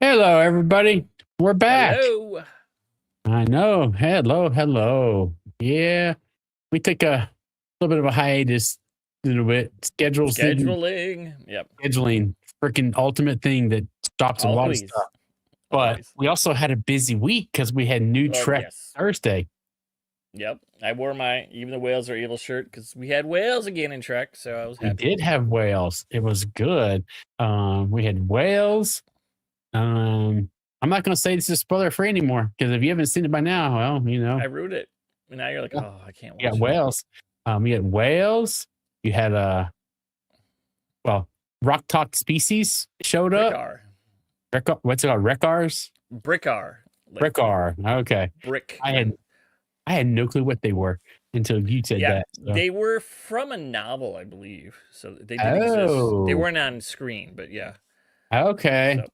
Hello, everybody. We're back. Hello. I know. Hello, hello. Yeah, we took a little bit of a hiatus, a little bit. Schedules didn't Scheduling. Yep. scheduling, freaking ultimate thing that stops a lot of Always. stuff. But Always. we also had a busy week because we had new Oh, Trek yes. Thursday. Yep. I wore my Even the Whales Are Evil shirt because we had whales again in Trek, so I was We happy. did have whales. It was good. We had whales. I'm not going to say this is spoiler free anymore because if you haven't seen it by now, well, I ruined it. And now you're like, oh, I can't you got watch it. whales. You had whales. You had well, rock talk species showed up. Brickar. What's it called? Rekars? Brickar. Like Rekar. Okay. brick. I had no clue what they were until you said Yeah, that. So. they were from a novel, I believe. So they did exist. They Oh. weren't on screen, but yeah. Okay. So,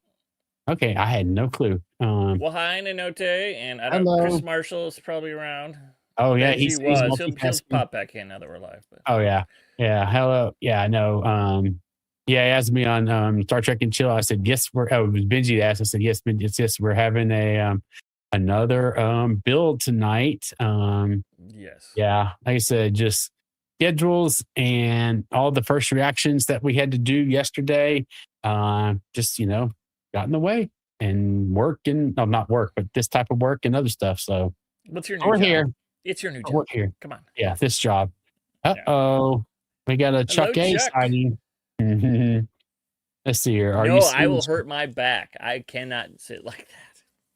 Okay. I had no clue. well, hi, Nanote, and I don't. Hello. Chris Marshall is probably around. Oh yeah, Benji he's was. He'll multitasking. pop back in now that we're live. But Oh yeah. Yeah. Hello. Yeah, I know. Yeah, he asked me on Star Trek and Chill. I said, yes, it was Benji that asked. I said, yes, yes, we're having a another build tonight. yes. Yeah, like I said, just schedules and all the first reactions that we had to do yesterday. Just got in the way and work and no, not work, but this type of work and other stuff. So What's your new we're job? here. It's your new job. We're here. Come on. Yeah, this job. Uh-oh. We got a Hello, Chuck A Chuck. sighting. Let's see here. Are you No, I seeing? will hurt my back. I cannot sit like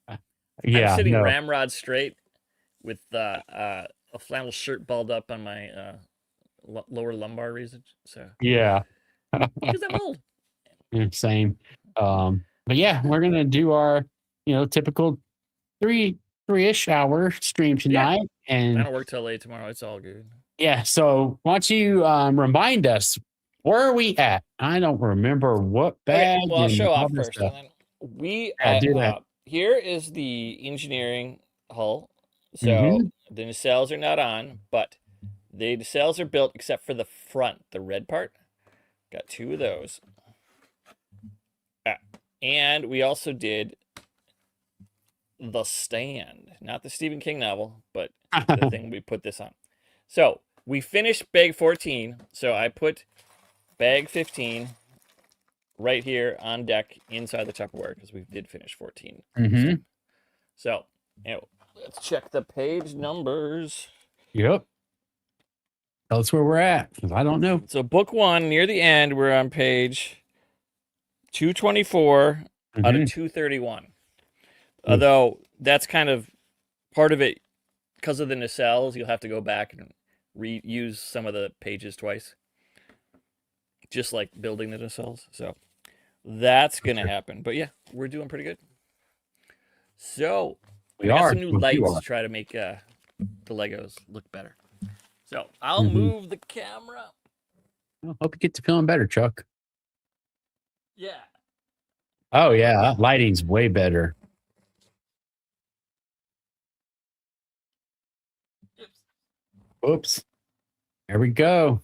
that. I'm Yeah, sitting no. ramrod straight with a flannel shirt balled up on my lower lumbar region. So Yeah. because I'm old. Same. But yeah, we're gonna do our, typical three-ish hour stream tonight. I And don't work till late tomorrow. It's all good. yeah, so why don't you remind us where are we at? I don't remember what bag Okay, well, I'll and show all off this first. stuff. And then Do that. here is the engineering hull. So Mm-hmm. the nacelles are not on, but the nacelles are built except for the front, the red part. Got two of those. And we also did The Stand, not the Stephen King novel, but the thing we put this on. So we finished bag 14. So I put bag 15 right here on deck inside the Tupperware because we did finish 14. Mm-hmm. So let's check the page numbers. Yep. Tell us where we're at, because I don't know. So book 1, near the end, we're on page 224 out of 231. Although that's kind of part of it because of the nacelles. You'll have to go back and reuse some of the pages twice, just like building the nacelles. So that's going to happen. But yeah, we're doing pretty good. So We got are. some new lights to try to make the Legos look better. So I'll move the camera. Well, hope you get to feeling better, Chuck. Yeah. Oh yeah, that lighting's way better. Oops. There we go.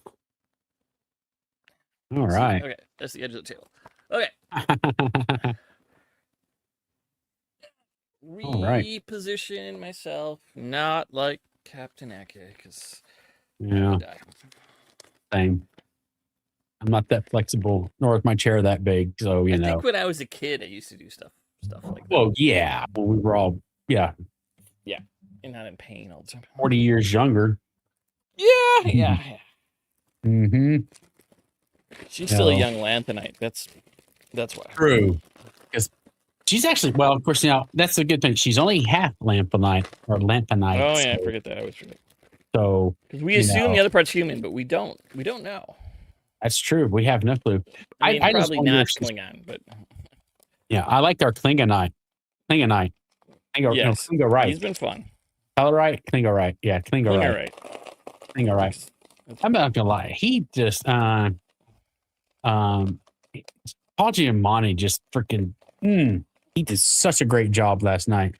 All right. Okay, that's the edge of the table. Okay. All right. Reposition myself, not like Captain Ake, because yeah, same. I'm not that flexible, nor is my chair that big. So I think when I was a kid, I used to do stuff like that. Well, yeah, well, we were all yeah, and not in pain all the time. 40 years younger. Yeah. Mm-hmm. She's still a young Lanthanite. That's why. True. Because she's actually, well, of course, that's a good thing. She's only half Lampanite or Lampanite. Oh yeah, I forget that. I always forget. So because we assume the other part's human, but we don't. We don't know. That's true. We have no clue. I mean, probably not Klingon, but yeah, I liked our Klingonite. Yes. Klingo-right. He's been fun. Colorite, Klingo-right. Yeah, Klingo-right. Klingo-right. I'm not gonna lie. He just Paul Giamatti just freaking he did such a great job last night.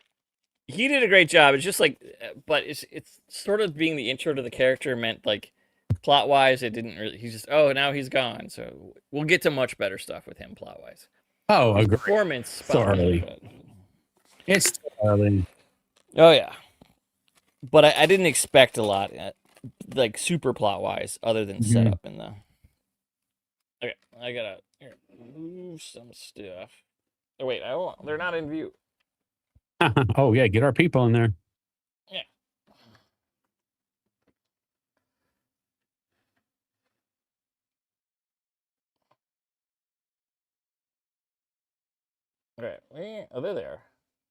He did a great job. It's just like, but it's sort of being the intro to the character meant like plot wise, it didn't really. He's just now he's gone. So we'll get to much better stuff with him plot wise. Oh, his agree. performance So spot on, early. but- It's too early. Oh yeah, but I didn't expect a lot, like super plot wise, other than Mhm. setup in the. Okay, I gotta move some stuff. Oh wait, I won't. They're not in view. Oh yeah, get our people in there. Yeah. Okay. Oh, they're there.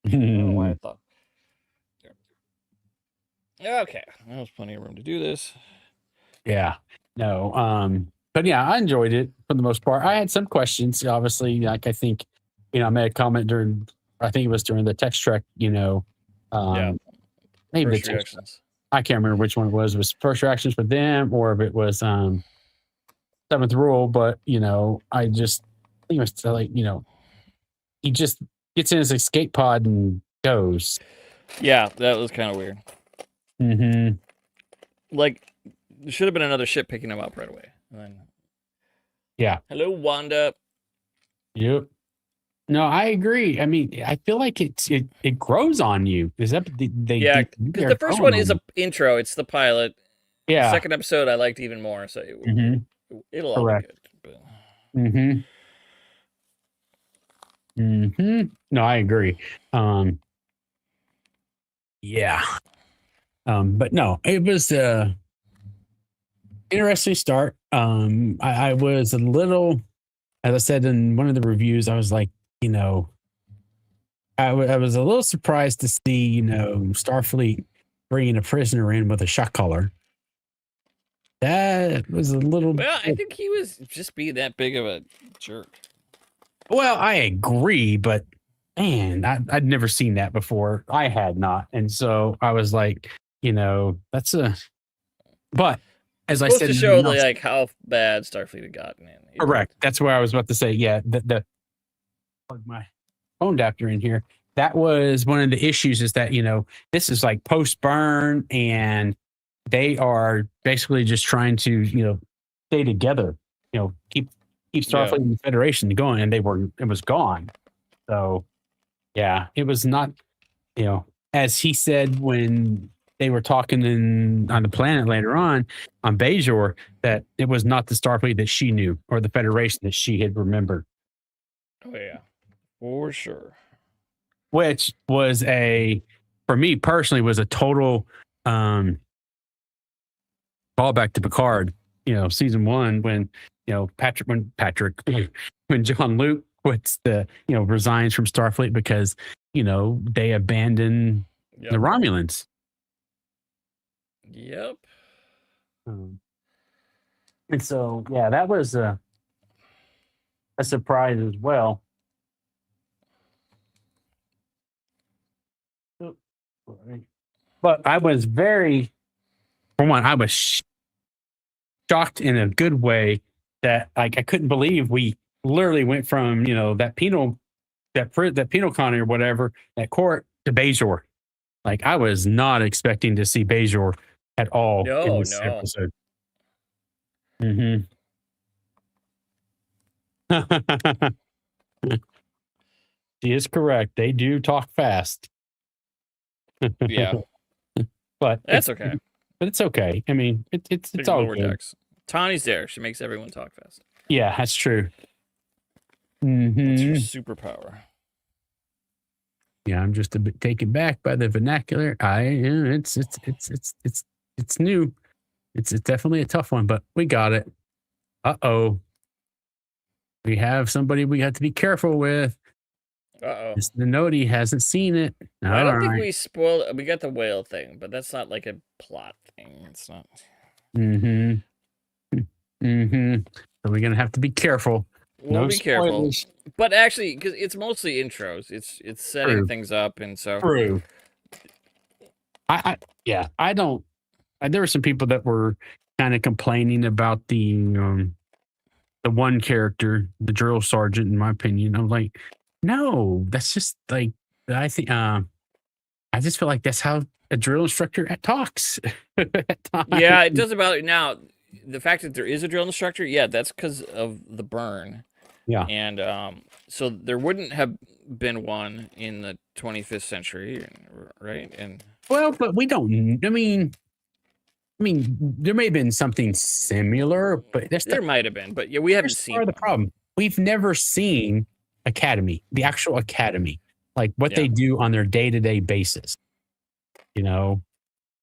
I don't know why I thought. Okay, there's plenty of room to do this. Yeah. No. But yeah, I enjoyed it for the most part. I had some questions, obviously. Like I think, I made a comment during I think it was during the text track, Yeah. maybe the First text reactions. I can't remember which one it was. It was first reactions for them or if it was seventh rule, but I just think it was like, he just gets in his escape pod and goes. Yeah, that was kind of weird. Mm-hmm. Like, there should have been another ship picking him up right away. And then, Yeah. hello, Wanda. Yep. No, I agree. I mean, I feel like it grows on you. Is that Yeah, because the first one is an intro. It's the pilot. Yeah. The second episode I liked even more, so it'll all Correct. be good. But... Mm-hmm. Mm-hmm. No, I agree. Yeah. But no, it was interesting start. I was a little, as I said in one of the reviews, I was like, I was a little surprised to see, Starfleet bringing a prisoner in with a shot collar. That was a little. Well, I think he was just being that big of a jerk. Well, I agree, but man, I'd never seen that before. I had not, and so I was like, that's a. But as I Supposed said, to show like how bad Starfleet had gotten in. Correct. That's where I was about to say. Yeah, plug my phone adapter in here. That was one of the issues. Is that this is like post burn, and they are basically just trying to stay together. Keep Starfleet and the Federation going, and it was gone. So yeah, it was not. As he said when they were talking on the planet later on Bajor, that it was not the Starfleet that she knew or the Federation that she had remembered. Oh yeah, for sure. Which was for me personally, was a total callback to Picard. Season 1 when when John Luke quits resigns from Starfleet because they abandon the Romulans. Yep. And so, yeah, that was a surprise as well. But I was I was shocked in a good way that I couldn't believe we literally went from that penal colony or whatever, that court, to Bajor. Like I was not expecting to see Bajor at all in this episode. Mm-hmm. She is correct. They do talk fast. Yeah. But that's okay. But it's okay. I mean, it's all lower good. decks. Tawny's there. She makes everyone talk fast. Yeah, that's true. Mm-hmm. That's her superpower. Yeah, I'm just a bit taken back by the vernacular. It's new. It's definitely a tough one, but we got it. Uh-oh. We have somebody we have to be careful with. Uh-oh. The Noti hasn't seen it. I don't think we spoiled. We got the whale thing, but that's not like a plot thing. It's not. Mm-hmm. Mm-hmm. So we're gonna have to be careful. We'll be careful. But actually, because it's mostly intros, it's setting things up, and so true. I don't. There were some people that were kind of complaining about the one character, the drill sergeant. In my opinion, I'm like, no, that's just like I think. I just feel like that's how a drill instructor talks. Yeah, it does about it now. The fact that there is a drill instructor, yeah, that's because of the burn. Yeah. And so there wouldn't have been one in the 25th century, right? And Well, but we don't. I mean, there may have been something similar, but that's there might have been, but yeah, we haven't here's part seen of the one. problem. We've never seen Academy, the actual Academy, like what Yeah. they do on their day to day basis. You know,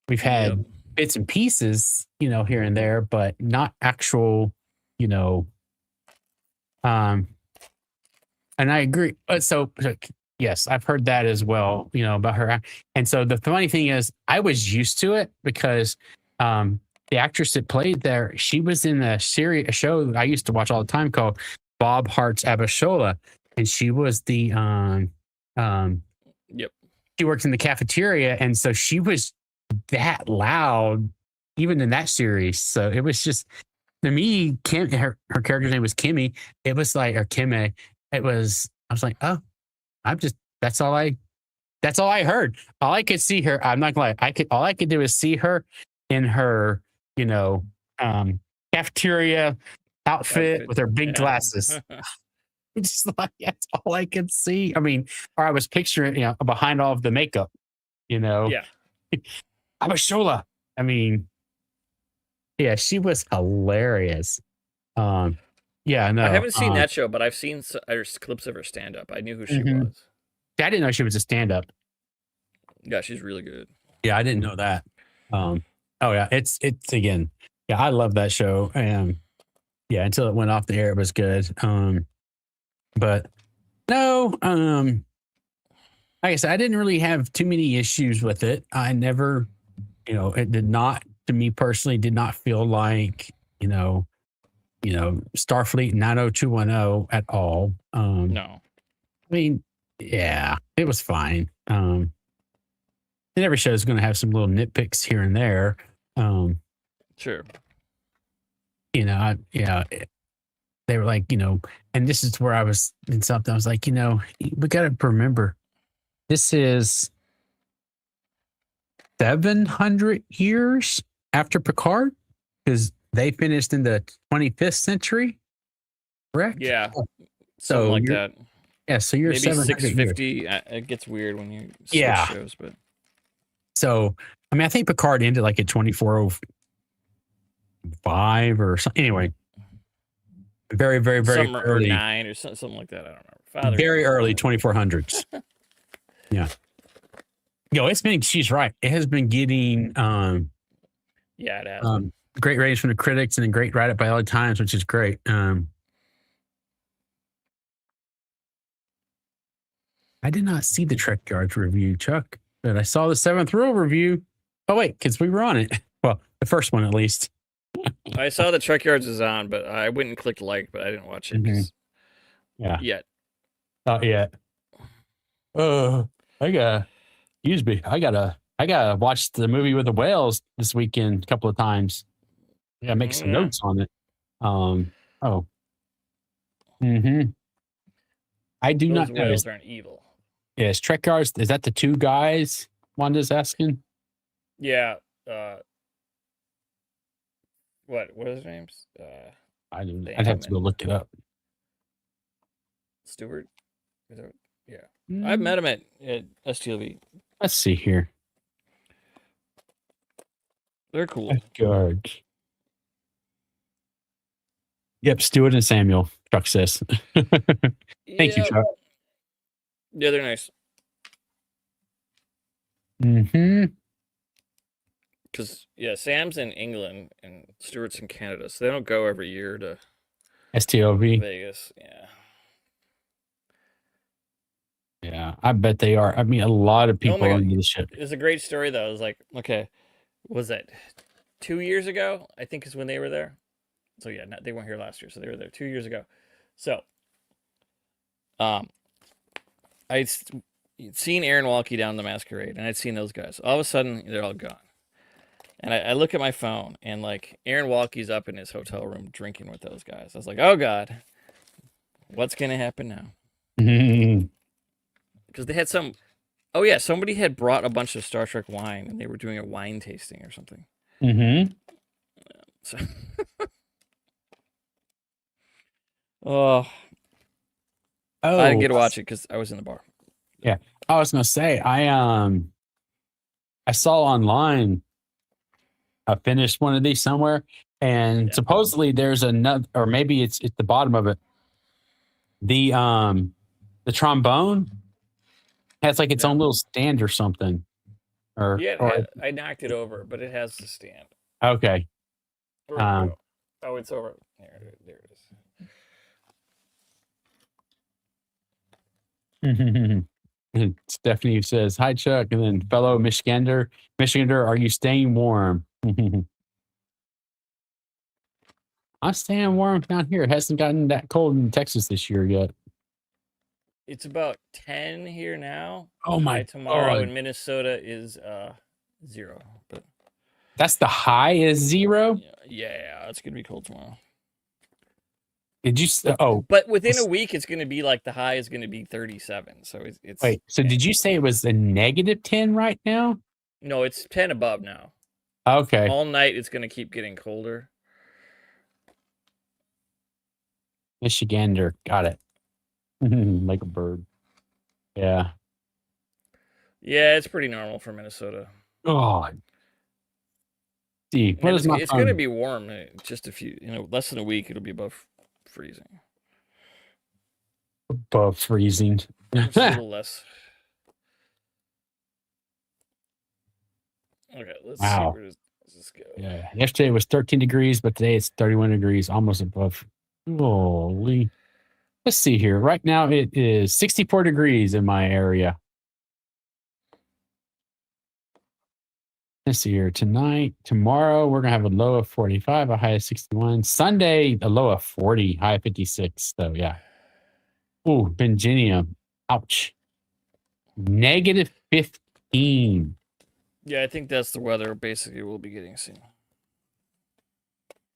we've Yep. had bits and pieces, here and there, but not actual, you know, um, and I agree. So, like, yes, I've heard that as well, about her. And so the funny thing is, I was used to it because the actress that played there, she was in a show that I used to watch all the time called Bob Hart's Abishola, and she was the um, Yep. she worked in the cafeteria, and so she was that loud, even in that series. So it was just to me, her character's name was Kimmy. It was like, or Kimme. I was like, oh, I'm just, that's all I heard. All I could see her, I'm not gonna lie, all I could do is see her in her, you know, um, cafeteria outfit with her big Yeah. glasses. It's like, that's all I could see. I mean, or I was picturing, behind all of the makeup, you know, Yeah. I'm a Shola. I mean, yeah, she was hilarious. Um, yeah, I no. haven't seen that show, but I've seen clips of her stand up. I knew who she Mhm. was. I didn't know she was a stand up. Yeah, she's really good. Yeah, I didn't know that. Oh yeah, it's again. Yeah, I love that show. And yeah, until it went off the air, it was good. But no, like I said, I didn't really have too many issues with it. I never, it did not, to me personally, did not feel like, Starfleet 90210 at all. No. I mean, yeah, it was fine. And every show is going to have some little nitpicks here and there. Sure. They were like, and this is where I was in something. I was like, we got to remember this is 700 years after Picard because they finished in the 25th century, correct? Yeah. So Something like that. Yeah, so you're Maybe 700 years. 650. It gets weird when you switch Yeah. shows, but So, I mean, I think Picard ended like at 2405 or something. Anyway, very, very, very something or early. 9 or something like that. I don't remember. Very early 2400s. Yeah. She's right. It has been getting Yeah, it has. great ratings from the critics and a great write up by LA Times, which is great. I did not see the Trek Yards review, Chuck, but I saw the Seventh Rule review. Oh, wait, because we were on it. Well, the first one at least. I saw the Trek Yards is on, but I went and clicked like, but I didn't watch it. Yeah. Yet. Not yet. Excuse me. I gotta watch the movie with the whales this weekend a couple of times. Yeah, make some notes on it. I do Those not know. whales aren't evil. Is Trek Yards, is that the two guys Wanda's asking? Yeah. What are his names? I don't know. I'd have to go look it up. Stewart? Yeah. I've met him at STLV. Let's see here. They're cool. Guards. Yep, Stewart and Samuel, Chuck says. Thank you, Chuck. Yeah, they're nice. Because, Sam's in England and Stewart's in Canada, so they don't go every year to STLV. Vegas. Yeah. Yeah, I bet they are. I mean, a lot of people on the ship. It's a great story, though. It was like, okay, was that 2 years ago? I think is when they were there. So yeah, they weren't here last year, so they were there 2 years ago. So, I'd seen Aaron Walkie down the Masquerade, and I'd seen those guys. All of a sudden, they're all gone. And I look at my phone, and like Aaron Walkie's up in his hotel room drinking with those guys. I was like, oh God, what's gonna happen now? Because they had somebody had brought a bunch of Star Trek wine, and they were doing a wine tasting or something. So, I didn't Oh, get to watch it because I was in the bar. yeah. I was gonna say I saw online I finished one of these somewhere, and Yeah. supposedly there's another, or maybe it's at the bottom of it. The trombone has like its Yeah. own little stand or something. Or I knocked it over, but it has the stand. okay. Where'd it go? Oh, it's over there. There it Stephanie says, "Hi Chuck," and then fellow Michigander, are you staying warm? I'm staying warm down here. It hasn't gotten that cold in Texas this year yet. It's about 10 here now. Oh my High tomorrow God. in Minnesota is 0. But That's the high is 0. yeah, it's gonna be cold tomorrow. Did you? But within a week, it's gonna be like the high is gonna be 37. So it's Wait. So did you say it was a -10 right now? No, it's 10 above now. Okay. All night it's gonna keep getting colder. Michigander, got it. Like a bird. Yeah. Yeah, it's pretty normal for Minnesota. Oh. See, what is my it's phone? gonna be warm. Just a few, less than a week, it'll be above freezing. Above freezing. Just a little less. Okay, let's see where does this go. Yeah. Yesterday was 13 degrees, but today it's 31 degrees, almost above. Holy. Let's see here. Right now it is 64 degrees in my area. Let's see here. Tomorrow, we're going to have a low of 45, a high of 61. Sunday, a low of 40, high of 56. So, yeah. Ooh, Benzinium. Ouch. -15. Yeah, I think that's the weather basically we'll be getting soon.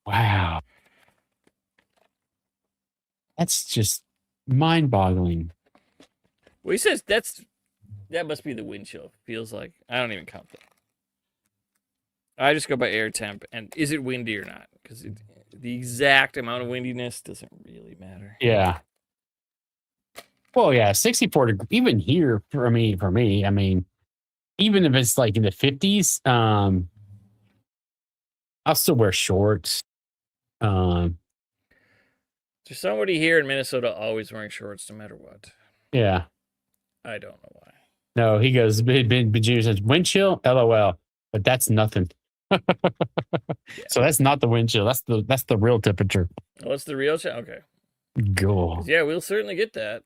Wow. That's just mind-boggling. Well, he says that must be the wind chill. Feels like I don't even count that. I just go by air temp and is it windy or not? Because the exact amount of windiness doesn't really matter. Yeah. Well, yeah, 64 degrees. Even here, for me, I mean, even if it's like in the 50s, I'll still wear shorts. There's somebody here in Minnesota always wearing shorts no matter what. Yeah. I don't know why. No, he goes, Bajir says, wind chill, LOL. But that's nothing. Yeah. So that's not the wind chill. That's the real temperature. Oh, it's the real chill? Okay. Go. Yeah, we'll certainly get that.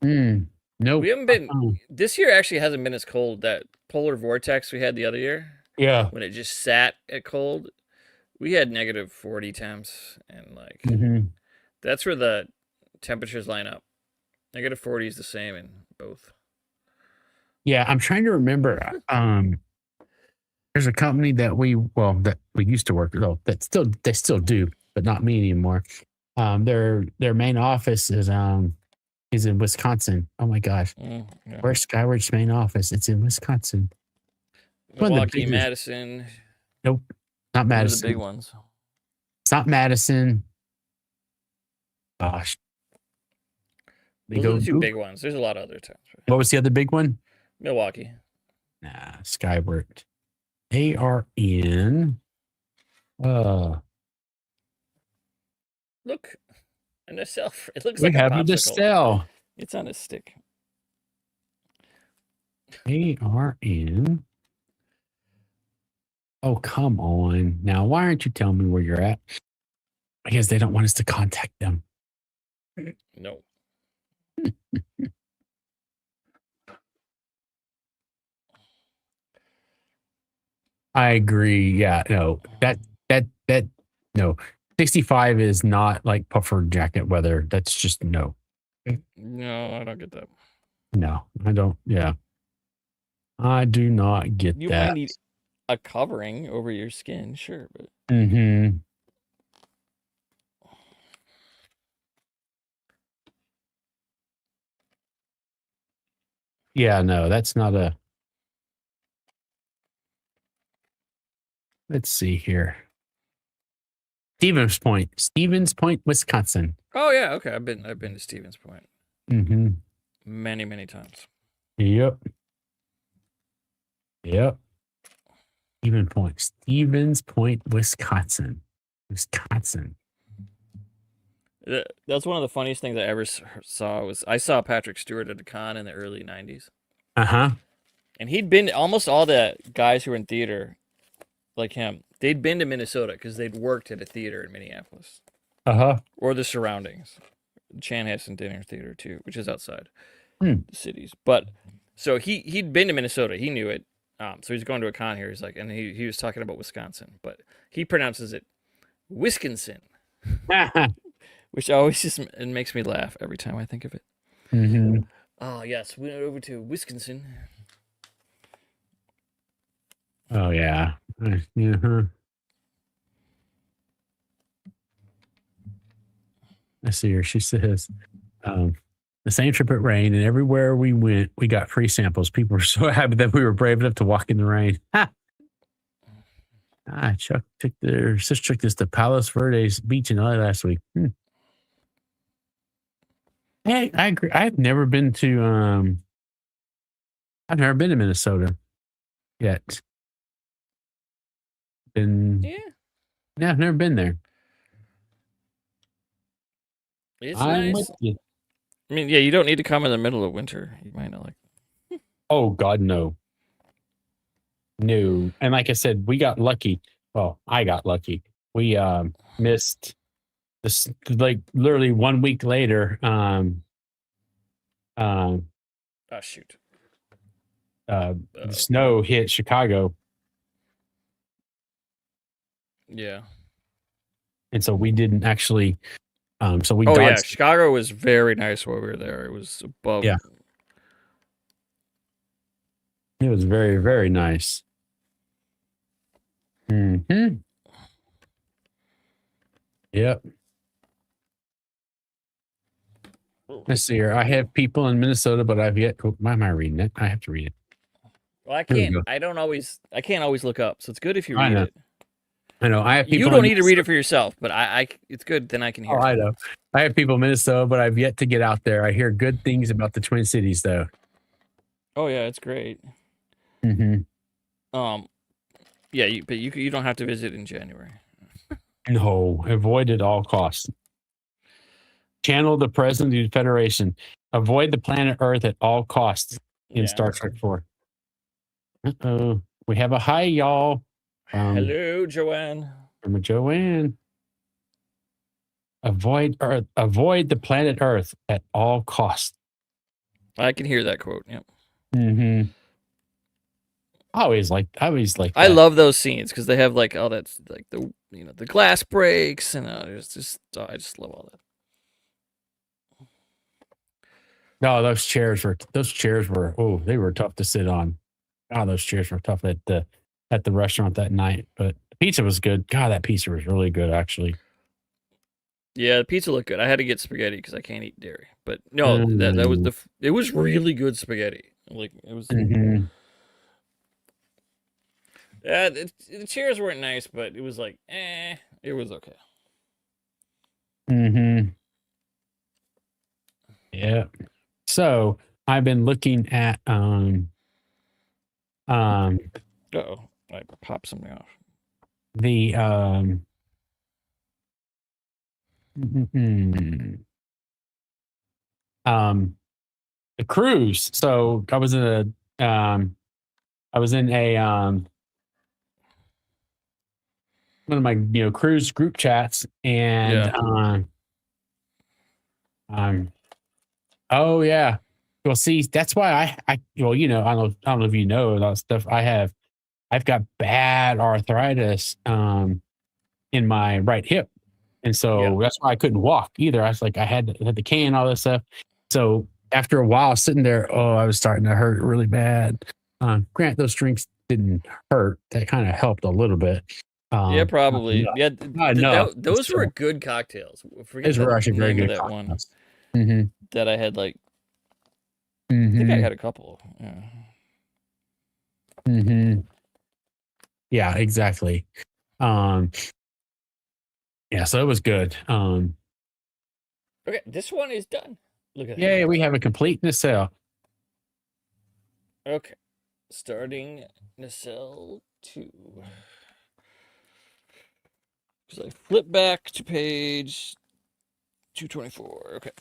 Nope. We haven't been. This year actually hasn't been as cold. That polar vortex we had the other year. Yeah. When it just sat at cold, we had -40 temps, and like that's where the temperatures line up. -40 is the same in both. Yeah, I'm trying to remember. There's a company that we used to work with. Oh, they still do, but not me anymore. Their main office is in Wisconsin. Oh my gosh, Yeah. Where's Skyward's main office? It's in Wisconsin. Milwaukee, Madison. Nope, not Madison. The big ones. It's not Madison. Gosh, Those are the two big ones. There's a lot of other times. What was the other big one? Milwaukee. Nah, Skyward. They are in. Look, a nacelle. It looks like we have a a nacelle. It's on a stick. They are in. Oh, come on. Now, why aren't you telling me where you're at? Because they don't want us to contact them. No. I agree. Yeah, no. No. 65 is not like puffer jacket weather. That's just no. No, I don't get that. No, I don't. Yeah. I do not get you that. You might need a covering over your skin, sure, but yeah, no, that's not a. Let's see here. Stevens Point, Wisconsin. Oh yeah, okay. I've been to Stevens Point Mm-hmm. many times. Yep. Yep. Stevens Point, Wisconsin. Wisconsin. That's one of the funniest things I ever saw. Was I saw Patrick Stewart at a con in the early '90s, Uh-huh. and he'd been almost all the guys who were in theater, like him. They'd been to Minnesota because they'd worked at a theater in Minneapolis Uh-huh. or the surroundings. Chanhassen Dinner Theater too, which is outside Hmm. the cities. But so he'd been to Minnesota. He knew it. So he's going to a con here. He's like, and he was talking about Wisconsin, but he pronounces it Wisconsin, which always just it makes me laugh every time I think of it. Mm-hmm. Oh yes, we went over to Wisconsin. Oh yeah. Uh-huh. I see her. She says, the same trip it rained, and everywhere we went, we got free samples. People were so happy that we were brave enough to walk in the rain. Ha! Chuck took their sister took this to Palos Verdes Beach in LA last week. Hey, I agree. I've never been to Minnesota yet. Yeah. No, I've never been there. It's I'm nice. with you. I mean, yeah, you don't need to come in the middle of winter. You might not like. Oh God, no. No. And like I said, we got lucky. Well, I got lucky. We missed this like literally 1 week later. Oh shoot. The snow hit Chicago. Yeah. And so we didn't actually so we Oh yeah, dodged. Chicago was very nice while we were there. It was above. Yeah. It was very, very nice. Mm-hmm. Yep. Let's see here. I have people in Minnesota, but I've yet. Why am I reading it? I have to read it. Well, I Here we can't. go. I can't always look up. So it's good if you I read know. it. I know. I have people. You don't need to read it for yourself, but it's good. Then I can hear. Oh, it. I know. I have people in Minnesota, but I've yet to get out there. I hear good things about the Twin Cities, though. Oh yeah, it's great. Mm-hmm. Yeah, but you don't have to visit in January. No, avoid at all costs. Channel the President of the Federation. Avoid the planet Earth at all costs in Star Trek 4. Uh-oh. We have a hi, y'all. Hello, Joanne. From Joanne. Avoid the planet Earth at all costs. I can hear that quote. Yep. Mm-hmm. I always like that. I love those scenes because they have like all that, like the glass breaks and it's just I just love all that. No, those chairs were they were tough to sit on. Oh, those chairs were tough at the restaurant that night. But the pizza was good. God, that pizza was really good, actually. Yeah, the pizza looked good. I had to get spaghetti because I can't eat dairy. But no, that was it was really good spaghetti. Like it was. Mm-hmm. Yeah, the chairs weren't nice, but it was like, it was okay. Mm-hmm. Yeah. So I've been looking at I popped something off. The the cruise. So I was in a one of my cruise group chats, and oh yeah. Well, see, that's why I well, I don't know if you know that stuff. I've got bad arthritis in my right hip. And so that's why I couldn't walk either. I was like, I had the cane, all this stuff. So after a while sitting there, I was starting to hurt really bad. Grant, those drinks didn't hurt. That kind of helped a little bit. Yeah, probably. Those were good cocktails. Those were actually very good cocktails. One that I had I think I had a couple. Yeah. Mm-hmm. Yeah, exactly. Yeah, so it was good. Okay, this one is done. Look at Yay, we have a complete nacelle. that. Okay, starting nacelle 2. So I flip back to page 224. Okay.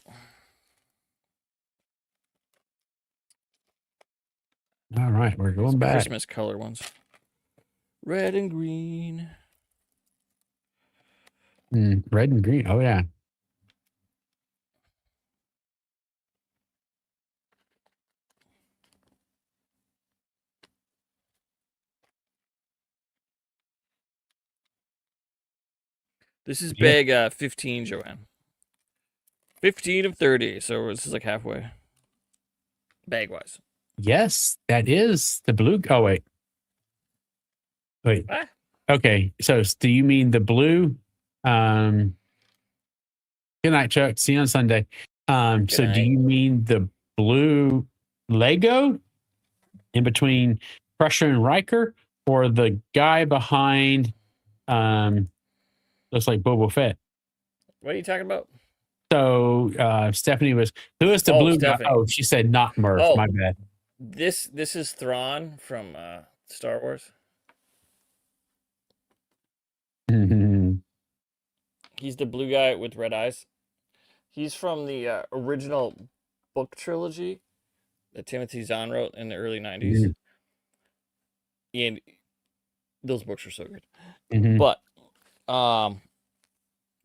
All right, we're going back. Christmas color ones. Red and green. Red and green. Oh yeah. This is Yep. bag 15, Joanne. 15 of 30, so this is like halfway. Bag wise. Yes, that is the blue. Oh wait. Ah. Okay, so do you mean the blue? Good night, Chuck. See you on Sunday. So do night. you mean the blue Lego in between Crusher and Riker, or the guy behind looks like Boba Fett? What are you talking about? So Stephanie was, who is the blue guy? Stephanie. Oh, she said not Murph. Oh. My bad. This is Thrawn from Star Wars. He's the blue guy with red eyes. He's from the original book trilogy that Timothy Zahn wrote in the early 90s. And those books are so good. But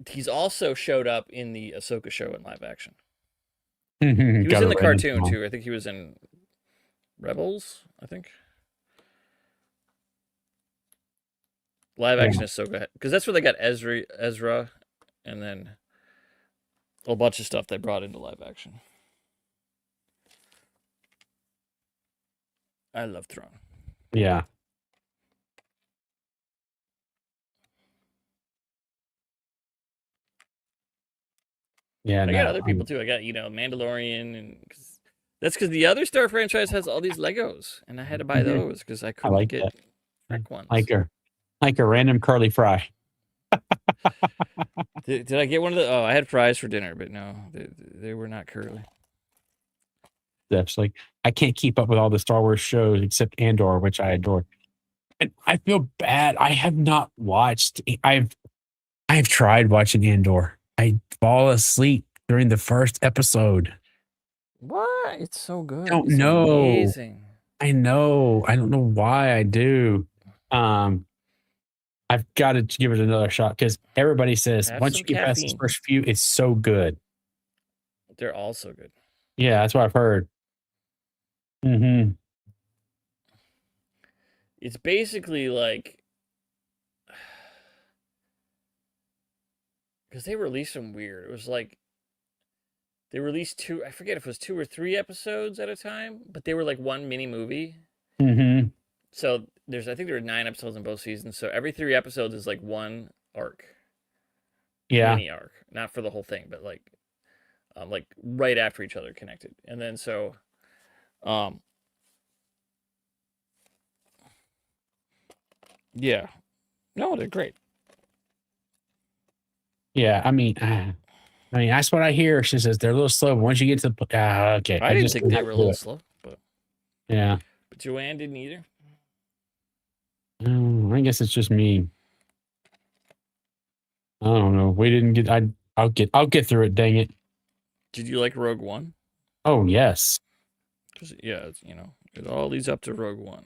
he's also showed up in the Ahsoka show in live action. He was in the cartoon too. I think he was in Rebels, I think. Live action Ahsoka, because that's where they got Ezra, and then a bunch of stuff they brought into live action. I love Thrawn. Yeah. Yeah, I got other people too. I got Mandalorian, and that's because the other Star franchise has all these Legos, and I had to buy those because I couldn't get Trek ones. Like a random curly fry. Did I get one of the? Oh, I had fries for dinner, but no, they were not curly. That's like, I can't keep up with all the Star Wars shows except Andor, which I adore. And I feel bad. I have not watched. I've tried watching Andor. I fall asleep during the first episode. What? It's so good. I don't know. Amazing. I know. I don't know why I do. I've got to give it another shot because everybody says once you get past the first few, it's so good. They're all so good. Yeah, that's what I've heard. It's basically like, because they released them weird. It was like they released two. I forget if it was 2 or 3 episodes at a time, but they were like one mini movie. So I think there were 9 episodes in both seasons. So every 3 episodes is like one arc. Yeah. Mini arc, not for the whole thing, but like right after each other connected. And then so, yeah, no, they're great. Yeah, I mean, that's what I hear. She says they're a little slow, but once you get to the okay. I didn't think they were a little slow, but yeah. But Joanne didn't either. I guess it's just me. I don't know. We didn't get. I'll get through it. Dang it. Did you like Rogue One? Oh yes. Yeah, it all leads up to Rogue One.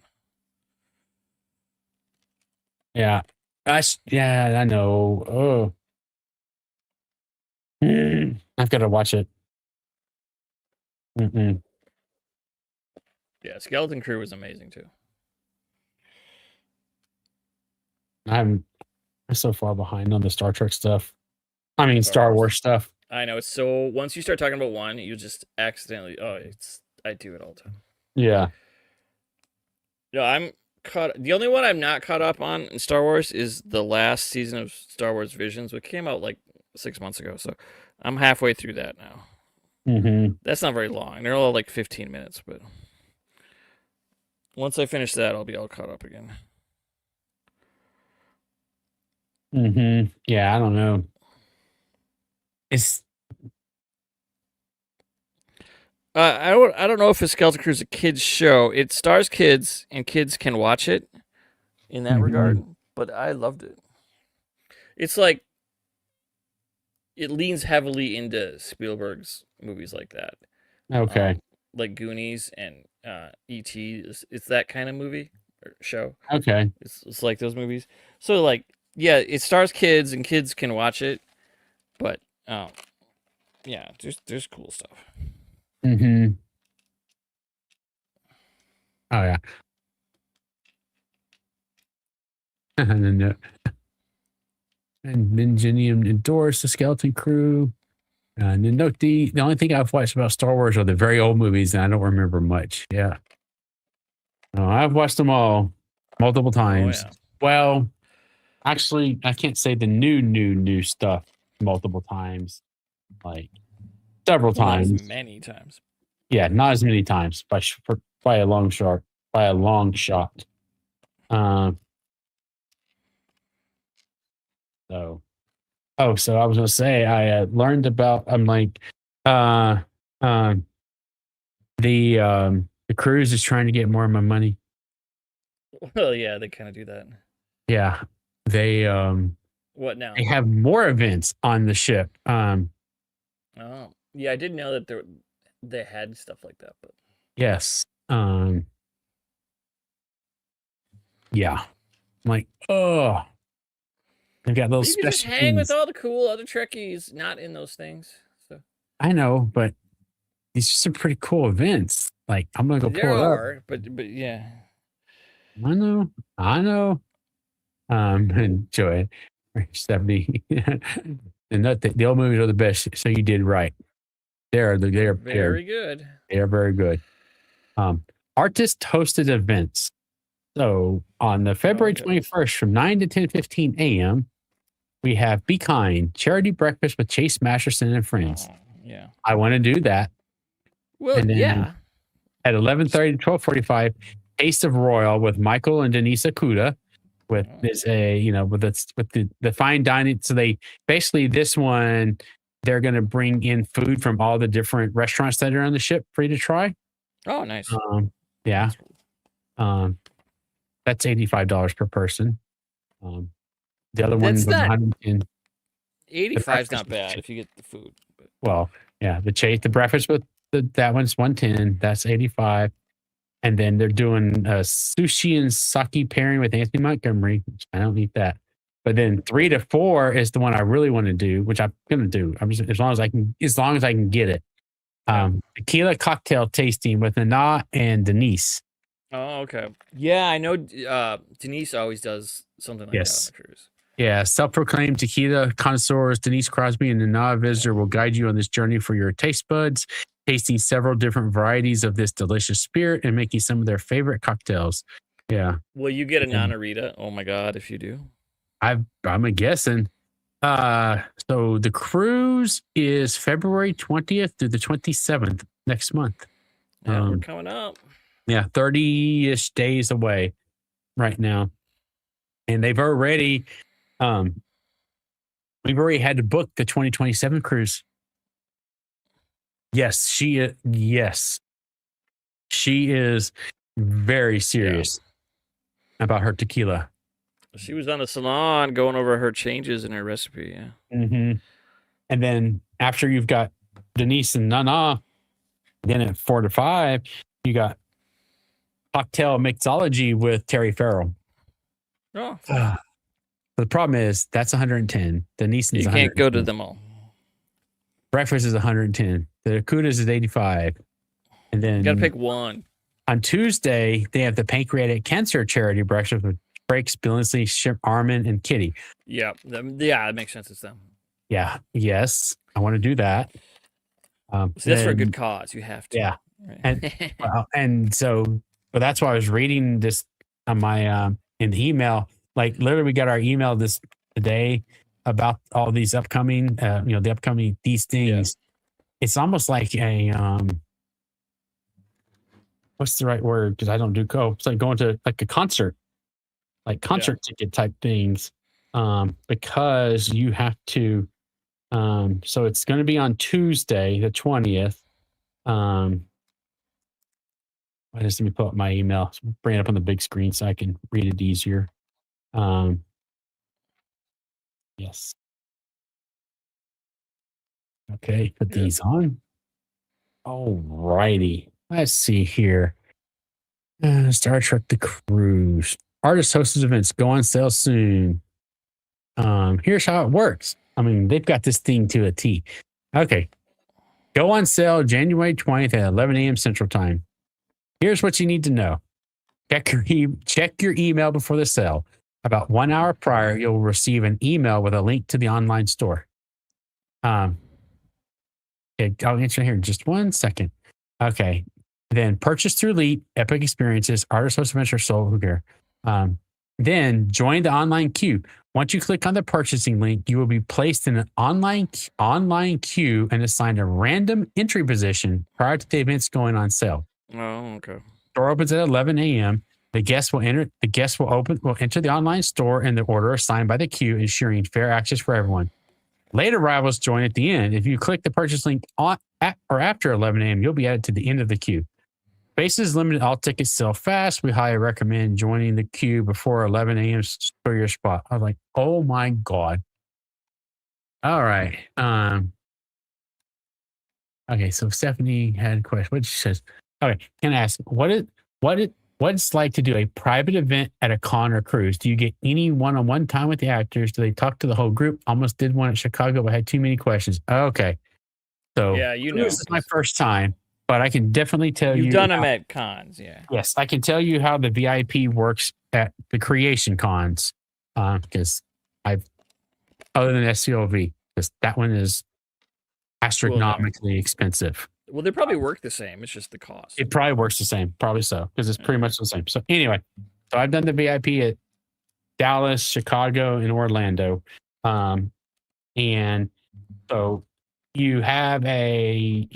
Yeah. I know. Oh. I've got to watch it. Yeah, Skeleton Crew was amazing too. I'm so far behind on the Star Trek stuff. I mean, Star Wars stuff. I know. It's so once you start talking about one, you just accidentally. I do it all the time. Yeah. No, I'm caught. The only one I'm not caught up on in Star Wars is the last season of Star Wars Visions, which came out like 6 months ago. So I'm halfway through that now. That's not very long. They're all like 15 minutes, but once I finish that, I'll be all caught up again. Yeah, I don't know. I don't know if a Skeleton Crew is a kids show. It stars kids, and kids can watch it in that regard. But I loved it. It's like it leans heavily into Spielberg's movies like that. Okay. Like Goonies and E.T. It's that kind of movie or show. Okay. It's like those movies. So like, yeah, it stars kids and kids can watch it, but yeah, there's cool stuff. Mm-hmm. Oh yeah. And then Jenny endorsed the Skeleton Crew. And then note the only thing I've watched about Star Wars are the very old movies, and I don't remember much. Yeah. No, I've watched them all multiple times. Oh, yeah. Well, actually, I can't say the new stuff multiple times. Like several times. Not as many times. Yeah, not as many times by a long shot. By a long shot. So I was gonna say I learned about. I'm like, the cruise is trying to get more of my money. Well, yeah, they kind of do that. Yeah, they What now? they have more events on the ship. Oh, yeah, I didn't know that they had stuff like that, but Yes. Yeah. I'm like, oh, they've got those you can just special hang with things. all the cool other Trekkies, not in those things. So I know, but these are some pretty cool events. Like, I'm gonna go there pull it up. are, but yeah. I know. Enjoy it. 70. And the old movies are the best. So you did right. They're Very good. They are very good. Artist hosted events. So on the February 21st from 9 to 10:15 a.m., we have Be Kind, charity breakfast with Chase Masterson and friends. Oh, yeah. I want to do that. Well, And then yeah. at 11:30 to 12:45, Taste of Royal with Michael and Denise Akuda. With the fine dining. So they basically, this one, they're going to bring in food from all the different restaurants that are on the ship for you to try. Oh, nice. Yeah. That's $85 per person. The other one was 110. 85 is not bad if you get the food. But. Well, yeah, the breakfast with that one's 110. That's 85. And then they're doing sushi and sake pairing with Anthony Montgomery, which I don't eat that. But then 3 to 4 is the one I really want to do, which I'm gonna do. I'm just, as long as I can get it. Tequila cocktail tasting with Nana and Denise. Oh, okay. Yeah, I know. Denise always does something like that on the cruise. Yeah, self-proclaimed tequila connoisseurs Denise Crosby and Nana Visitor will guide you on this journey for your taste buds, tasting several different varieties of this delicious spirit and making some of their favorite cocktails. Yeah. Will you get a Nana Rita? Oh my God, if you do. I'm guessing. So the cruise is February 20th through the 27th next month. Yeah, we're coming up. Yeah, 30-ish days away right now. And they've already we've already had to book the 2027 cruise. Yes, she is very serious about her tequila. She was on the salon going over her changes in her recipe. Yeah. Mm-hmm. And then after you've got Denise and Nana, then at 4 to 5, you got cocktail mixology with Terry Farrell. Oh. The problem is that's 110. Denise is you can't go to them all. Breakfast is 110. The Akudas is 85. And then you got to pick one. On Tuesday, they have the pancreatic cancer charity breakfast with Frakes, Billingsley, Ship, Armin, and Kitty. Yeah, that makes sense. It's them. Yeah. Yes, I want to do that. So that's for a good cause. You have to. Yeah. Right. And so, but that's why I was reading this on my in the email. Like literally, we got our email this today about all these upcoming, these things. Yeah. It's almost like a what's the right word? Because I don't do go. It's like going to like a concert, like concert ticket type things. Because you have to. So it's going to be on Tuesday, the 20th. Just let me pull up my email. Bring it up on the big screen so I can read it easier. Yes. Okay, put these on. All righty. Let's see here. Star Trek The Cruise. Artist hosted events go on sale soon. Here's how it works. I mean, they've got this thing to a T. Okay. Go on sale January 20th at 11 a.m. Central Time. Here's what you need to know. Check your email before the sale. About 1 hour prior, you'll receive an email with a link to the online store. Okay, I'll answer here in just 1 second. Okay. Then purchase through Leap, Epic Experiences, Artist Host Adventure, Soul, who care. Then join the online queue. Once you click on the purchasing link, you will be placed in an online queue and assigned a random entry position prior to the events going on sale. Oh, okay. Store opens at 11 a.m. The guests will enter the online store in the order assigned by the queue, ensuring fair access for everyone. Late arrivals join at the end. If you click the purchase link or after 11 a.m., you'll be added to the end of the queue. Spaces limited, all tickets sell fast. We highly recommend joining the queue before 11 a.m. for your spot. I was like, oh my God. All right. Okay, so Stephanie had a question. What she says, okay, can I ask what it's like to do a private event at a con or cruise? Do you get any one-on-one time with the actors? Do they talk to the whole group? Almost did one at Chicago, but had too many questions. Okay. So yeah, this is my first time. But I can definitely tell you've done them at cons, yeah. Yes, I can tell you how the VIP works at the creation cons because other than SCLV, because that one is astronomically expensive. Well, they probably work the same. It's just the cost. It probably works the same, probably so, because it's pretty much the same. So anyway, so I've done the VIP at Dallas, Chicago, and Orlando, and so you have a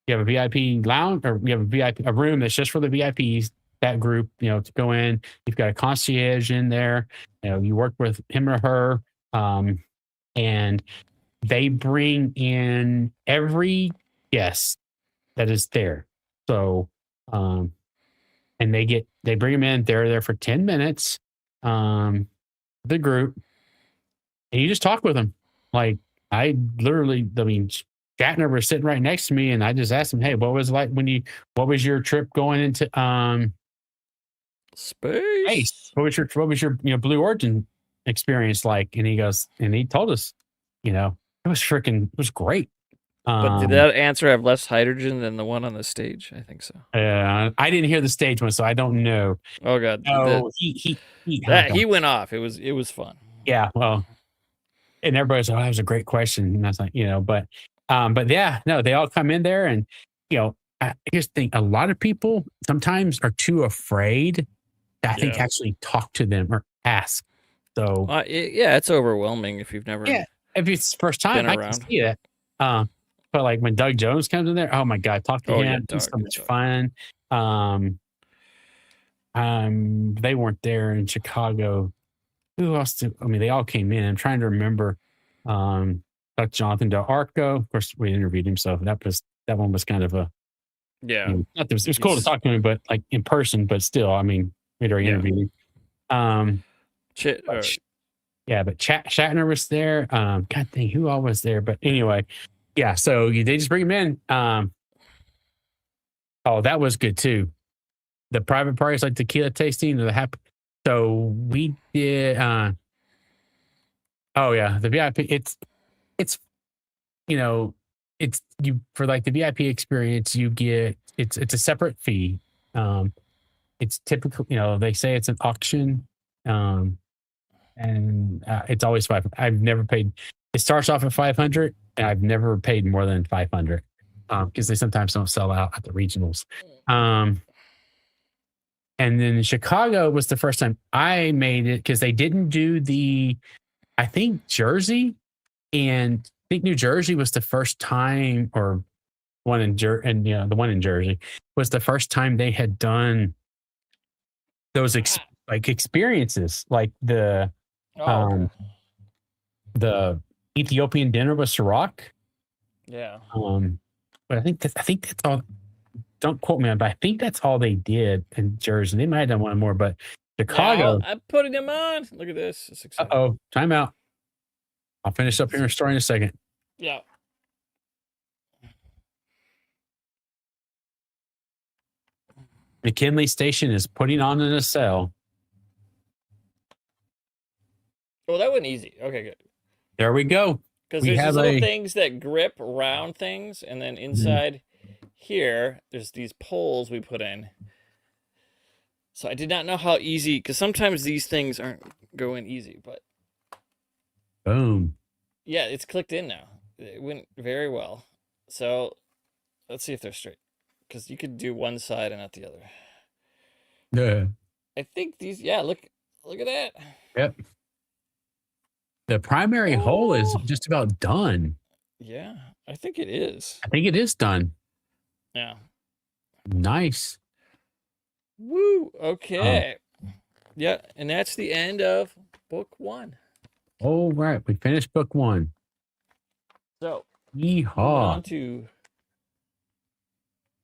VIP lounge, or you have a room that's just for the VIPs, that group, to go in. You've got a concierge in there. You work with him or her, and they bring in every guest that is there. So, and they bring them in. They're there for 10 minutes, the group, and you just talk with them. Like Shatner was sitting right next to me, and I just asked him, "Hey, what was it like what was your trip going into space? What was your Blue Origin experience like?" And he told us, it was great. But did that answer have less hydrogen than the one on the stage? I think so. I didn't hear the stage one, so I don't know. Oh God, no, he went off. It was fun. Yeah, well, and everybody's like, "Oh, that was a great question," and I was like, but yeah, no, they all come in there, and here's the thing: a lot of people sometimes are too afraid to, I think, actually talk to them or ask. So it's overwhelming if you've never. Yeah, if it's the first time, I can see it. But like when Doug Jones comes in there, oh my God, talk to him. It's so much fun. They weren't there in Chicago. Who else they all came in. I'm trying to remember. Dr. Jonathan Del Arco. Of course, we interviewed him, so that one was kind of a it was cool to talk to him, but like in person, but still, I mean, we'd already interviewed him. But Shatner was there. God dang, who all was there? But anyway, yeah. So they just bring him in. That was good too. The private parties, like tequila tasting, or the happy. So we did. The VIP. It's you for like the VIP experience. You get it's a separate fee. It's typical. They say it's an auction. And it's always 500. I've never paid. It starts off at 500, and I've never paid more than 500 because they sometimes don't sell out at the regionals. And then Chicago was the first time I made it because they didn't do I think Jersey, and I think New Jersey was the first time, or one in the one in Jersey was the first time they had done those experiences, like the Ethiopian dinner with Sirach. Yeah. But I think that's all don't quote me on, but I think that's all they did in Jersey. They might have done one more, but Chicago. I'm putting them on. Look at this. It's exciting. Uh-oh, time out. I'll finish up your story in a second. Yeah. McKinley Station is putting on a nacelle. Oh, that wasn't easy. Okay, good. There we go. Because there's these little things that grip round things, and then inside here, there's these poles we put in. So I did not know how easy, because sometimes these things aren't going easy, but boom. Yeah, it's clicked in now. It went very well. So let's see if they're straight, because you could do one side and not the other. Yeah. I think these. Yeah, look at that. Yep. The primary hole is just about done. Yeah, I think it is. I think it is done. Yeah. Nice. Woo. Okay. Yeah, and that's the end of book 1. All right, we finished book 1. So, yeehaw. On to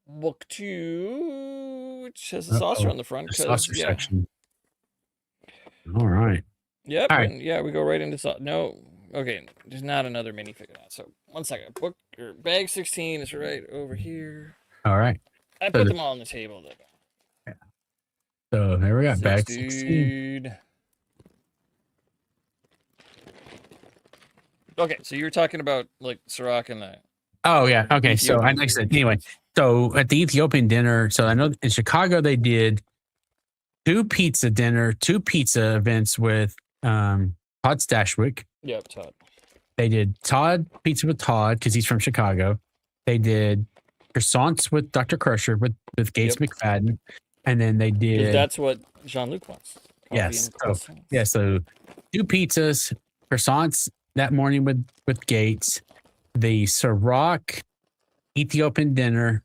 book 2, which has a saucer on the front. The saucer section. All right. Yep. All right. And yeah, we go right into no. Okay, there's not another minifigure now. So 1 second. Book or bag 16 is right over here. All right. I put them all on the table. Yeah. So there we go. Bag 16. Okay, so you were talking about like Sirach and the. Oh yeah. Okay. So like I said, anyway. So at the Ethiopian dinner, so I know in Chicago they did 2 pizza events with Todd Stashwick. Yep, Todd. They did Todd pizza with Todd because he's from Chicago. They did croissants with Dr. Crusher with Gates McFadden, and then they did. That's what Jean-Luc wants. Yes. So 2 pizzas, croissants that morning with Gates, the Sirach Ethiopian dinner,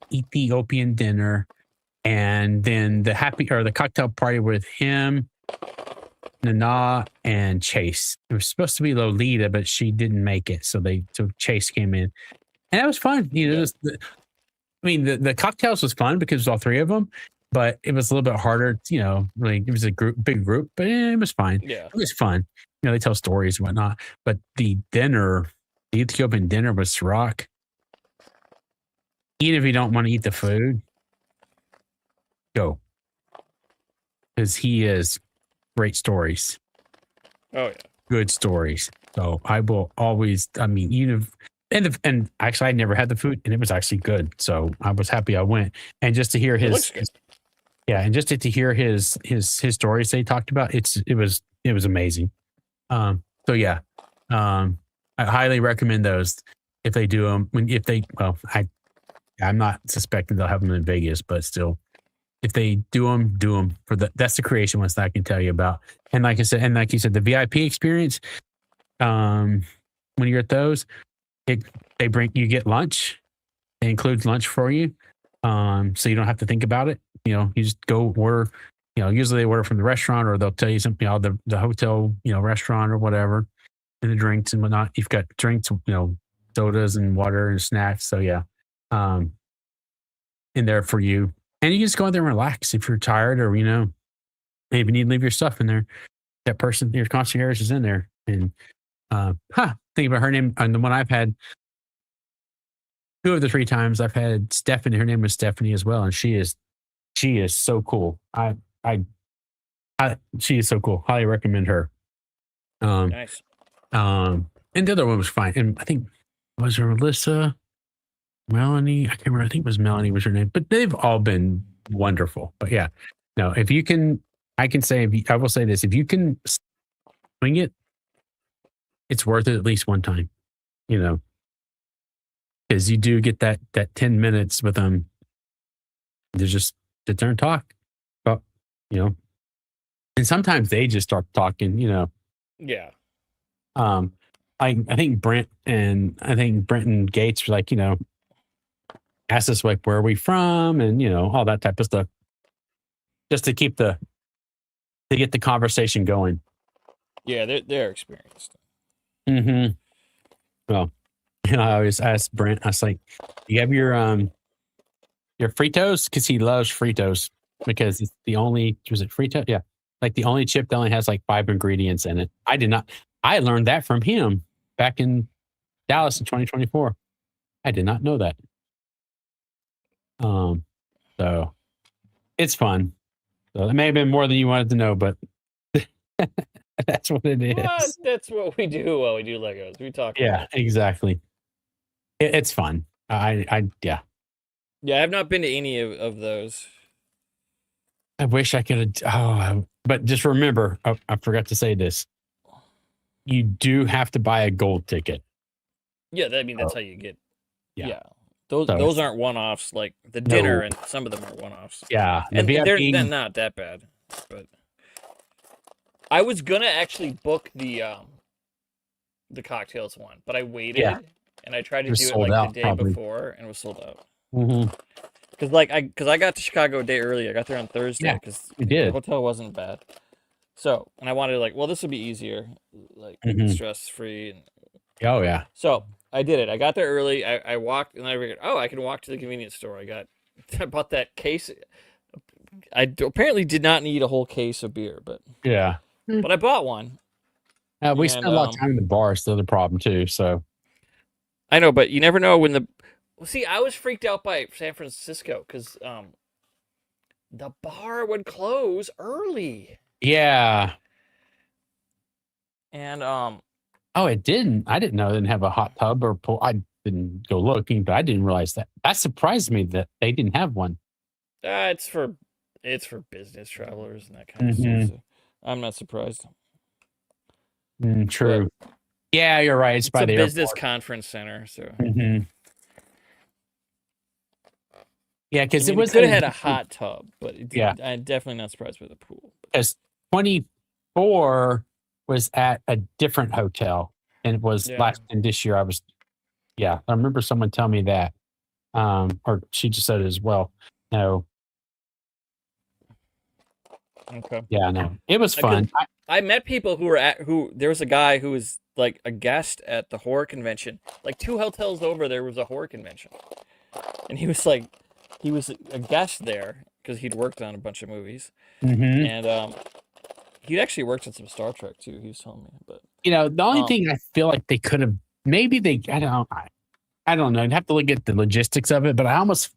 and then the cocktail party with him, Nana, and Chase. It was supposed to be Lolita, but she didn't make it, so Chase came in, and that was fun. The cocktails was fun because it was all 3 of them, but it was a little bit harder. Really, it was a big group, but it was fine. Yeah, it was fun. They tell stories and whatnot, but the Ethiopian dinner with Sirach. Even if you don't want to eat the food, go. Because he is great stories. Oh, yeah. Good stories. So I will always, and actually I never had the food and it was actually good. So I was happy I went. And just to hear his stories they talked about, it was amazing. I highly recommend those if they do them. I'm not suspecting they'll have them in Vegas, but still, if they do them for that's the creation ones that I can tell you about. And like you said, the VIP experience, when you're at those, you get lunch. They include lunch for you. So you don't have to think about it. You just go order, usually they order from the restaurant or they'll tell you something, the hotel, restaurant or whatever, and the drinks and whatnot. You've got drinks, sodas and water and snacks. So yeah. In there for you, and you just go in there and relax if you're tired or maybe you need to leave your stuff in there. That person, your concierge, is in there. And think about her name. And the one I've had 2 of the 3 times I've had Stephanie. Her name was Stephanie as well, and she is so cool. She is so cool. Highly recommend her. Nice. And the other one was fine. And I think was there Melissa. Melanie, I can't remember. I think it was Melanie was her name, but they've all been wonderful. But yeah, no, if you can, I will say this: if you can swing it, it's worth it at least one time, because you do get that 10 minutes with them. They just sit there and talk, but and sometimes they just start talking, Yeah. I think Brent and Gates were like, asked us like where are we from and all that type of stuff, just to get the conversation going. Yeah, they're experienced. Mm-hmm. Well, I always ask Brent, I was like, you have your Your Fritos, because he loves Fritos because it's the only was it Frito? Yeah. Like the only chip that only has like 5 ingredients in it. I did not I learned that from him back in Dallas in 2024. I did not know that. So it's fun. So it may have been more than you wanted to know, but that's what it Well, is. that's what we do while we do Legos. We talk Yeah, about it. exactly. It's fun. Yeah. Yeah, I've not been to any of those. I wish I could have. But just remember, I forgot to say this. You do have to buy a gold ticket. Yeah, I mean that's Oh, how you get. yeah. Yeah, those So those aren't one-offs like the dinner, no, and some of them are one-offs. yeah, the And they're VIP. not that bad. But I was gonna actually book the cocktails one, but I waited Yeah, and I tried it to was do it sold like the out day probably. before and it was sold out. Hmm. Because I got to Chicago a day early. I got there on Thursday Yeah, because you the did. hotel wasn't bad. So, and I wanted like, well, this would be easier, like Hmm. stress free. And Oh yeah. so I did it. I got there early. I walked and I figured, oh, I can walk to the convenience store. I bought that case. Apparently did not need a whole case of beer, Yeah. but I bought one. We And spent a lot of time in the bar. Still the problem too. So I know, but you never know when the. Well, see, I was freaked out by San Francisco because the bar would close early, yeah. and Oh, it didn't. I didn't know it didn't have a hot tub or pool. I didn't go looking, but I didn't realize that. That surprised me that they didn't have one. it's for business travelers and that kind of stuff. Hmm. So I'm not surprised. But True. Yeah, you're right. It's it's by a the business airport. conference center, so Yeah, I because it mean, it was could at have a had a different. hot tub, but Yeah, I'm definitely not surprised by the pool. because 24 was at a different hotel, and it was Yeah. last and this year. I was. Yeah, I remember someone tell me that, or she just said it as well. No, Okay. yeah, no, it was Because fun. I met people who there was a guy who was like a guest at the horror convention. Like 2 hotels over, there was a horror convention, and he was a guest there because he'd worked on a bunch of movies, Hmm. and he'd actually worked on some Star Trek too. He was telling me, but The only um, thing I feel like they could have, maybe they, I don't know, I don't know. I'd have to look at the logistics of it, but I almost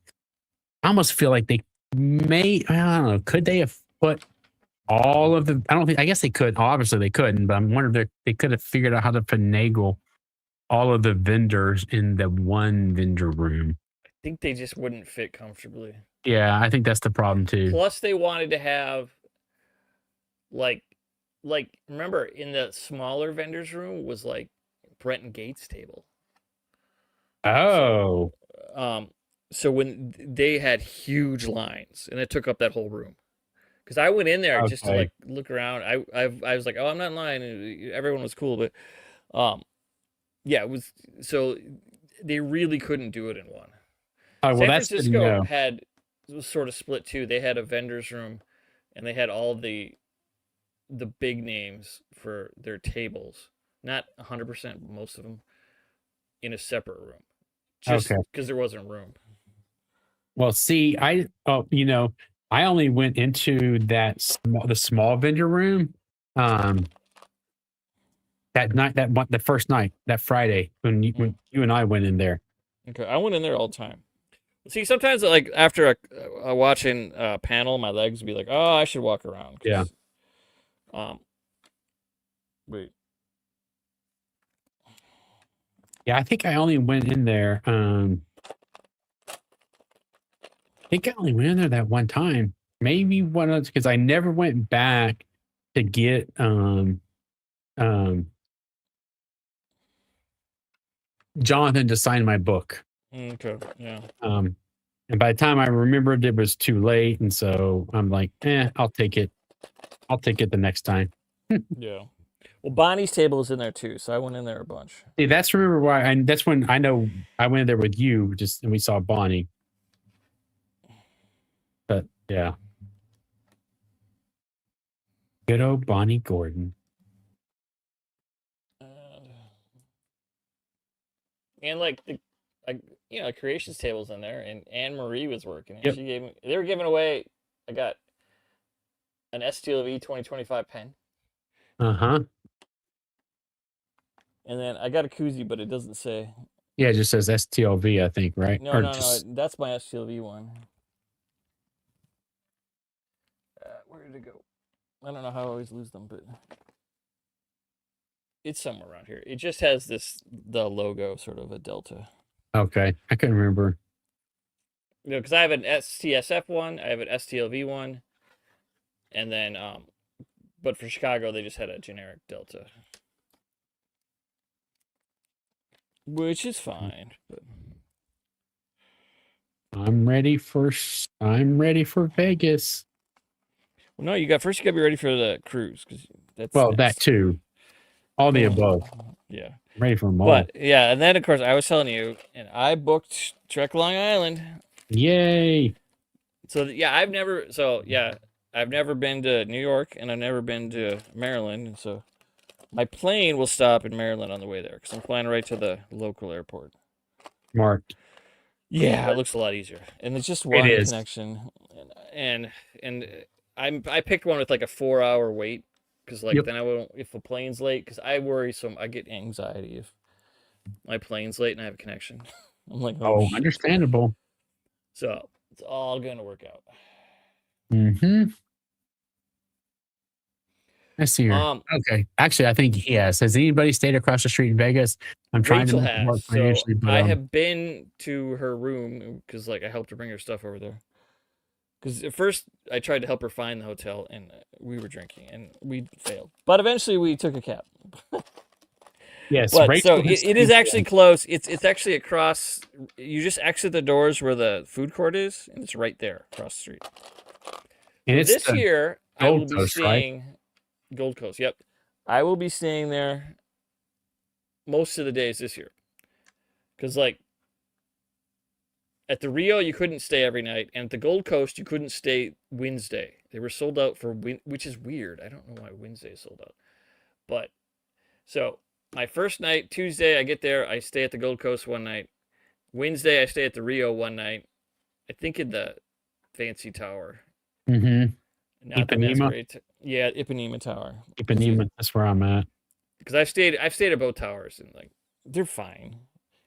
feel like they I don't know, could they have put all of the, I don't think, I guess they could. Obviously, they couldn't, but I'm wondering if they could have figured out how to finagle all of the vendors in the one vendor room. I think they just wouldn't fit comfortably. Yeah, I think that's the problem too. Plus, they wanted to have like remember in the smaller vendors room was like Brent and Gates' table. So Oh, um so when they had huge lines and it took up that whole room because I went in there just to okay. like look around. I was like, oh, I'm not in line, and everyone was cool, but um yeah, it was so they really couldn't do it in one. Oh, well, San that's good to Francisco know. was sort of split too. They had a vendors room and they had all the big names for their tables, not 100%, but most of them in a separate room, just Okay. because there wasn't room. Well, see, I only went into the small vendor room, um, that night, the first night, that Friday when Mm. you and I went in there. Okay, I went in there all the time. See, sometimes like after a watching a panel, my legs would be like, "Oh, I should walk around." Yeah. Because, um, wait, Yeah, I think I only went in there. I think I only went in there that one time. Maybe one of because I never went back to get um Jonathan to sign my book. okay, yeah, Um, and by the time I remembered, it was too late, and so I'm like, I'll take it. I'll take it the next time. yeah. Well, Bonnie's table is in there too, so I went in there a bunch. See, that's remember why, and that's when I know I went in there with you, just and we saw Bonnie. But yeah, good old Bonnie Gordon. And like I creations tables in there, and Anne Marie was working, and Yep. she gave me. They were giving away. I got an STLV 2025 pen, Uh-huh. and then I got a koozie, but it doesn't say. Yeah, it just says STLV, I think, right? No, Or no, no. just That's my STLV one. Where did it go? I don't know how I always lose them, but it's somewhere around here. It just has the logo, sort of a delta. okay. I couldn't remember. Because I have an STSF one, I have an STLV one, and then but for Chicago they just had a generic delta, which is fine. But I'm ready for Vegas. well, no, you got to be ready for the cruise because that's Well, that next. too. All the above. Yeah. I'm ready for them all. But yeah, and then of course I was telling you, and I booked Trek Long Island. Yay! So I've never been to New York, and I've never been to Maryland, and so my plane will stop in Maryland on the way there because I'm flying right to the local airport. Marked. Yeah, it looks a lot easier, and it's just one is. connection, and I picked one with like a 4-hour wait because Yep. then I won't if a plane's late because I worry I get anxiety if my plane's late and I have a connection. I'm like, oh, shit. Understandable. So it's all gonna work out. Mm-hmm. Let's see here. Okay. Actually, I think he has. Has anybody stayed across the street in Vegas? I'm trying Rachel to make it work has. So financially, but I have been to her room because I helped her bring her stuff over there. Because at first I tried to help her find the hotel, and we were drinking, and we failed. But eventually we took a cab. yes, But Rachel so it is actually close. It's actually across. You just exit the doors where the food court is, and it's right there across the street. And So it's this year I will be Coast, staying Gold Coast. Yep, I will be staying there most of the days this year. Because at the Rio you couldn't stay every night, and at the Gold Coast you couldn't stay Wednesday. They were sold out for which is weird. I don't know why Wednesday is sold out. But so my first night, Tuesday, I get there. I stay at the Gold Coast one night. Wednesday, I stay at the Rio one night. I think in the fancy tower. Mm-hmm. Not the Masquerade. Yeah, Ipanema Tower. Ipanema. That's where I'm at. Because I've stayed at both towers, and they're fine,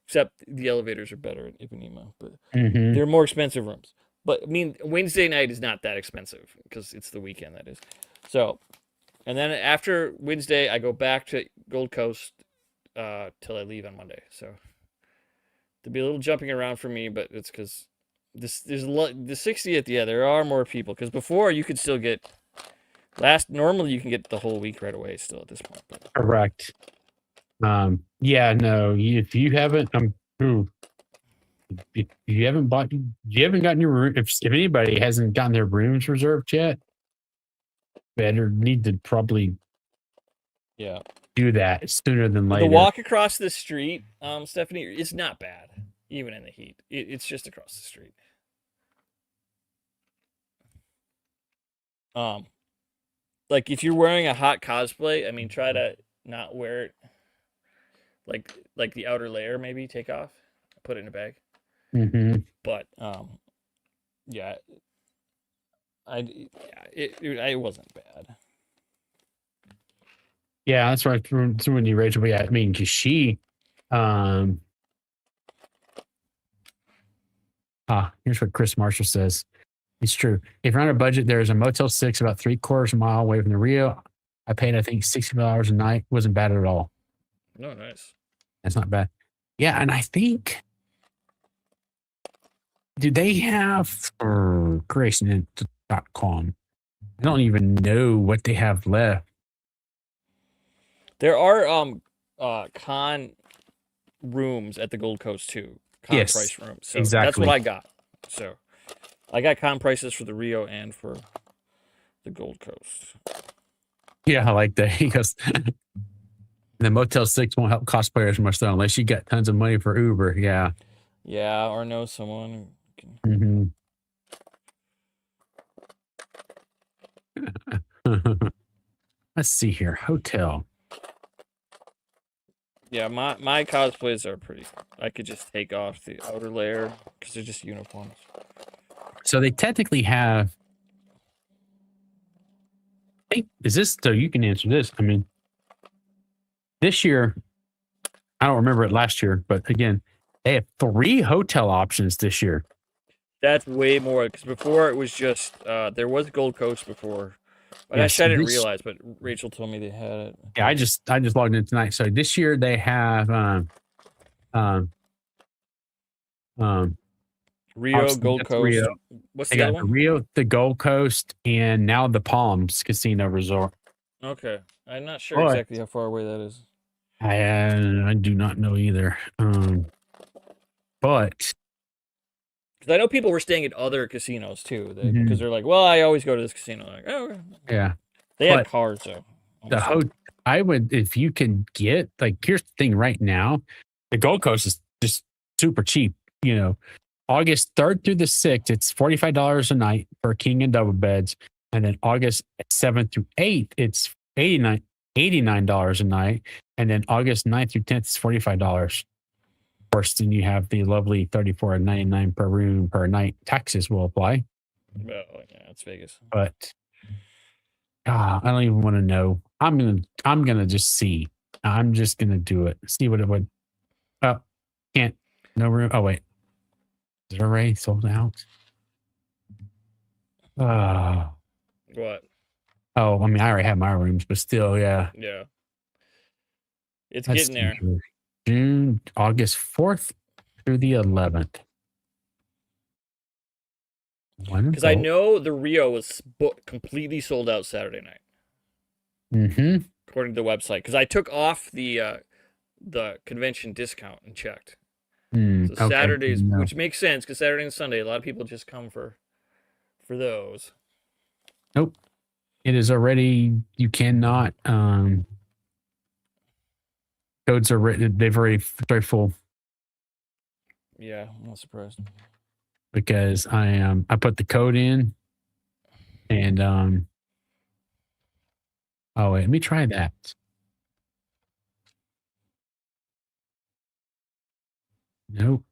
except the elevators are better at Ipanema, but they're more expensive rooms. But I mean, Wednesday night is not that expensive because it's the weekend, that is. So, and then after Wednesday, I go back to Gold Coast till I leave on Monday. So there'll be a little jumping around for me, but it's because there's a lot. The 60th, yeah, there are more people because before you could still get normally you can get the whole week right away still at this point. But. Correct. Yeah, no, if you haven't, if you haven't gotten your room, if anybody hasn't gotten their rooms reserved yet, better need to probably do that sooner than later. The walk across the street, Stephanie, it's not bad, even in the heat. It's just across the street. Like if you're wearing a hot cosplay, I mean, try to not wear it. Like the outer layer, maybe take off, put it in a bag. But yeah, it wasn't bad. Yeah, that's right. Through when you Rachel, yeah, I mean, because she, here's what Chris Marshall says. It's true. If you're on a budget, there's a Motel 6 about 3/4 mile away from the Rio. I paid, I think, $60 a night. Wasn't bad at all. No, nice. That's not bad. Yeah, and I think, do they have for creationint.com? I don't even know what they have left. There are con rooms at the Gold Coast too. Con price rooms. So exactly. That's what I got. So I got con prices for the Rio and for the Gold Coast. Yeah, I like that. He goes, the Motel 6 won't help cosplayers much though, unless you got tons of money for Uber. Yeah. Yeah, or know someone who can. Let's see here. Hotel. Yeah, my cosplays are pretty. I could just take off the outer layer because they're just uniforms. So they technically have. Hey, is this so? You can answer this. I mean, this year, I don't remember it last year, but again, they have 3 hotel options this year. That's way more because before it was just there was Gold Coast before, but Yes, actually I didn't realize. But Rachel told me they had it. yeah, I just logged in tonight. So this year they have um, Rio, obviously Gold that's Coast. Rio. What's They the other got the one? Rio, the Gold Coast, and now the Palms Casino Resort. Okay, I'm not sure But exactly how far away that is. I do not know either. But Because I know people were staying at other casinos too, because mhm, they're like, "Well, I always go to this casino." Like, oh, okay. yeah, They had but cars though. the I would, if you can get, like, here's the thing right now, the Gold Coast is just super cheap. You know, August 3rd through the 6th, it's $45 a night for king and double beds. And then August 7th through 8th, it's $89 a night. And then August 9th through 10th is $45. Of course, then you have the lovely $34.99 per room per night. Taxes will apply. Well, yeah, it's Vegas. But I don't even want to know. I'm gonna just see. I'm just gonna do it. See what it would. Oh, can't. No room. Oh wait, is it already sold out? Uh, What? oh, I mean, I already have my rooms, but still, yeah. Yeah, it's Let's getting see there. here. June, August 4th through the 11th. Because I know the Rio was completely sold out Saturday night, Mm-hmm. according to the website. Because I took off the convention discount and checked. So Okay. Saturdays, No. which makes sense, because Saturday and Sunday, a lot of people just come for those. Nope. It is already. You cannot. Codes are written. They've already very full. Yeah, I'm not surprised. Because I put the code in and oh wait, let me try that. Nope.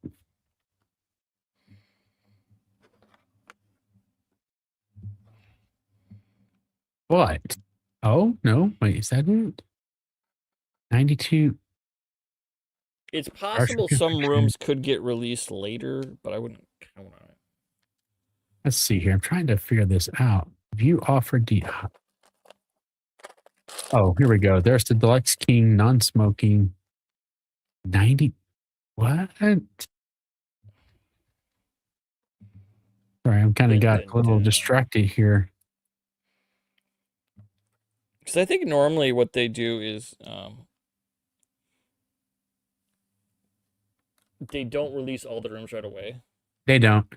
What? Oh no, wait, is that it? 92. It's possible some rooms could get released later, but I wouldn't count on it. Let's see here. I'm trying to figure this out. View offer D. Oh, here we go. There's the Deluxe King non-smoking 90. What? Sorry, I'm kind of got a little distracted here. Because I think normally what they do is they don't release all the rooms right away. They don't.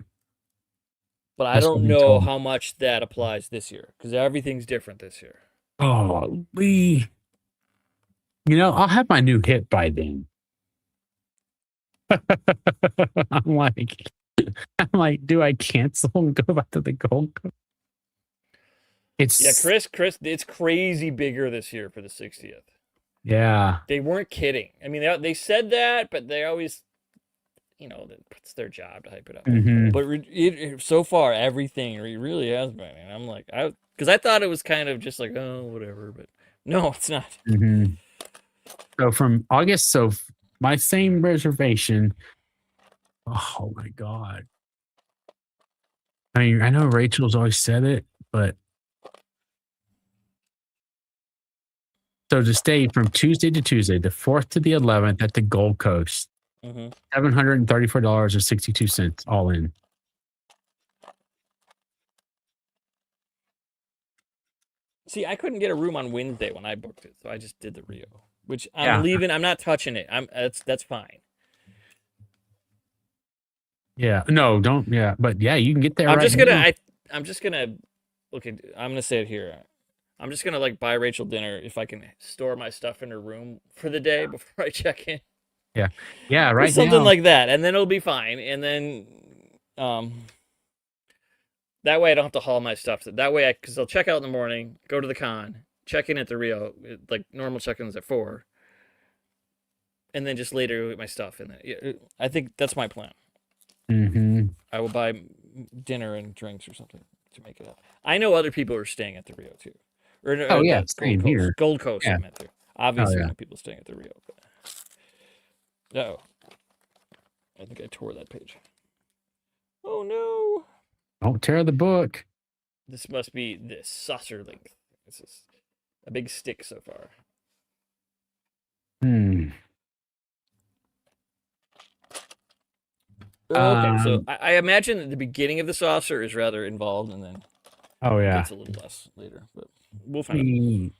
But I don't know how much that applies this year because everything's different this year. Oh, I'll have my new hit by then. I'm like, do I cancel and go back to the Gold Coast? Chris, it's crazy bigger this year for the 60th. Yeah. They weren't kidding. I mean, they said that, but they always, it's their job to hype it up. Mm-hmm. But so far, everything really has been. And I'm like, because I thought it was kind of just like, oh, whatever. But no, it's not. Mm-hmm. So from August, my same reservation. Oh my God. I mean, I know Rachel's always said it, but so to stay from Tuesday to Tuesday, the 4th to the 11th at the Gold Coast, $734.62 all in. See, I couldn't get a room on Wednesday when I booked it, so I just did the Rio, which I'm leaving. I'm not touching it. That's fine. Yeah, no, don't. Yeah, but yeah, you can get there. I'm just gonna okay. I'm gonna say it here. I'm just gonna buy Rachel dinner if I can store my stuff in her room for the day before I check in. Yeah, yeah, right. Or something like that, and then it'll be fine. And then, that way I don't have to haul my stuff. That way, because I'll check out in the morning, go to the con, check in at the Rio, like normal check-ins at 4. and then just later get my stuff. And I think that's my plan. Mm-hmm. I will buy dinner and drinks or something to make it up. I know other people are staying at the Rio too, or Oh yeah, the Gold same Coast. here. Gold Coast, Yeah. I meant to. Oh Obviously, I yeah. know people staying at the Rio. But... No, I think I tore that page. Oh no! Don't tear the book. This must be the saucer length. This is a big stick so far. Hmm. Okay, so I imagine that the beginning of the saucer is rather involved, and then Oh it yeah. gets a little less later. But we'll find out.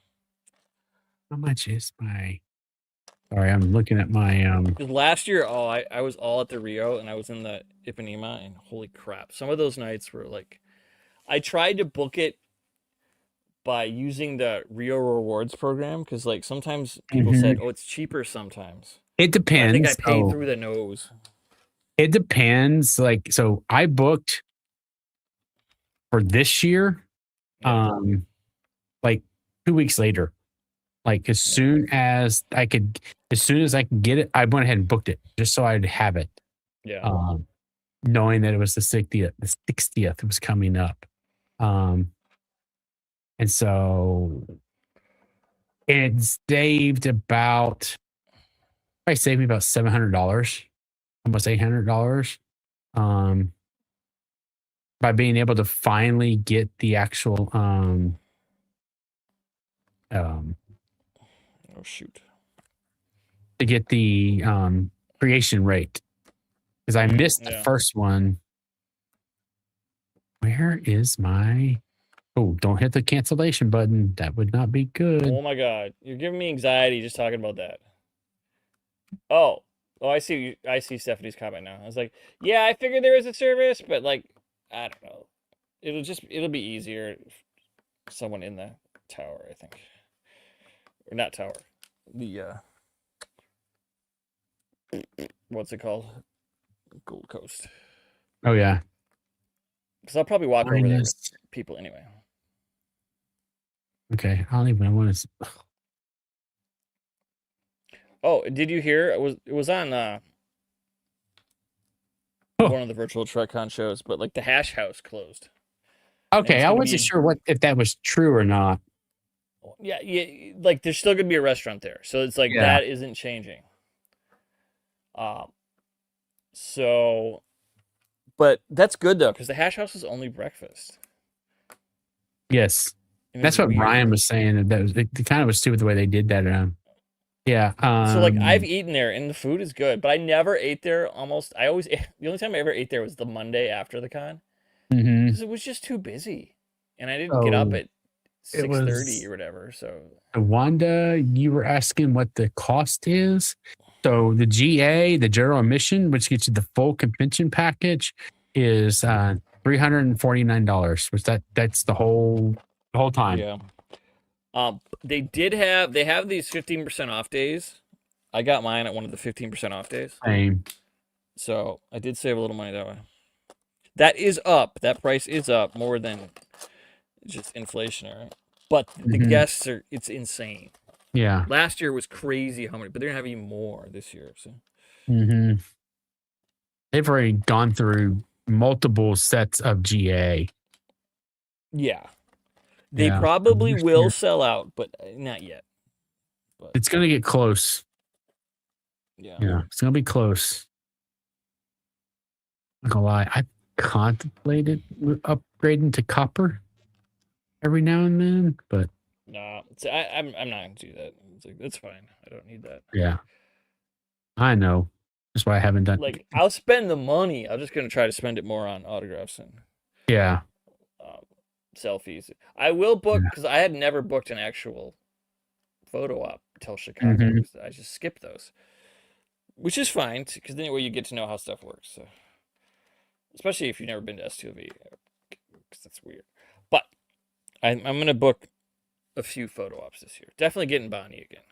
How much is my? Sorry, I'm looking at my 'Cause last year, I was all at the Rio, and I was in the Ipanema, and holy crap, some of those nights were like, I tried to book it by using the Rio Rewards program because like sometimes people said, Mhm. oh, it's cheaper sometimes, It but I think I depends. paid through the nose. It depends. Like, so I booked for this year, Yeah, like 2 weeks later. Like yeah, as soon as I could get it, I went ahead and booked it just so I'd have it. yeah. Um, knowing that it was the 60th was coming up. Um, and so it saved me about $700, almost $800. Um, by being able to finally get the actual um Oh shoot. to get the creation rate because I missed the Yeah. first one. Where is my? Oh, don't hit the cancellation button. That would not be good. Oh my god, you're giving me anxiety just talking about that. Oh, I see. I see Stephanie's comment now. I was like, yeah, I figured there was a service, but like, I don't know. It'll be easier. If someone in the tower, I think, or not tower. The what's it called? Gold Coast. Oh yeah. Because I'll probably walk over there with Minus. people anyway. Okay, I don't even want to. Oh, did you hear? It was on Oh, one of the virtual TrekCon shows, but like the Hash House closed, and okay, it's I going to wasn't be sure if that was true or not. yeah, like there's still going to be a restaurant there, so it's like Yeah. that isn't changing. Um, so, but that's good though, because the Hash House is only breakfast. Yes, And it's that's what weird. Brian was saying. That was it. Kind of was stupid the way they did that. Yeah. So like I've eaten there and the food is good, but I never ate there almost. I always the only time I ever ate there was the Monday after the con Mhm. because it was just too busy, and I didn't get up So at it 6:30 was or whatever. So Wanda. You were asking what the cost is. So the GA, the general admission, which gets you the full convention package, is $349. Which that's the whole time. yeah, they have these 15% off days. I got mine at one of the 15% off days, Same. so I did save a little money that way. That is up. That price is up more than just inflationary. But the Mhm. guests are it's insane. Yeah. Last year was crazy how many, but they're gonna have even more this year. So hmm They've already gone through multiple sets of GA. yeah, they Yeah. probably will sell out, but not yet. But It's going to get close. yeah, Yeah. It's going to be close. I'm not going to lie. I contemplated upgrading to copper every now and then, but nah, I'm not gonna do that. It's like that's fine. I don't need that. yeah, I know. That's why I haven't done. Like I'll spend the money. I'm just gonna try to spend it more on autographs and Yeah. um, selfies. I will book Yeah. because I had never booked an actual photo op till Chicago. hmm I just skipped those, which is fine because then way you get to know how stuff works. So. Especially if you've never been to S2V, because that's weird. But I'm gonna book a few photo ops this year. Definitely getting Bonnie again,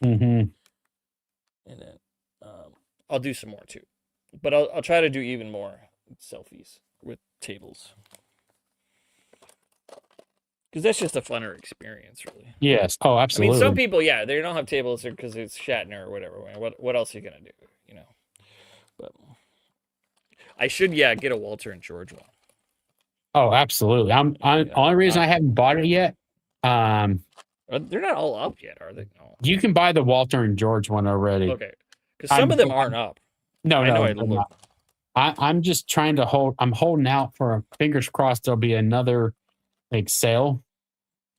hmm and then I'll do some more too. But I'll try to do even more selfies with tables. because that's just a funner experience, really. Yes. Oh, I mean, absolutely. some people, yeah, they don't have tables because it's Shatner or whatever. What else are you gonna do? You know. But I should, yeah, get a Walter and George one. Oh, absolutely. Yeah. Only reason I haven't bought it yet. They're not all up yet, are they? No. You can buy the Walter and George one already. Okay, because some of them aren't up. No, I know. no, they're not. I'm just trying to hold. I'm holding out for. Fingers crossed there'll be another like sale.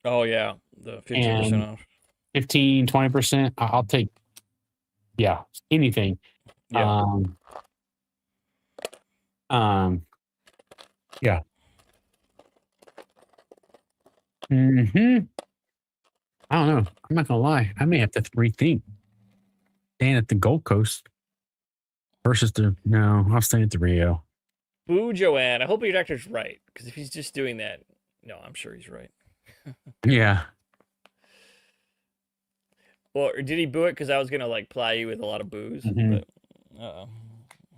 Oh yeah, the 15% off. 15, 20%. I'll take. Yeah, anything. Yeah. Yeah. Hmm. I don't know. I'm not gonna lie. I may have to rethink staying at the Gold Coast versus the. No, I'll stay at the Rio. Boo, Joanne. I hope your doctor's right, because if he's just doing that, no, I'm sure he's right. Yeah. Well, or did he boo it because I was gonna like ply you with a lot of booze? Mhm. But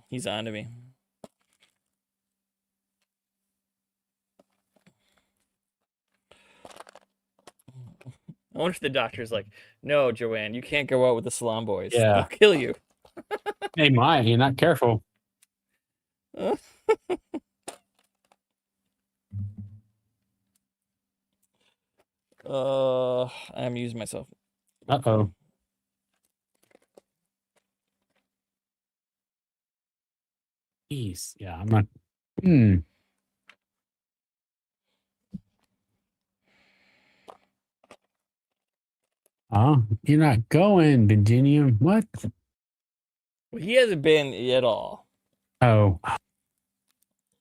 he's on to me. I wonder if the doctor's like, no, Joanne, you can't go out with the Salon Boys. Yeah. They'll kill you. They might. You're not careful. I'm using myself. Uh-oh. Jeez. Yeah, I'm not. Oh, you're not going, Virginia. What? Well, he hasn't been at all, Oh.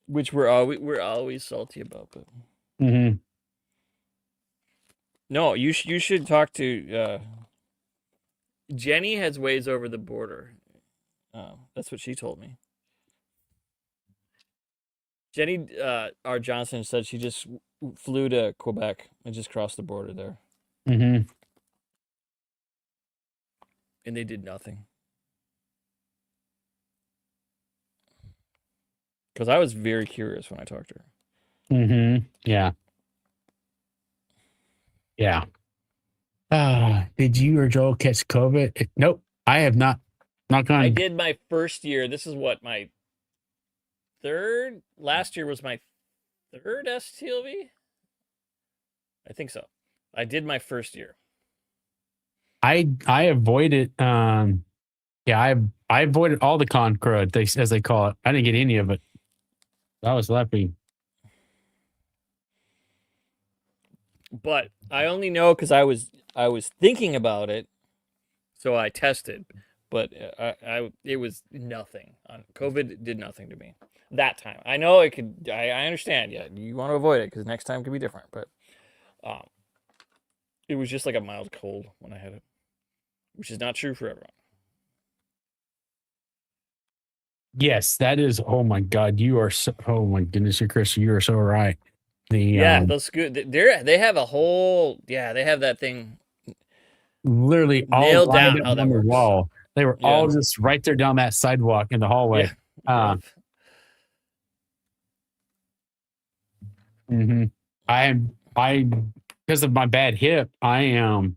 which we're always salty about. But Mm-hmm. no, you should talk to Jenny. Has ways over the border. That's what she told me. Jenny R. Johnson said she just flew to Quebec and just crossed the border there. Mm-hmm. And they did nothing. Because I was very curious when I talked to her. Mm-hmm. Yeah. Yeah. Did you or Joel catch COVID? Nope. I have not. Not gone. I did my first year. This is what, my third? Last year was my third STLV? I think so. I did my first year. I avoided yeah, I avoided all the con crud, as they call it. I didn't get any of it. I was lucky. But I only know because I was thinking about it, so I tested. But it was nothing. COVID did nothing to me that time. I know it could. I understand. Yeah, you want to avoid it because next time could be different. But it was just like a mild cold when I had it, which is not true for everyone. Yes, that is. Oh my God, you are so. Oh my goodness, Chris, you are so right. Those good. They have a whole. Yeah, they have that thing literally all nailed down how on that the works. wall. They were all just right there down that sidewalk in the hallway. Yeah. Mm-hmm. I because of my bad hip, I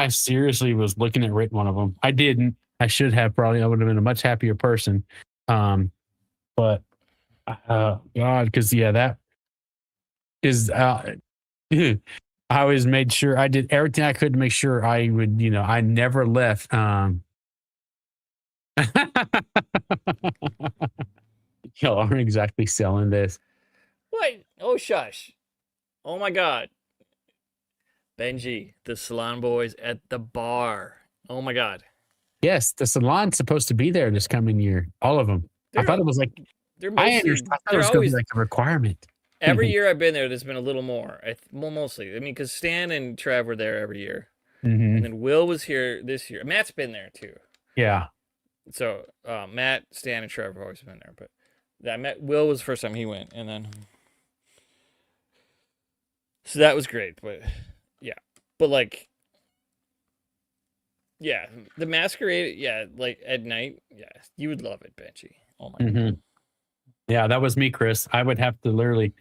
seriously was looking at written one of them. I didn't. I should have probably. I would have been a much happier person. But God, because that is. I always made sure I did everything I could to make sure I would. I never left. Y'all aren't exactly selling this. What? Oh, shush. Oh, my God. Benji, the Salon Boys at the bar. Oh, my God. Yes, the salon's supposed to be there this coming year. All of them. I thought it was like, they're mostly, I thought it was going to be like a requirement. Every year I've been there, there's been a little more. Well, mostly. I mean, because Stan and Trev were there every year. Mm-hmm. And then Will was here this year. Matt's been there, too. Yeah. So Matt, Stan, and Trev have always been there. But Will was the first time he went. And then... So that was great. But, yeah. But, like... Yeah, the masquerade, like at night, you would love it, Benji. Oh my God. Yeah, that was me, Chris. I would have to literally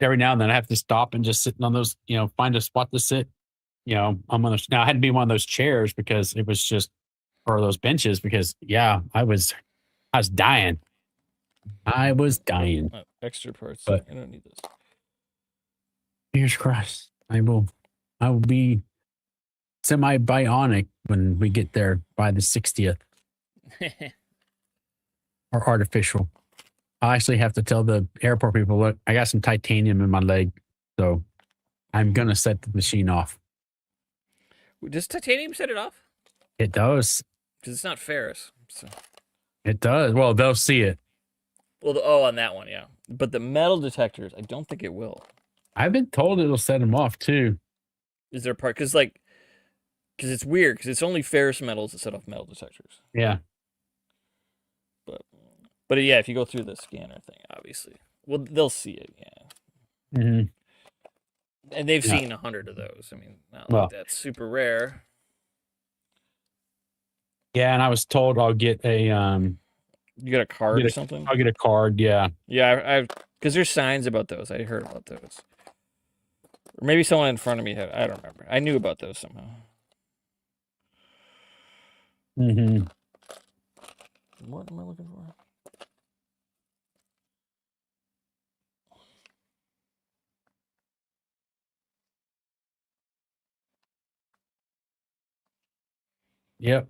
every now and then I have to stop and just sitting on those, find a spot to sit. I'm on those now. I had to be one of those chairs because it was just or those benches because yeah, I was dying. I was dying. Extra parts. But I don't need this. fingers crossed. I will be semi bionic when we get there by the 60th or artificial. I actually have to tell the airport people, look, I got some titanium in my leg, so I'm gonna set the machine off. Does titanium set it off? It does. Because it's not ferrous. So. It does. Well, they'll see it. Well, on that one, yeah. But the metal detectors, I don't think it will. I've been told it'll set them off too. Is there a part? Because it's weird. Because it's only ferrous metals that set off metal detectors. Yeah. But yeah, if you go through the scanner thing, obviously, well, they'll see it. Yeah. Mm-hmm. And they've seen 100 of those. I mean, not like that's super rare. Yeah, and I was told I'll get a You got a card or something? I'll get a card, yeah. Yeah, I because there's signs about those. I heard about those. Or maybe someone in front of me had. I don't remember. I knew about those somehow. Mm-hmm. What am I looking for? Yep.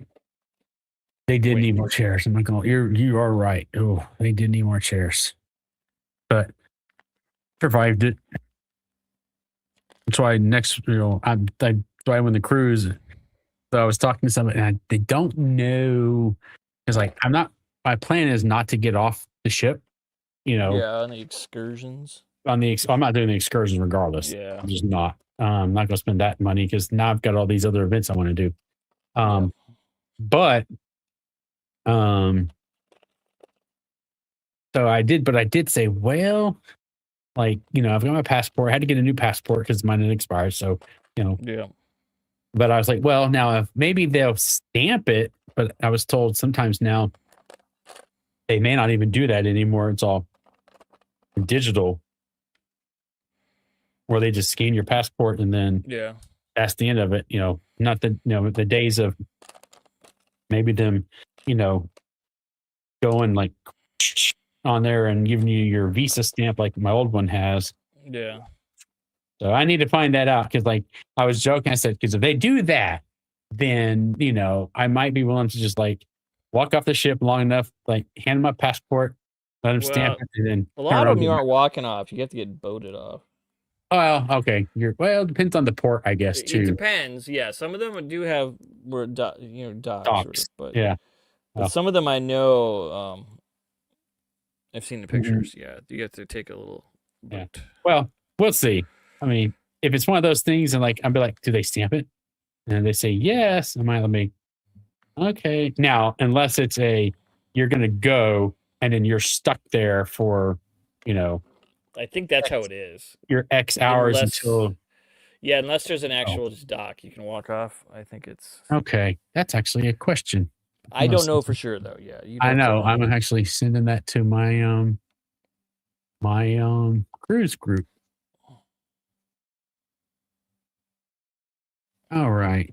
They did need more chairs. I'm not going. You are right. Oh, they did need more chairs, but survived it. That's why that's why when the cruise, so I was talking to somebody, and they don't know because like I'm not. My plan is not to get off the ship. Yeah, on the excursions. I'm not doing the excursions regardless. Yeah, I'm just not. I'm not going to spend that money because now I've got all these other events I want to do. But so I did say, well, like, I've got my passport. I had to get a new passport because mine had expired. So, yeah. But I was like, well, now if maybe they'll stamp it, but I was told sometimes now they may not even do that anymore. It's all digital, where they just scan your passport and then that's the end of it. Not the days of maybe them, going like on there and giving you your Visa stamp like my old one has. Yeah. So I need to find that out because, like, I was joking. I said, because if they do that, then I might be willing to just like walk off the ship long enough, like hand them my passport, let them stamp it, and then a lot of them you aren't walking off. You have to get boated off. Oh, well, okay. It depends on the port, I guess, too. It depends. Yeah, some of them do have docks, but yeah. But some of them I know. I've seen the pictures. Mm-hmm. Yeah, you have to take a little. Yeah. Well, we'll see. I mean, if it's one of those things, and like I'll be like, do they stamp it? And they say yes. I might let me. Okay. Now, unless it's you're going to go and then you're stuck there for, I think that's how it is. Your X hours until. Yeah, unless there's an actual just dock, you can walk off. I think it's. Okay, that's actually a question. I don't know for sure though. Yeah, I know. I'm actually sending that to my cruise group. All right.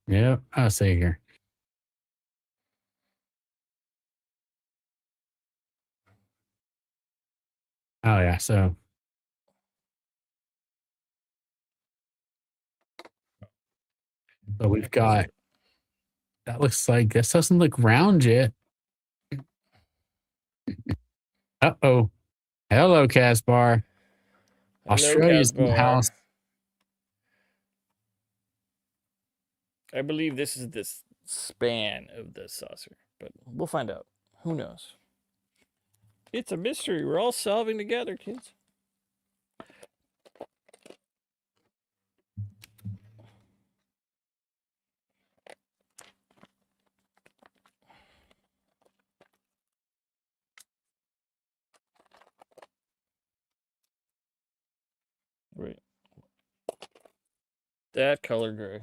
Yep, I'll say here. Oh yeah, so we've got that looks like this doesn't look round yet. Uh-oh. Hello, Casbar. Australia's in the house. I believe this is the span of the saucer, but we'll find out. Who knows? It's a mystery. We're all solving together, kids. Right. That color gray.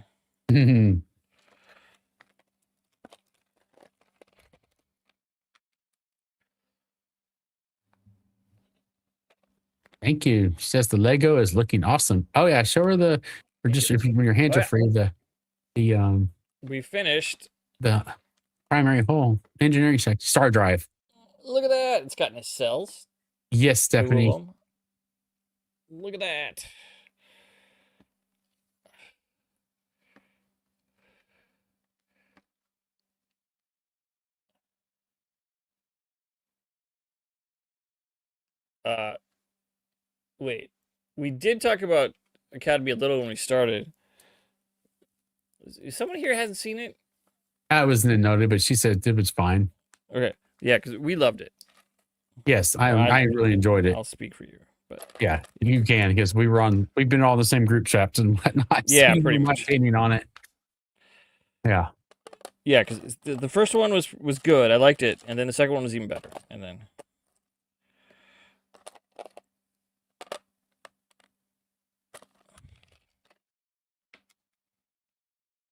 Thank you. She says the Lego is looking awesome. Oh yeah, show her the or just if when your hands are free, the We finished. the primary hole engineering section star drive. Look at that. It's got nacelles. Yes, Stephanie. 2 of 'em. Look at that. Wait. We did talk about Academy a little when we started. Is someone here hasn't seen it? I wasn't noted, but she said it was fine. Okay. Yeah, because we loved it. Yes, I really enjoyed it. I'll speak for you, but yeah, you can because we've been all the same group chats and whatnot. Yeah, so pretty my much. opinion on it. Yeah. Yeah, because the first one was good. I liked it, and then the second one was even better, and then.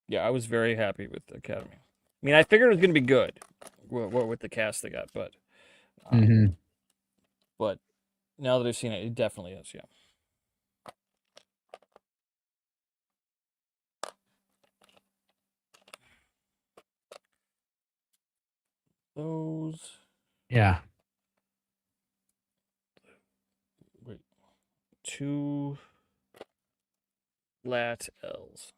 Yeah, I was very happy with the Academy. I mean, I figured it was going to be good with the cast they got, but but now that I've seen it, it definitely is. Yeah. Those. Yeah. Wait. 2 lat L's.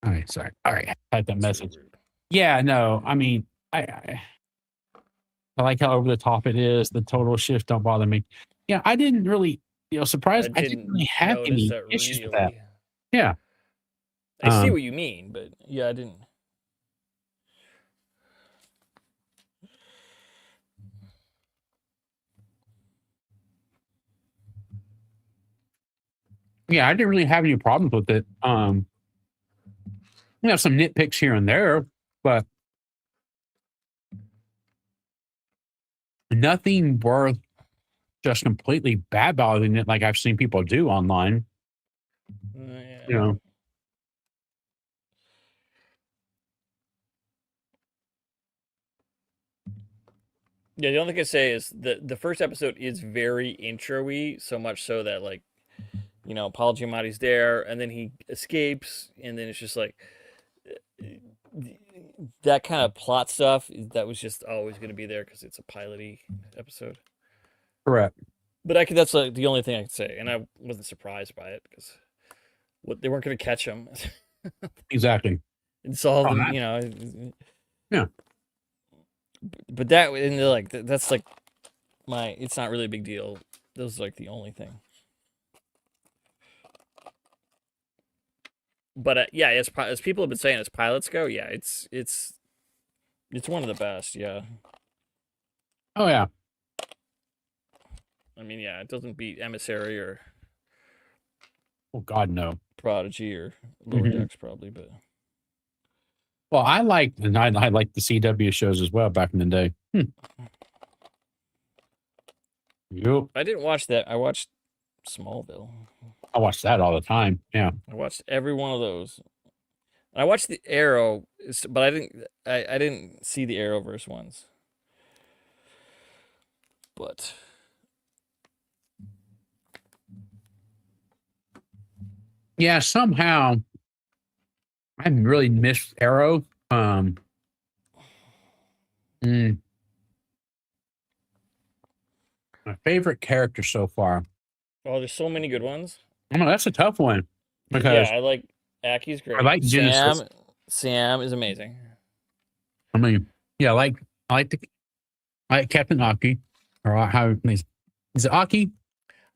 All right. Sorry. All right. I had that message. Yeah. No. I mean, I like how over the top it is. The total shift don't bother me. Yeah. I didn't really, surprised. I didn't really have any issues with that. Yeah. I see what you mean, but yeah, I didn't. Yeah, I didn't really have any problems with it. Some nitpicks here and there, but nothing worth just completely bad mouthing it like I've seen people do online. Yeah. Yeah, the only thing I say is the first episode is very intro-y, so much so that Paul Giamatti's there, and then he escapes, and then it's just like that kind of plot stuff that was just always going to be there because it's a pilot-y episode. Correct. But that's the only thing I could say, and I wasn't surprised by it because they weren't going to catch him. Exactly. And solve them, Yeah. But that and that's like it's not really a big deal. Those are like the only thing. But yeah, as people have been saying, as pilots go, yeah, it's one of the best. Yeah. Oh yeah. I mean, yeah, it doesn't beat Emissary or. Oh God, no. Prodigy or Lower Decks probably, but. Well, I liked the CW shows as well back in the day. Yep. I didn't watch that. I watched Smallville. I watched that all the time. Yeah. I watched every one of those. I watched the Arrow, but I didn't see the Arrowverse ones. But yeah, somehow I really missed Arrow. My favorite character so far. Oh, there's so many good ones. Oh, that's a tough one. Because I like Aki's great. I like Genesis. Sam is amazing. I mean, yeah, I like Captain Aki. Or how is it Aki?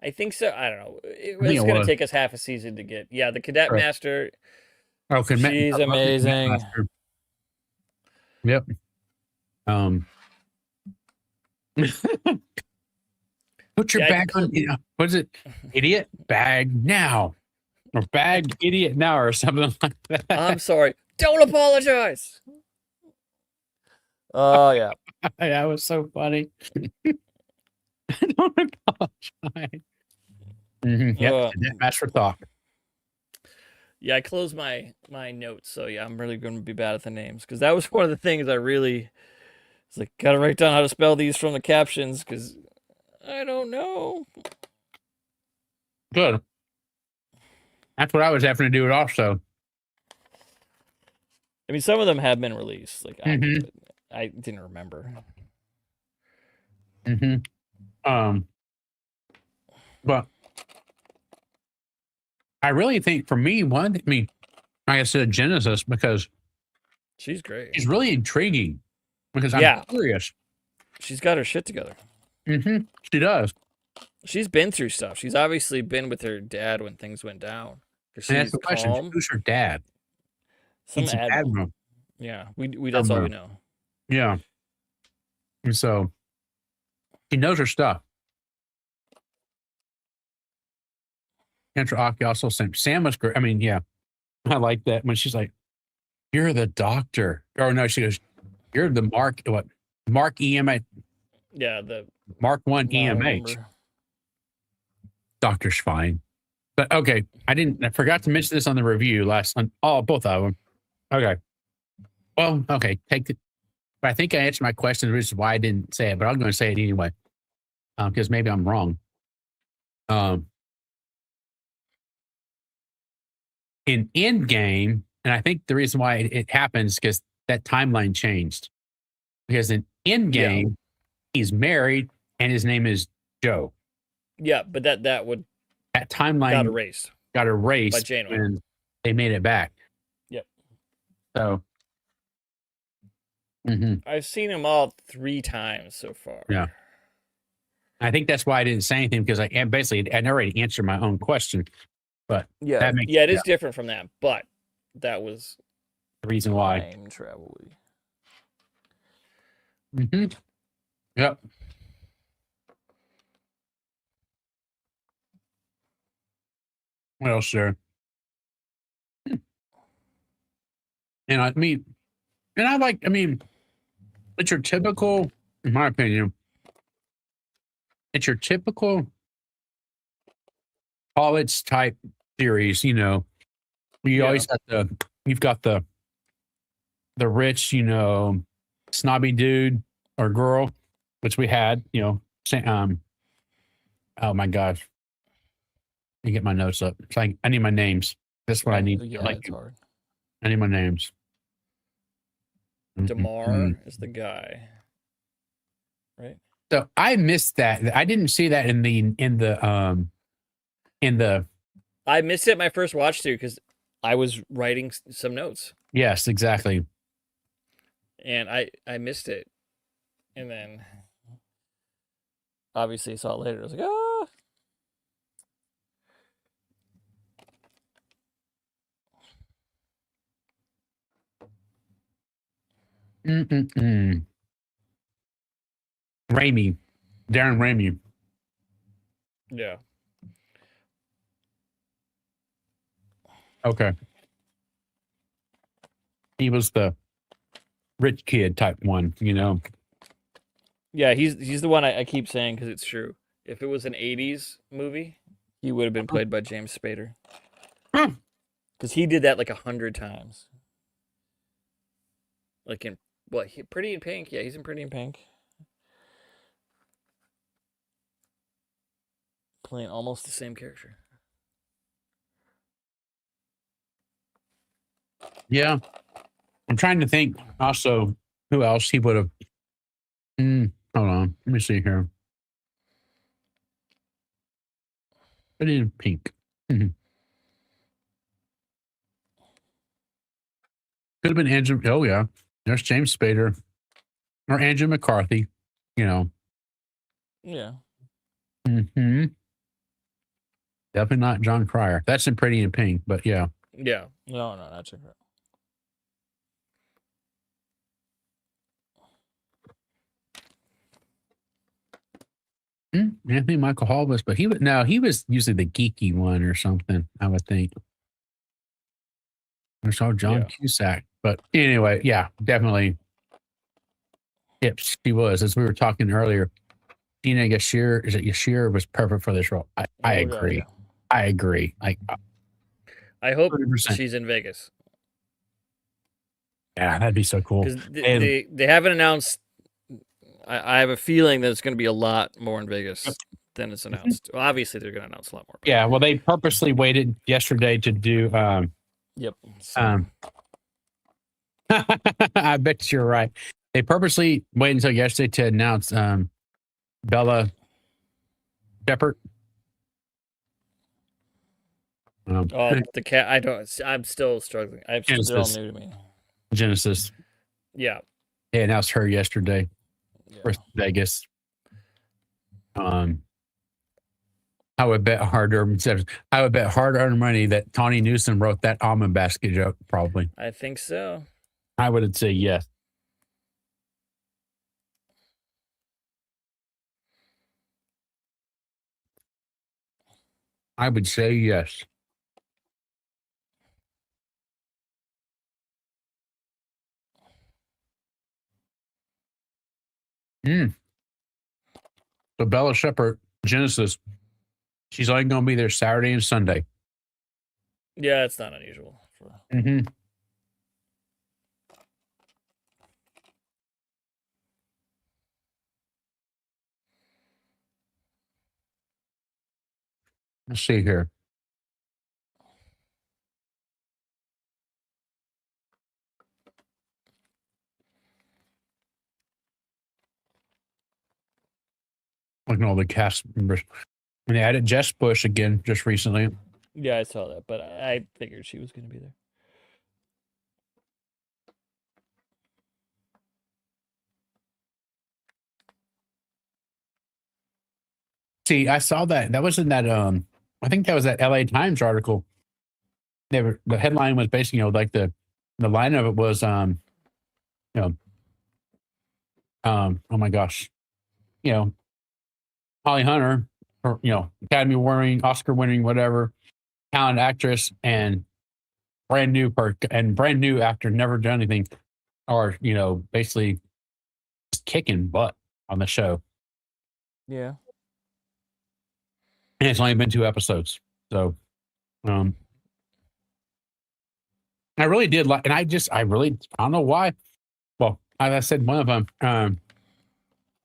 I think so. I don't know. It's going to take us half a season to get. Yeah, the Cadet Master. Oh, she's amazing. Yep. Put your bag on. What is it? Idiot bag now, or bag idiot now, or something like that. I'm sorry. Don't apologize. Oh yeah. That was so funny. Don't apologize. Yep, that's for thought. Yeah, I closed my notes, so yeah, I'm really going to be bad at the names because that was one of the things I really. It's like gotta write down how to spell these from the captions because I don't know. Good. That's what I was having to do it also. I mean, some of them have been released. Like I didn't remember. But I really think for me, like I said, Genesis, because She's great. she's really intriguing. Because Yeah. I'm curious. She's got her shit together. She does. She's been through stuff. She's obviously been with her dad when things went down. She's And that's the question. calm. Who's her dad? Some admiral. Yeah, we that's all we know. Yeah. And so she knows her stuff. Kendra Aki also saying Sam was great. I mean, yeah. I like that when she's like, "You're the doctor." Or no, she goes, "You're the Mark EMH." Yeah, the Mark 1 EMH. Doctor's fine. But okay, I forgot to mention this on the review both of them. Okay. Well, okay, take it. But I think I answered my question, which is why I didn't say it, but I'm going to say it anyway. Because maybe I'm wrong. In Endgame, and I think the reason why it happens because that timeline changed. Because in Endgame, he's married and his name is Joe. Yeah, but that timeline got erased by Janeway when they made it back. Yep. So I've seen them all 3 times so far. Yeah. I think that's why I didn't say anything because I'd already answered my own question. But it is different from that, but that was the reason why. Time travel. Yep. What else, sir? And I mean, it's your typical, in my opinion, it's your typical college type series, you know. You always got you've got the rich, you know, snobby dude or girl, which we had, you know, oh my gosh. Let me get my notes up. It's like I need my names. That's what I need. Yeah, it's hard. I need my names. DeMar is the guy. Right? So I missed that. I didn't see that in the I missed it my first watch through because I was writing some notes. Yes, exactly. And I missed it. And then obviously saw it later. I was like, ah. Darren Ramey. Yeah. Okay. He was the rich kid type one, you know. Yeah, he's the one I keep saying because it's true. If it was an 80s movie, he would have been played by James Spader. Because he did that like 100 times. Like in Pretty in Pink? Yeah, he's in Pretty in Pink. Playing almost the same character. Yeah. I'm trying to think also who else he would have. Hold on. Let me see here. Pretty in Pink. Could have been Andrew. Oh, yeah. There's James Spader. Or Andrew McCarthy, you know. Yeah. Definitely not John Cryer. That's in Pretty in Pink, but yeah. Yeah. No, that's it. Anthony Michael Hall was, but he was usually the geeky one or something, I would think. I saw John Cusack, but anyway, yeah, definitely. Yep, she was. As we were talking earlier, Tina Yashir, is it Yashir, was perfect for this role. I Oh, agree. God, yeah. I agree. Like, I hope 100%. she's in Vegas Yeah, that'd be so cool. because And they haven't announced. I have a feeling that it's going to be a lot more in Vegas than it's announced. Well, obviously, they're going to announce a lot more. yeah, well, they purposely waited yesterday to do. Yep. So. I bet you're right. They purposely waited until yesterday to announce Bella Shepherd. The cat. I don't. I'm still struggling. They're all new to me. Genesis. Yeah. They announced her yesterday for Vegas. I would bet hard-earned money that Tawny Newsom wrote that almond basket joke. Probably. I think so. I would say yes. I would say yes. The Bella Shepherd Genesis. She's only going to be there Saturday and Sunday. Yeah, it's not unusual. Let's see here. Looking at all the cast members. And they added Jess Bush again just recently. Yeah, I saw that, but I figured she was going to be there. See, I saw that. That was in that. I think that was that LA Times article. The headline was basically, like the line of it was, oh my gosh, Holly Hunter, or Academy winning, Oscar winning, whatever, talented actress, and brand new actor, never done anything, or basically just kicking butt on the show. Yeah. And it's only been 2 episodes, so I really did like, and I don't know why. Well, as I said, one of them,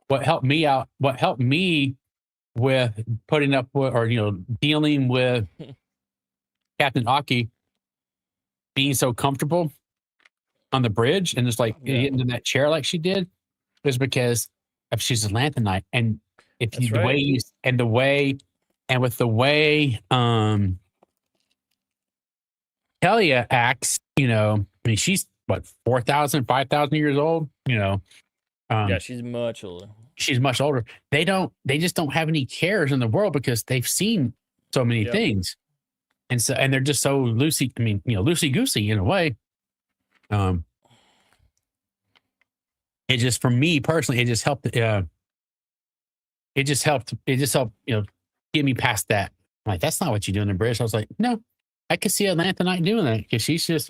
what helped me out, what helped me with putting up with, or dealing with Captain Aki being so comfortable on the bridge and just like getting in that chair like she did, is because if she's a Lanthanite, and if you, the way with the way Helia acts, I mean, she's what, 4,000, 5,000 years old, yeah, she's much older. She's much older. They just don't have any cares in the world because they've seen so many things. And they're just so loosey, I mean, loosey goosey in a way. It just, for me personally, it just helped, get me past that. I'm like, that's not what you do in the British. I was like, no, I could see a Lanthanite doing that because she's just,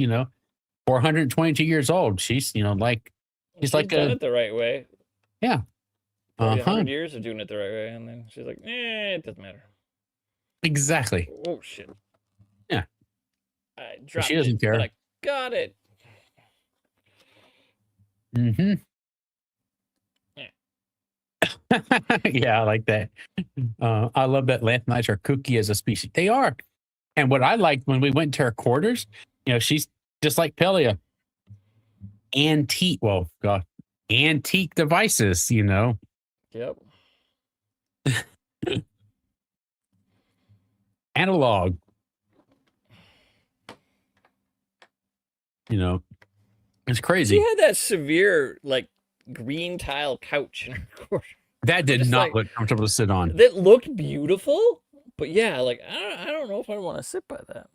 422 years old. She's, like, she's like done it the right way. Yeah. 100 years of doing it the right way, and then she's like, it doesn't matter. Exactly. Oh shit. Yeah. I dropped she doesn't care. But I got it. Yeah, I like that. I love that Lanthanites are kooky as a species. They are. And what I liked when we went to her quarters, she's just like Pelia. Antique devices, Yep. Analog. It's crazy. She had that severe, like, green tile couch in her quarters. That did not look comfortable to sit on. That looked beautiful, but yeah, like, I don't know if I want to sit by that.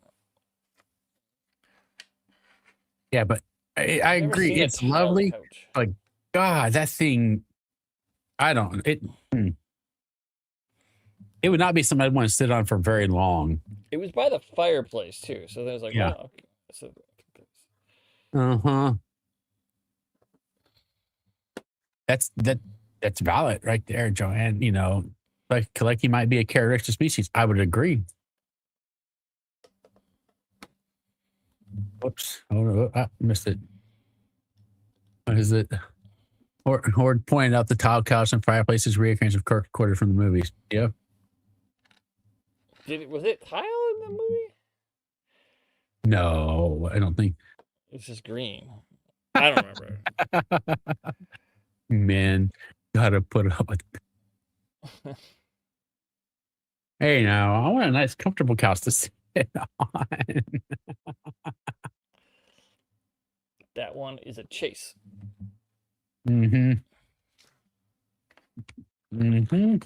Yeah, but I agree. It's lovely. Like, God, that thing, it would not be something I'd want to sit on for very long. It was by the fireplace too, so there's like, yeah. Oh, okay. So, that's valid right there, Joanne. You know, like he might be a characteristic species. I would agree. Whoops. Oh, I missed it. What is it? Horde pointed out the tile couch and fireplaces reoccurrence of Kirk recorded from the movies. Yeah. Was it tile in the movie? No, I don't think. It's just green. I don't remember. Man, gotta put up with. Hey, now I want a nice, comfortable couch to sit on. That one is a chase. Mm-hmm. Mm-hmm.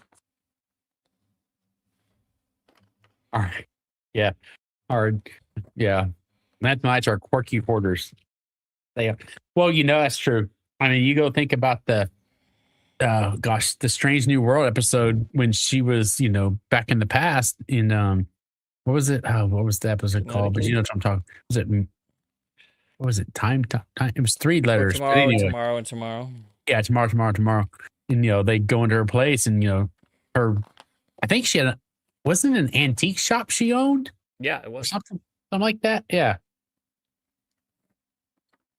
All right. Yeah. Yeah. Mathematics are quirky hoarders. They are. Well, you know, that's true. I mean, you go think about the the Strange New World episode when she was, you know, back in the past in what was it? Oh, what was the episode called? But you know what I'm talking. Was it what was it? Time. It was 3 letters. But Tomorrow, anyway, tomorrow, and tomorrow. yeah, tomorrow. And you know, they go into her place and you know, I think she had wasn't it an antique shop she owned? Yeah, it Or was. something like that. Yeah.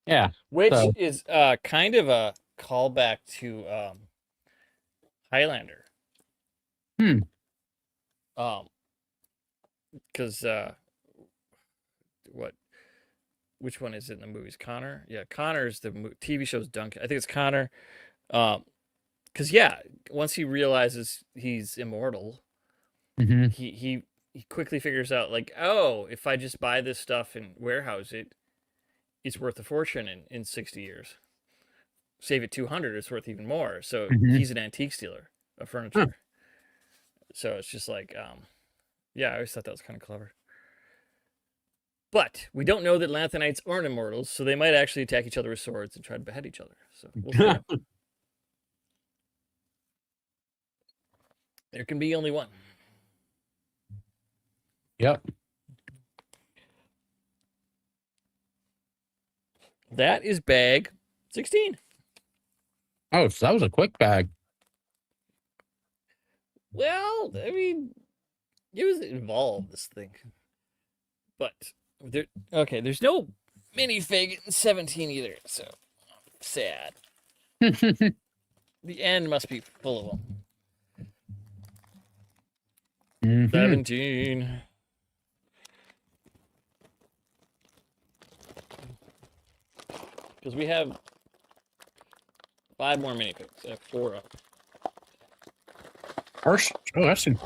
Yeah. Which So, is kind of a callback to Highlander. Because which one is it in the movies? Connor? Yeah, Connor's the TV show's Duncan. I think it's Connor. Because yeah, once he realizes he's immortal, he quickly figures out like, oh, if I just buy this stuff and warehouse it, it's worth a fortune in 60 years. Save it 200, it's worth even more. So he's an antique stealer of furniture. So it's just like, yeah, I always thought that was kind of clever. But we don't know that Lanthanites aren't immortals, so they might actually attack each other with swords and try to behead each other. So we'll see. There can be only one. Yep. That is bag 16. Oh, so that was a quick bag. Well, I mean, it was involved, this thing. But, there's no minifig in 17 either, so sad. The end must be full of them. 17. Because we have 5 more minifigs. I have 4 up. First, I think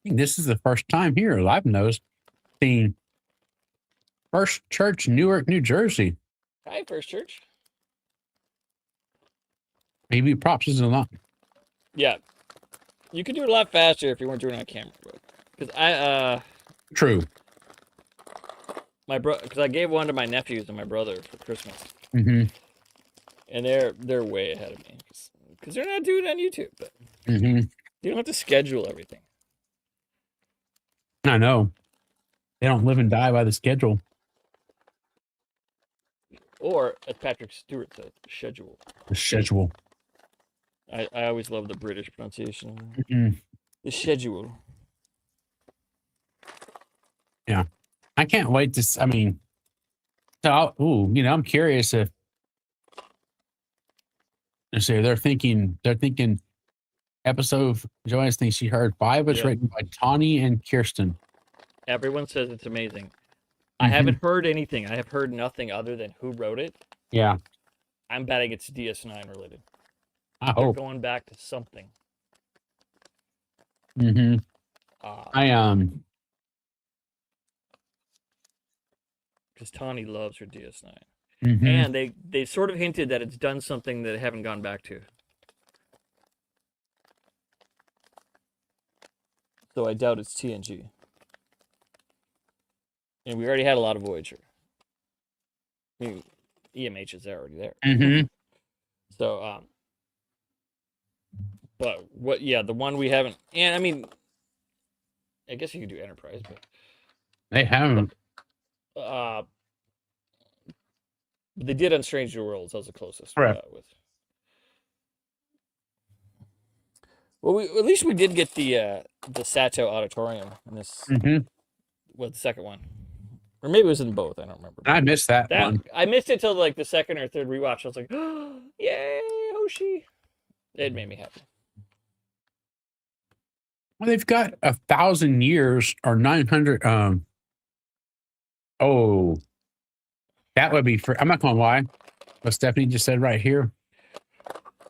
this is the first time here I've noticed seeing First Church, Newark, New Jersey. Hi, First Church. Maybe props isn't a lot. Yeah, you could do it a lot faster if you weren't doing it on camera. Because True. Because I gave one to my nephews and my brother for Christmas. And they're way ahead of me because they're not doing it on YouTube. But you don't have to schedule everything. I know. They don't live and die by the schedule. Or, as Patrick Stewart said, schedule. The schedule. I always love the British pronunciation. The schedule. Yeah. I can't wait to, I mean, so, you know, I'm curious if, let's say they're thinking episode, Joanne thinks she heard 5 was written by Tawny and Kirsten. Everyone says it's amazing. I haven't heard anything. I have heard nothing other than who wrote it. Yeah. I'm betting it's DS9 related. They're hope. Going back to something. Because Tawny loves her DS9. And they sort of hinted that it's done something that they haven't gone back to. So I doubt it's TNG. And we already had a lot of Voyager. I mean, EMH is already there. So, but the one we haven't, and I mean, I guess you could do Enterprise, but they haven't. They did on Strange New Worlds. That was the closest. Correct. With. Well, at least we did get the Sato Auditorium in this. Well, the second one, or maybe it was in both. I don't remember. I missed that one. I missed it till like the second or third rewatch. I was like, oh, yay, Hoshi! It made me happy. Well, they've got 1,000 years or 900. Oh, that would be for. I'm not gonna lie. What Stephanie just said right here.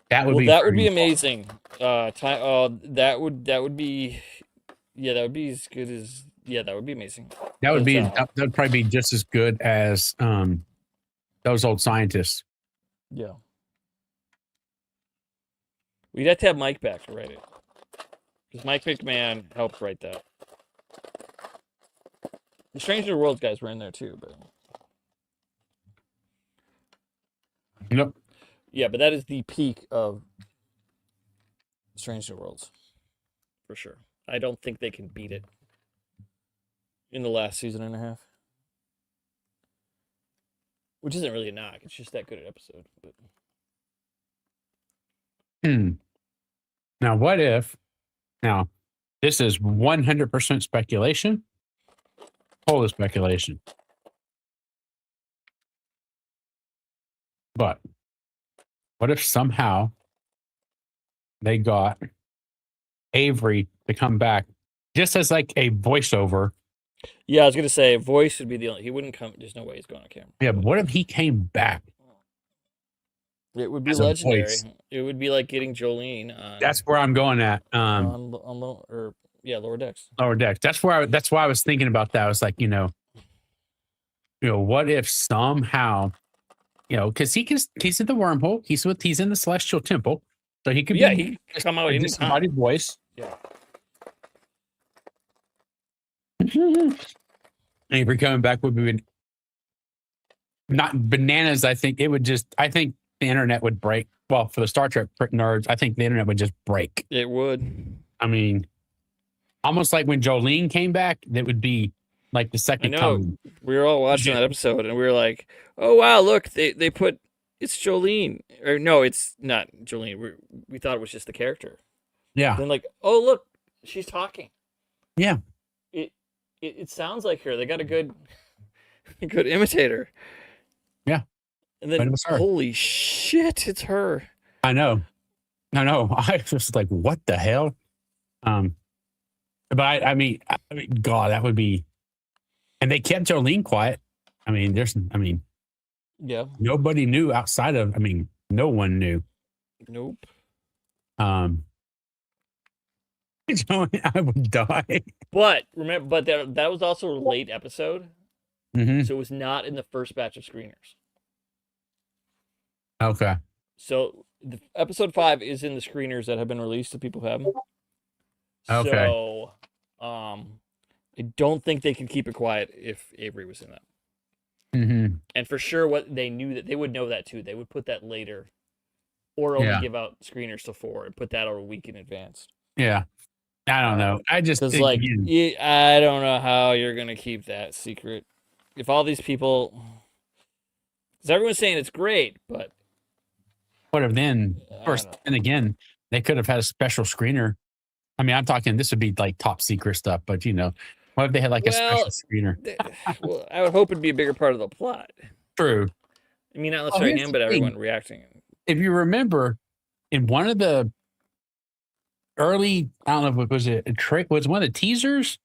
That would be. That would be amazing. That would be. Yeah, that would be as good as. Yeah, that would be amazing. That would be. That would probably be just as good as those old scientists. Yeah. We'd have to have Mike back to write it. Because Mike McMahon helped write that. The Stranger Worlds guys were in there too, but. Yep. Yeah, but that is the peak of Stranger Worlds. For sure. I don't think they can beat it in the last season and a half. Which isn't really a knock. It's just that good an episode. But... Now, what if... Now, this is 100% speculation. Total speculation. But what if somehow they got Avery to come back just as like a voiceover? Yeah, I was going to say voice would be the only... He wouldn't come... There's no way he's going on camera. Yeah, but what if he came back? It would be legendary. It would be like getting Jolene on... That's where I'm going at. Lower Decks. Lower Decks. That's why I was thinking about that. I was like, what if somehow, because he's in the wormhole. He's in the Celestial Temple, so he could he could come out any disembodied voice. Yeah. Avery coming back would be not bananas. I think the internet would break. Well, for the Star Trek nerds, I think the internet would just break. It would. I mean, almost like when Jolene came back, that would be like the second coming. We were all watching that episode, and we were like, "Oh wow, look! They put it's Jolene, or no, it's not Jolene. We thought it was just the character. Yeah. Then like, oh look, she's talking. Yeah. It sounds like her. They got a good imitator. Yeah. And then, holy shit, it's her. I know. I was just like, what the hell? But I mean, God, that would be. And they kept Jolene quiet. Yeah. Nobody knew outside of. No one knew. Nope. I would die. But remember, that was also a late episode, so it was not in the first batch of screeners. Okay. So the episode 5 is in the screeners that have been released to people who haven't. Okay. So, I don't think they can keep it quiet if Avery was in that. And for sure, what they knew that they would know that too. They would put that later, or only give out screeners to 4 and put that out a week in advance. Yeah. I don't know. I just think I don't know how you're gonna keep that secret. If all these people, because everyone's saying it's great, but what if then? First, and again, they could have had a special screener. I'm talking. This would be like top secret stuff, but what if they had like a special screener? Well, I would hope it'd be a bigger part of the plot. True. Not necessarily him, but everyone reacting. If you remember, in one of the early, I don't know if it was a trick. Was one of the teasers?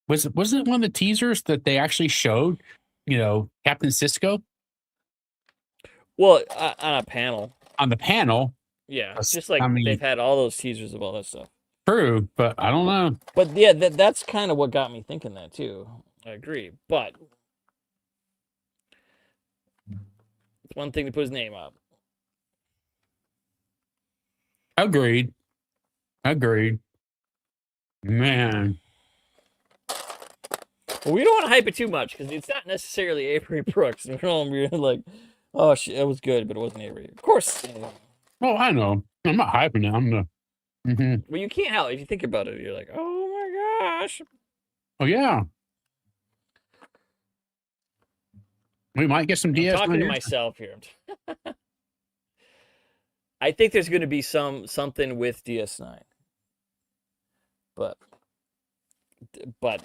Wasn't it one of the teasers that they actually showed? Captain Sisko. Well, on a panel. On the panel. Yeah, it's just like they've had all those teasers of all that stuff. True, but I don't know. But yeah, that's kind of what got me thinking that too. I agree, but it's one thing to put his name up. Agreed. Man. Well, we don't want to hype it too much because it's not necessarily Avery Brooks. We're like, oh, it was good, but it wasn't Avery. Of course. Oh, I know. I'm not hyping it. I'm the. Well, you can't help if you think about it. You're like, oh my gosh. Oh yeah. We might get some DS. I'm talking to myself here. I think there's going to be something with DS9. but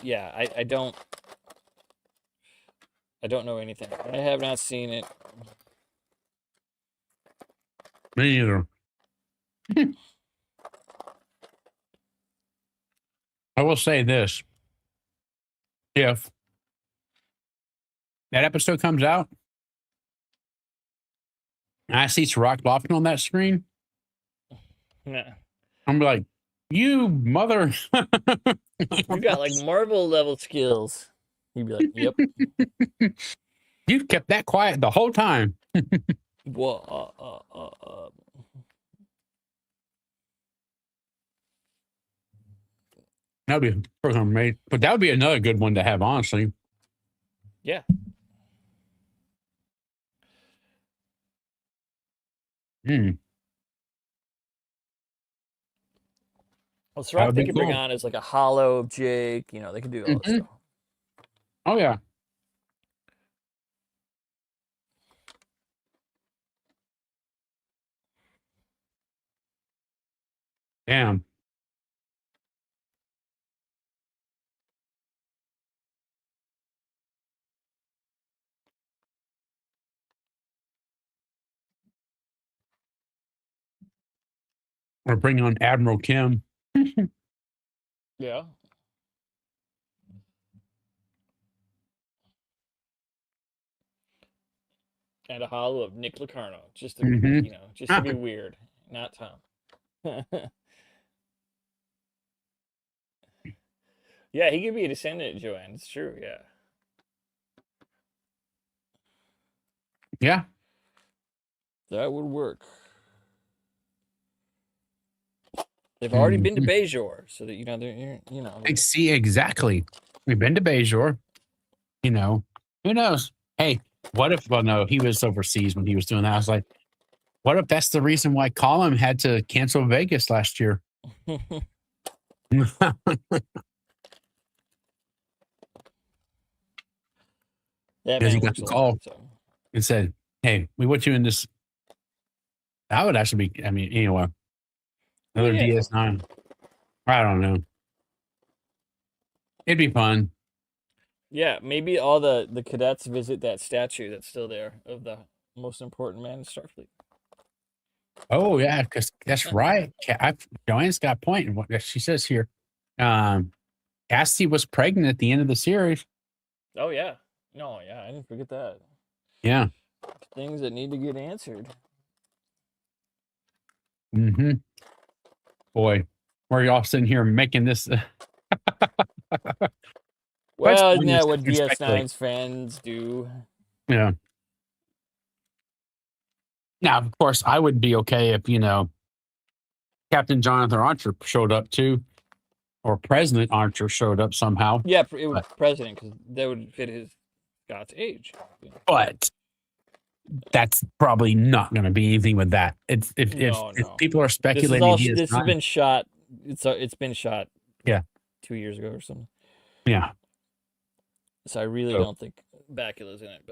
yeah, I don't know anything. I have not seen it. Me either. I will say this. If that episode comes out and I see Sirach Lofton on that screen, Yeah. I'm like, you mother. You got like Marvel level skills. He'd be like, yep. You kept that quiet the whole time. Well, That would be the first one made. But that would be another good one to have, honestly. yeah. Hmm. Well, Sirach would they be could bring cool. on as like a hollow of Jake. You know, they could do all this stuff. Oh, yeah. Damn. Or bring on Admiral Kim. Yeah. And a hollow of Nick Locarno, just to Mhm. you know, just to be weird, not Tom. Yeah, he could be a descendant, Joanne. It's true. Yeah. Yeah. That would work. They've already been to Bajor, so that they're. See, exactly. We've been to Bajor. You know, who knows? Hey, what if? Well, no, he was overseas when he was doing that. I was like, what if that's the reason why Colin had to cancel Vegas last year? That Because he man got works the a call lot. So. and said, "Hey, we want you in this." That would actually be. I mean, anyway, another Yeah. DS9. I don't know. It'd be fun. Yeah, maybe all the cadets visit that statue that's still there of the most important man in Starfleet. Oh yeah, because that's right. Joanne's got a point in what she says here. Cassie was pregnant at the end of the series. Oh yeah, no, yeah, I didn't forget that. Yeah. Things that need to get answered. Mm-hmm. Boy, we're all sitting here making this. Well, isn't that what DS9's fans do? Yeah. Now, of course, I would be okay if, Captain Jonathan Archer showed up too, or President Archer showed up somehow. Yeah, it was president, because that would fit his Scott's age. But that's probably not going to be anything with that. If people are speculating, this has been shot. It's been shot. Yeah. 2 years ago or something. Yeah. So I really don't think Bakula's in it,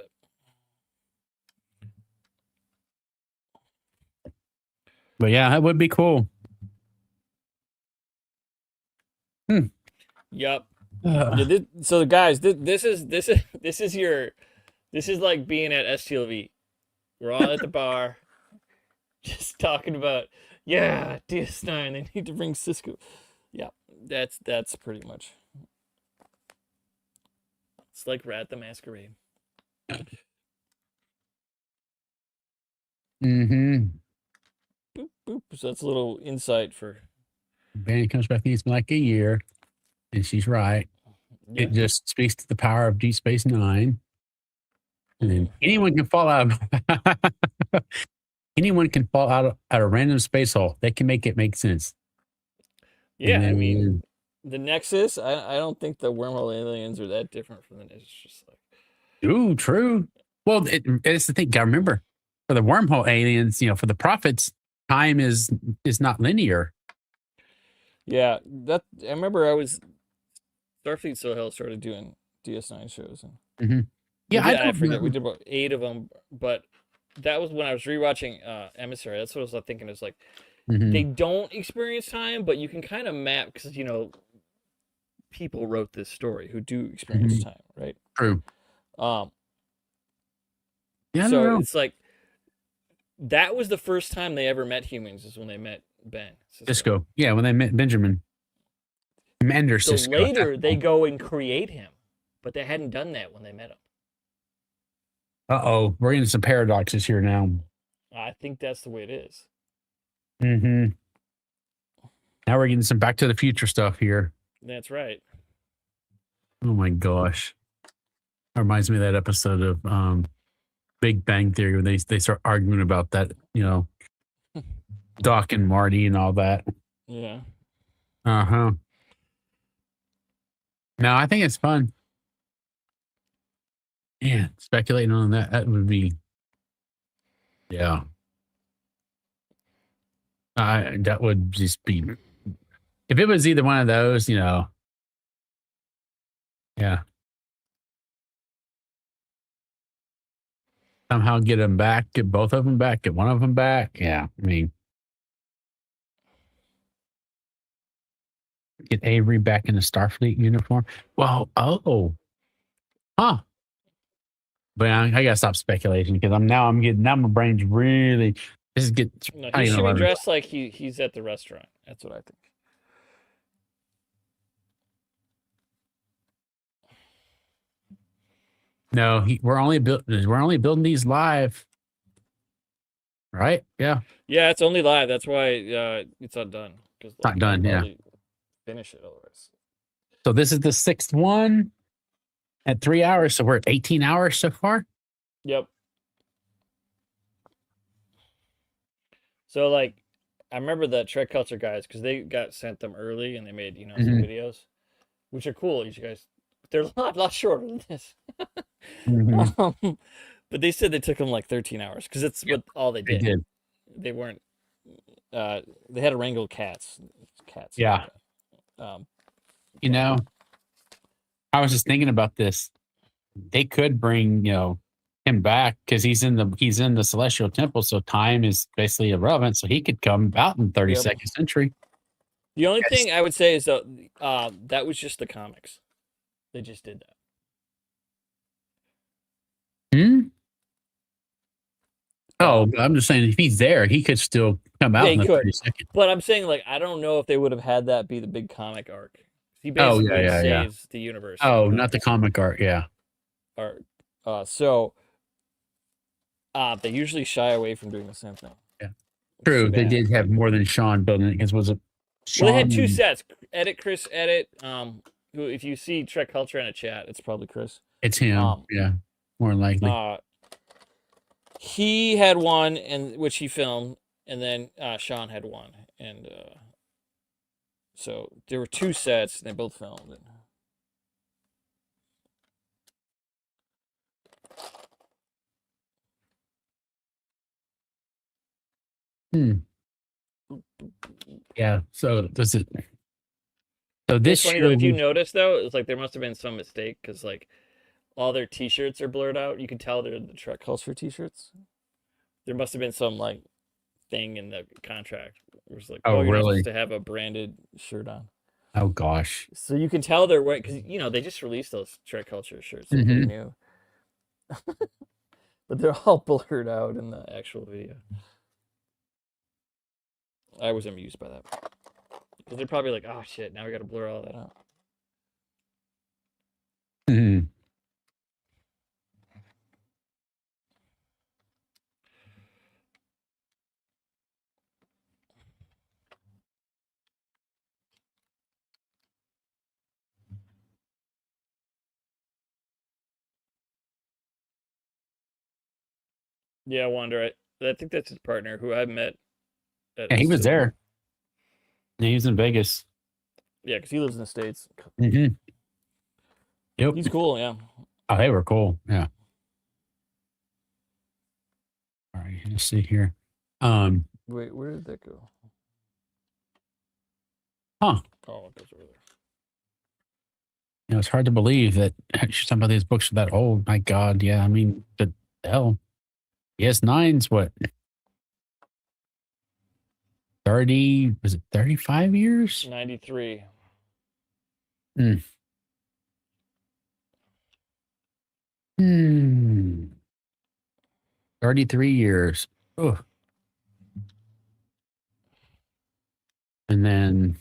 but yeah, that would be cool. Yep. So guys, this is like being at STLV. We're all at the bar, just talking about DS9. They need to bring Cisco. Yeah, that's pretty much. It's like Rat the Masquerade. Mm-hmm. Boop, boop. So that's a little insight for. Banny comes back. I think it's been like a year, and she's right. Yeah. It just speaks to the power of Deep Space Nine. And then anyone can fall out. Anyone can fall out at a random space hole. They can make it make sense. Yeah, I mean, the Nexus. I don't think the wormhole aliens are that different from the Nexus. It's just like. Ooh, true. Well, it's the thing. Gotta remember, for the wormhole aliens, for the prophets, time is not linear. Yeah, I remember Starfleet Sohail started doing DS9 shows. And Yeah, I forget. We did about 8 of them, but that was when I was rewatching Emissary. That's what I was thinking. It's like they don't experience time, but you can kind of map because people wrote this story who do experience time, right? True. Yeah, I don't So know. it's like that was the first time they ever met humans is when they met Ben Cisco. Yeah, when they met Benjamin. Commander So Cisco. later they go and create him, but they hadn't done that when they met him. Uh-oh. We're getting some paradoxes here now. I think that's the way it is. Mm-hmm. Now we're getting some Back to the Future stuff here. That's right. Oh my gosh. That reminds me of that episode of Big Bang Theory when they start arguing about that, Doc and Marty and all that. Yeah. Uh-huh. No, I think it's fun. Yeah, speculating on that would be, yeah. That would just be, if it was either one of those, yeah. Somehow get them back, get both of them back, get one of them back. Yeah, I mean, get Avery back in the Starfleet uniform. Well, huh. But I gotta stop speculating because now my brain's really this is get. No, he should be dressed like he's at the restaurant. That's what I think. No, we're only building these live. Right? Yeah. Yeah, it's only live. That's why it's not done. Because Not done. Yeah. Finish it otherwise. So this is the 6th one at 3 hours. So we're at 18 hours so far. Yep. So like, I remember the Trek Culture guys because they got sent them early and they made some videos, which are cool. You guys, they're a lot shorter than this. But they said they took them like 13 hours because it's what all they did. They weren't. They had to wrangle cats. Yeah. I was just thinking about this. They could bring him back because he's in the Celestial Temple, so time is basically irrelevant. So he could come out in 32nd century. The only thing I would say is that was just the comics. They just did that. Oh, I'm just saying if he's there, he could still come out in the 32nd. But I'm saying I don't know if they would have had that be the big comic arc. He basically saves the universe. Oh, not the comic arc, yeah. So they usually shy away from doing the same thing. Yeah, true. They did have more than Sean building it because was it? Sean? Well, they had 2 sets. Chris edit. Who, if you see Trek Culture in a chat, it's probably Chris. It's him. Yeah, more likely. He had one, which he filmed, and then Sean had one, and so there were 2 sets. And they both filmed it. Yeah. So does it? So this funny though, if you notice though, it's like there must have been some mistake because all their T-shirts are blurred out. You can tell they're the Trek Culture T-shirts. There must have been some thing in the contract. It was like, you're not supposed to have a branded shirt on. Oh gosh. So you can tell they're wearing because they just released those Trek Culture shirts. They're new. But they're all blurred out in the actual video. I was amused by that. Because they're probably like, oh shit, now we gotta blur all that out. Yeah, Wander. I think that's his partner who I met. Yeah, he was there. Yeah, he was in Vegas. Yeah, because he lives in the States. Yep. He's cool, yeah. Oh, they were cool. Yeah. All right, let's see here. Wait, where did that go? Huh. Oh, it goes over there. It's hard to believe that some of these books are that old. My God, yeah. I mean, the hell. DS9's what? 30, was it 35 years? 93. Mm. Hmm. 33 years. Oh. And then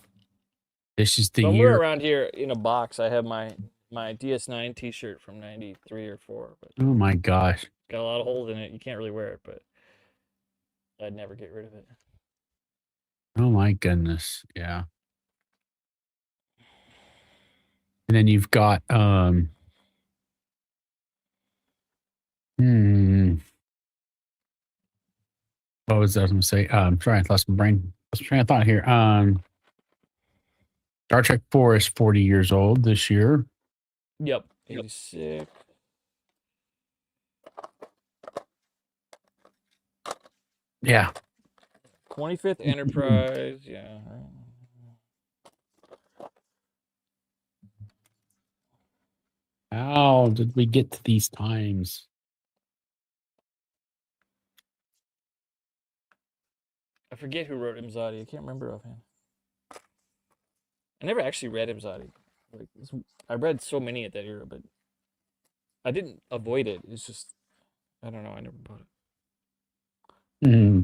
this is the Somewhere year. around here in a box, I have my DS9 T-shirt from '93 or '4, but Oh my gosh. got a lot of holes in it. You can't really wear it, but I'd never get rid of it. Oh my goodness. Yeah. And then you've got hmm, what was I going to say? Sorry, I lost my brain. Lost my train of thought here. Star Trek 4 is 40 years old this year. Yep, 86. Yeah. 25th Enterprise. Yeah. How did we get to these times? I forget who wrote Imzadi. I can't remember offhand. I never actually read Imzadi. Like, I read so many at that era, but I didn't avoid it. It's just, I don't know. I never bought it. Hmm.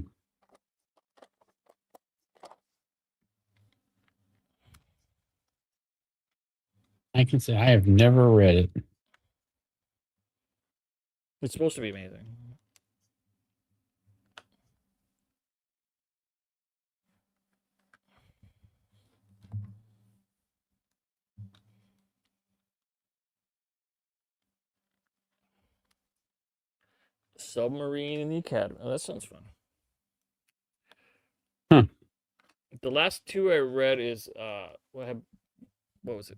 I can say I have never read it. It's supposed to be amazing. Submarine in the Academy. Oh, that sounds fun. Huh. The last two I read is what was it?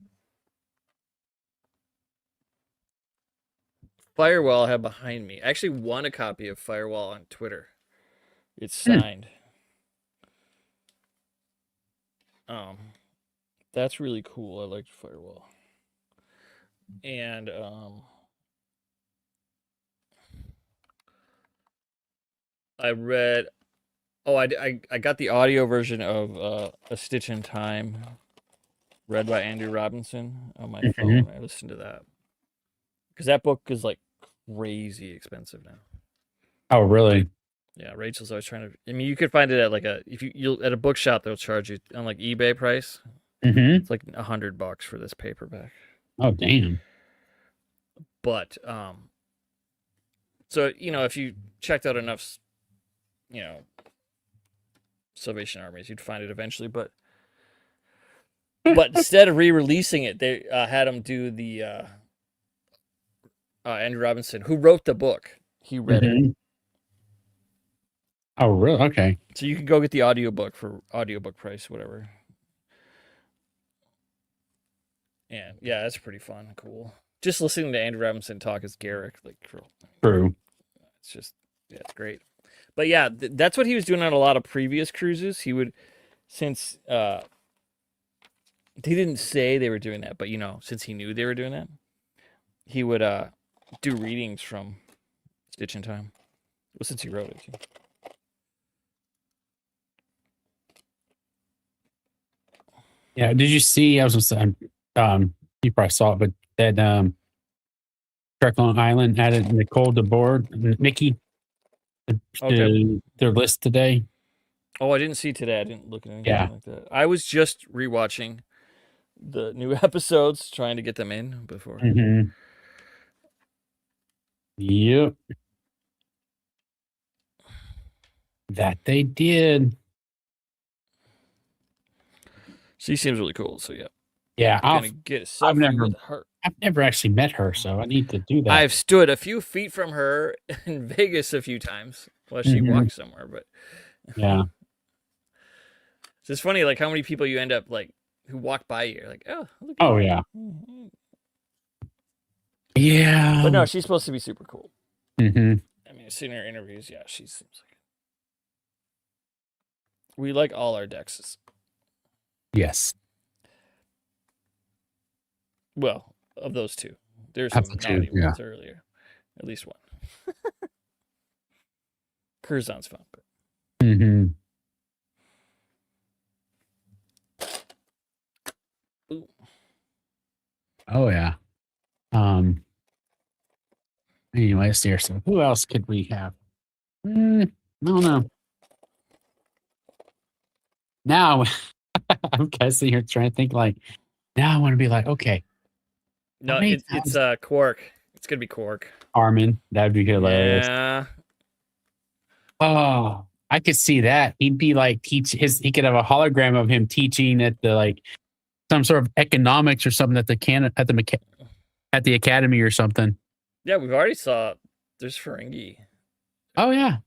Firewall I have behind me. I actually won a copy of Firewall on Twitter. It's signed. That's really cool. I liked Firewall. And I read. Oh, I got the audio version of A Stitch in Time, read by Andrew Robinson on my phone. I listened to that because that book is like crazy expensive now. Oh, really? Yeah, Rachel's always trying to. I mean, you could find it at like you'll at a bookshop they'll charge you on like eBay price. Mm-hmm. It's like $100 for this paperback. Oh, damn. But so if you checked out enough, Salvation Armies, you'd find it eventually. But instead of re-releasing it, they had him do the Andrew Robinson, who wrote the book. He read it. Oh, really? Okay. So you can go get the audiobook for audiobook price, whatever. And yeah, that's pretty fun, cool. Just listening to Andrew Robinson talk as Garrick, like, True. it's just, yeah, it's great. But yeah, that's what he was doing on a lot of previous cruises. He would, since they didn't say they were doing that, but since he knew they were doing that, he would do readings from Stitch in Time. Well, since he wrote it. Too. Yeah. Did you see? I was just you probably saw it, but that Trek Long Island added Nicole DeBoer, Nikki, to their list today. Oh, I didn't see today. I didn't look at anything like that. I was just rewatching the new episodes, trying to get them in before. Mm-hmm. Yep. That they did. She seems really cool. So yeah. Yeah, I'm gonna get a selfie with her. I've never actually met her, so I need to do that. I've stood a few feet from her in Vegas a few times while she walked somewhere, but yeah. It's just funny, like how many people you end up like who walk by you, like, oh, look at yeah. Yeah. But no, she's supposed to be super cool. Mm-hmm. I mean, seeing her interviews, yeah, she seems like it. We like all our Dexes. Yes. Well, of those two. There's some naughty ones earlier. At least one. Curzon's fun. But... Mm-hmm. Ooh. let's see here. So who else could we have? I don't know. Now I'm guessing here trying to think like now I want to be like, okay. No, it's Quark. It's gonna be Quark. Armin, that'd be hilarious. Yeah. Oh, I could see that. He'd be like he could have a hologram of him teaching at the like some sort of economics or something at the academy or something. Yeah, we've already saw there's Ferengi. Oh yeah.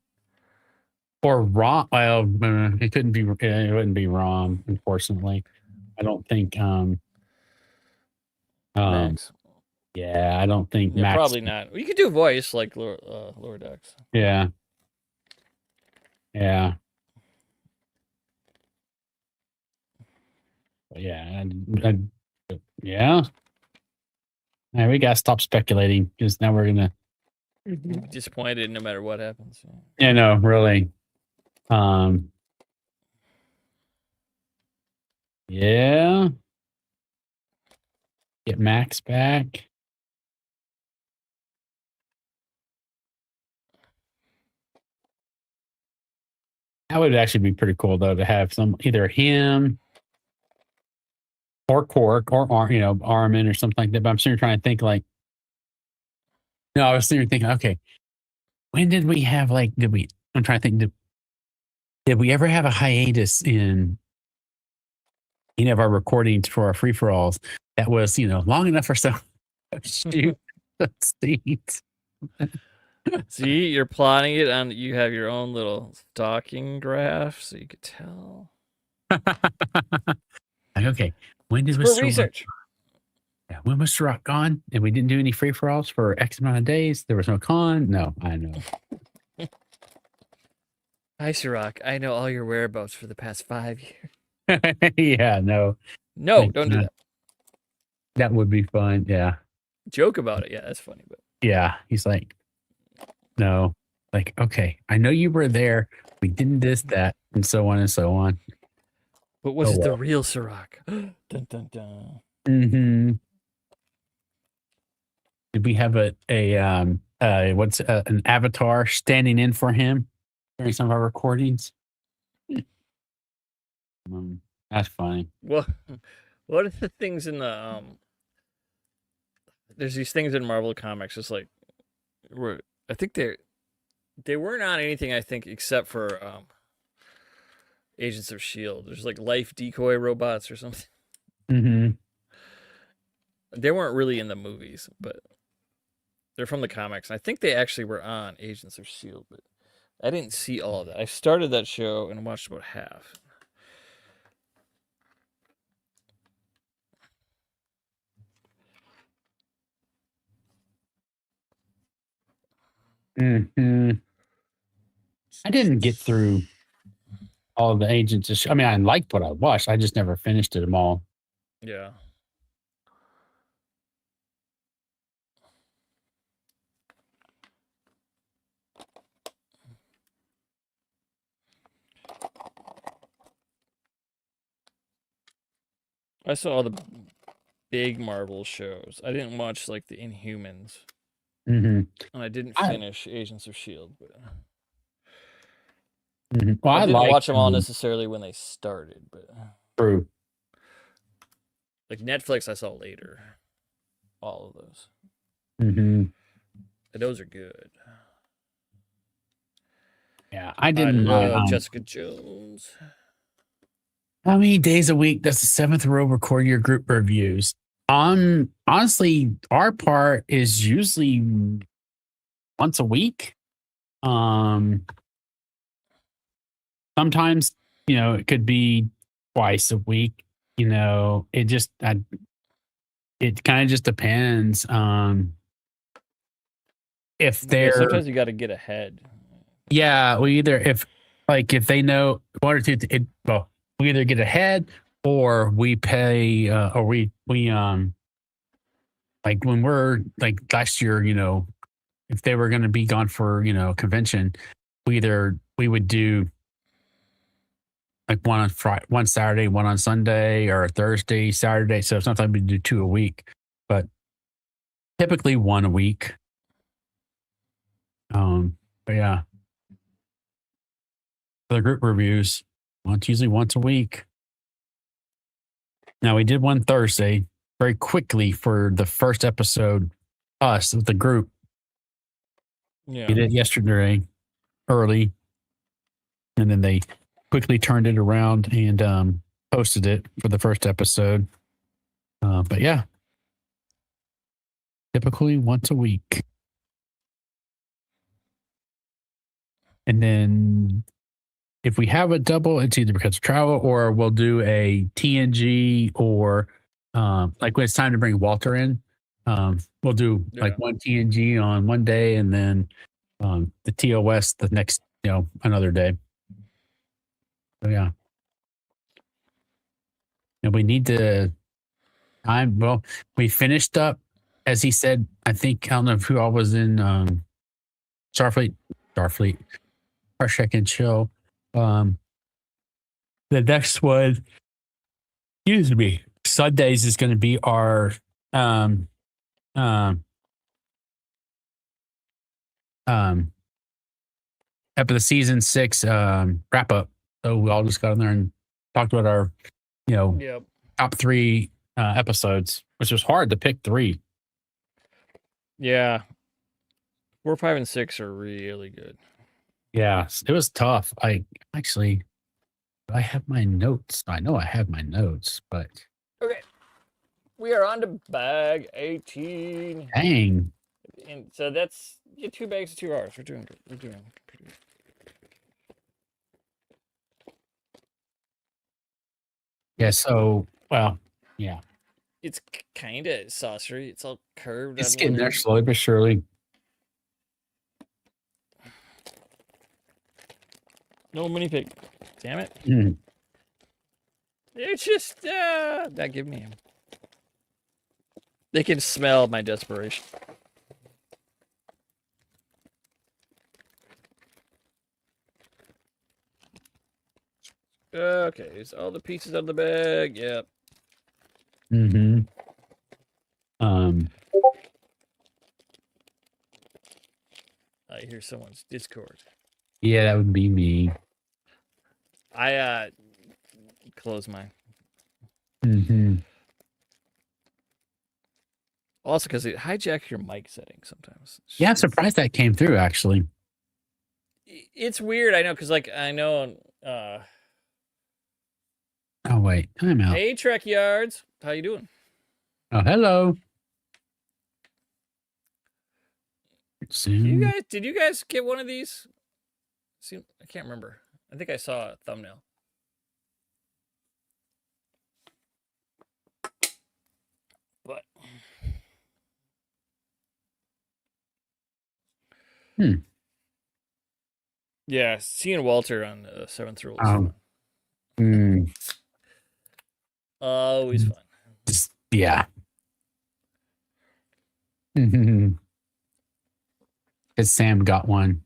Or Rom. Well, it couldn't be. It wouldn't be Rom, unfortunately. I don't think. Max. Yeah, I don't think Yeah, Max. probably not. You could do voice like Lower Decks. Yeah. Yeah. But yeah. Yeah. Yeah, we gotta stop speculating because now we're gonna be disappointed no matter what happens. Yeah, no, really. Yeah. Get Max back. That would actually be pretty cool though to have some either him or Quark or Armin or something like that. But I'm sitting trying to think like no, I was sitting thinking, okay, when did we have like I'm trying to think did we ever have a hiatus in of our recordings for our free for alls that was, long enough for some shoot scenes. See, you're plotting it on. You have your own little stocking graph, so you could tell. Okay, when did for research? When was Sirach gone? And we didn't do any free for alls for X amount of days. There was no con. No, I know. Hi, Sirach. I know all your whereabouts for the past 5 years. Yeah, no. No, don't do that. That would be fun. Yeah. Joke about it. Yeah, that's funny. But yeah, he's like, no, like, okay, I know you were there. We didn't this, that, and so on and so on. But was it the real Sirach? Dun, dun, dun. Mm-hmm. Did we have an avatar standing in for him during some of our recordings? That's funny. Well, what are the things in the there's these things in Marvel Comics. It's like, I think they weren't on anything. I think except for Agents of Shield. There's like life decoy robots or something. Mm-hmm. They weren't really in the movies, but they're from the comics. I think they actually were on Agents of Shield, but I didn't see all of that. I started that show and watched about half. Mm-hmm. I didn't get through all of the Agents of Shield. I mean, I liked what I watched. I just never finished them all. Yeah. I saw all the big Marvel shows. I didn't watch like the Inhumans. Mm-hmm. And I didn't finish Agents of Shield. But well, I didn't watch them all necessarily when they started, but true. Like Netflix, I saw later. All of those. Mm-hmm. And those are good. Yeah, I didn't. I love Jessica Jones. How many days a week does the seventh row record your group reviews? Honestly, our part is usually once a week. Sometimes, it could be twice a week. It just, it kind of just depends. If they're sometimes you got to get ahead. Yeah, we either if they know one or two, we either get ahead or we pay, or we like when we're like last year, if they were going to be gone for convention, we would do like one on Friday, one Saturday, one on Sunday, or Thursday, Saturday. So sometimes we do 2 a week, but typically 1 a week. But yeah, the group reviews usually once a week. Now we did one Thursday very quickly for the first episode, us with the group. Yeah. We did it yesterday early, and then they quickly turned it around and posted it for the first episode. But yeah, typically once a week. And then if we have a double, it's either because of travel or we'll do a TNG or like when it's time to bring Walter in, we'll do like one TNG on one day and then the TOS the next, another day. So yeah. And we need to we finished up, as he said, I don't know who all was in Starfleet, Star Trek and Chill. The next one, excuse me, Sundays is going to be our um episode season 6 wrap up. So we all just got in there and talked about our top 3 episodes, which was hard to pick 3. Yeah. 4, 5, and 6 are really good. Yeah, it was tough. I have my notes. I know I have my notes, but okay, we are on to bag 18. Dang. And so that's 2 bags of 2 hours. We're doing pretty good. Yeah. So, yeah. It's kind of saucery. It's all curved. It's getting there slowly but surely. No mini pig. Damn it. It's just that give me. They can smell my desperation. Okay, is all the pieces out of the bag? Yep. I hear someone's Discord. Yeah, that would be me. I close mine. Also, because it hijacks your mic settings sometimes. Yeah, I'm surprised that came through. Actually, it's weird. I know, because I know. Oh wait, I'm out. Hey, Trek Yards, how you doing? Oh, hello. Did you guys get one of these? See, I can't remember. I think I saw a thumbnail. But yeah, seeing Walter on the 7th rule is fun. Always fun. Yeah. Because Sam got one.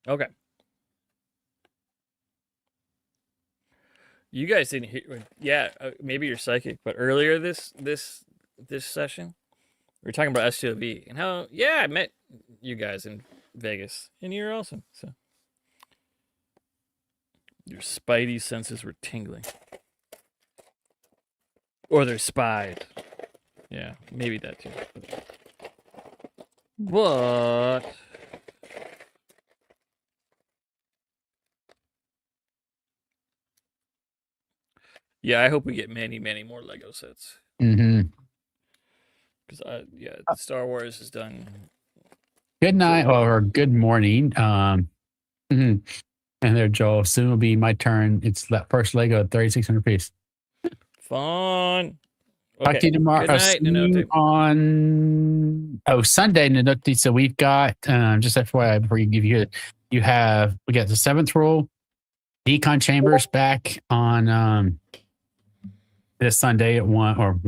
Okay. You guys didn't hear. Yeah, maybe you're psychic, but earlier this session, we were talking about S2V and how I met you guys in Vegas, and you're awesome. So your spidey senses were tingling, or they're spied. Yeah, maybe that too. But yeah, I hope we get many, many more Lego sets. Because Star Wars is done. Good night or good morning. And there, Joel. Soon will be my turn. It's that first Lego 3,600 piece. Fun. Okay. Talk to you tomorrow. Good night, on Sunday, Nanote. So we've got just FYI before you give you we got the 7th rule, decon chambers back on this Sunday at 11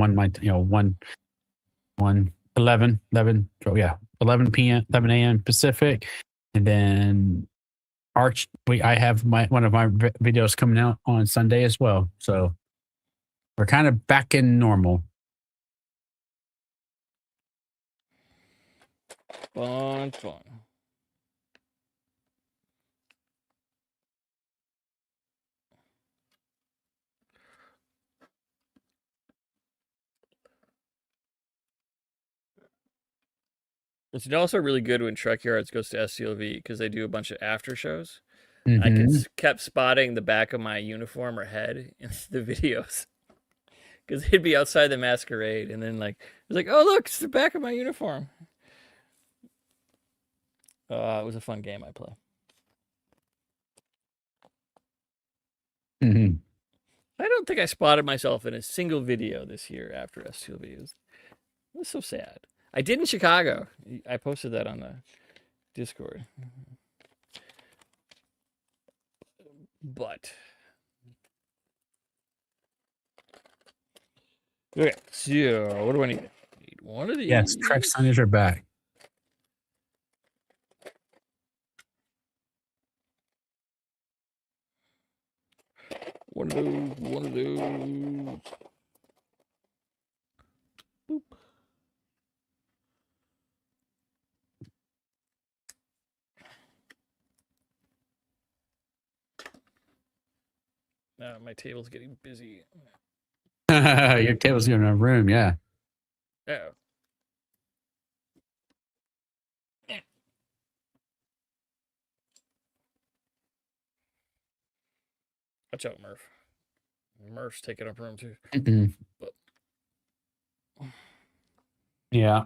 p.m. 11 a.m. Pacific, and then I have one of my videos coming out on Sunday as well. So we're kind of back in normal. Fun, fun. It's also really good when Truck Yards goes to SCLV because they do a bunch of after shows. I kept spotting the back of my uniform or head in the videos because they'd be outside the masquerade, and then it was like, oh look, it's the back of my uniform. It was a fun game I play. I don't think I spotted myself in a single video this year after STLV. It was so sad. I did in Chicago. I posted that on the Discord. But okay, so what do I need? Need one of these. Yes, Trek signage are back. One of those. One of those. Boop. My table's getting busy. Your table's in a room, yeah. Oh. Watch out, Murph. Murph's taking up room too. But yeah.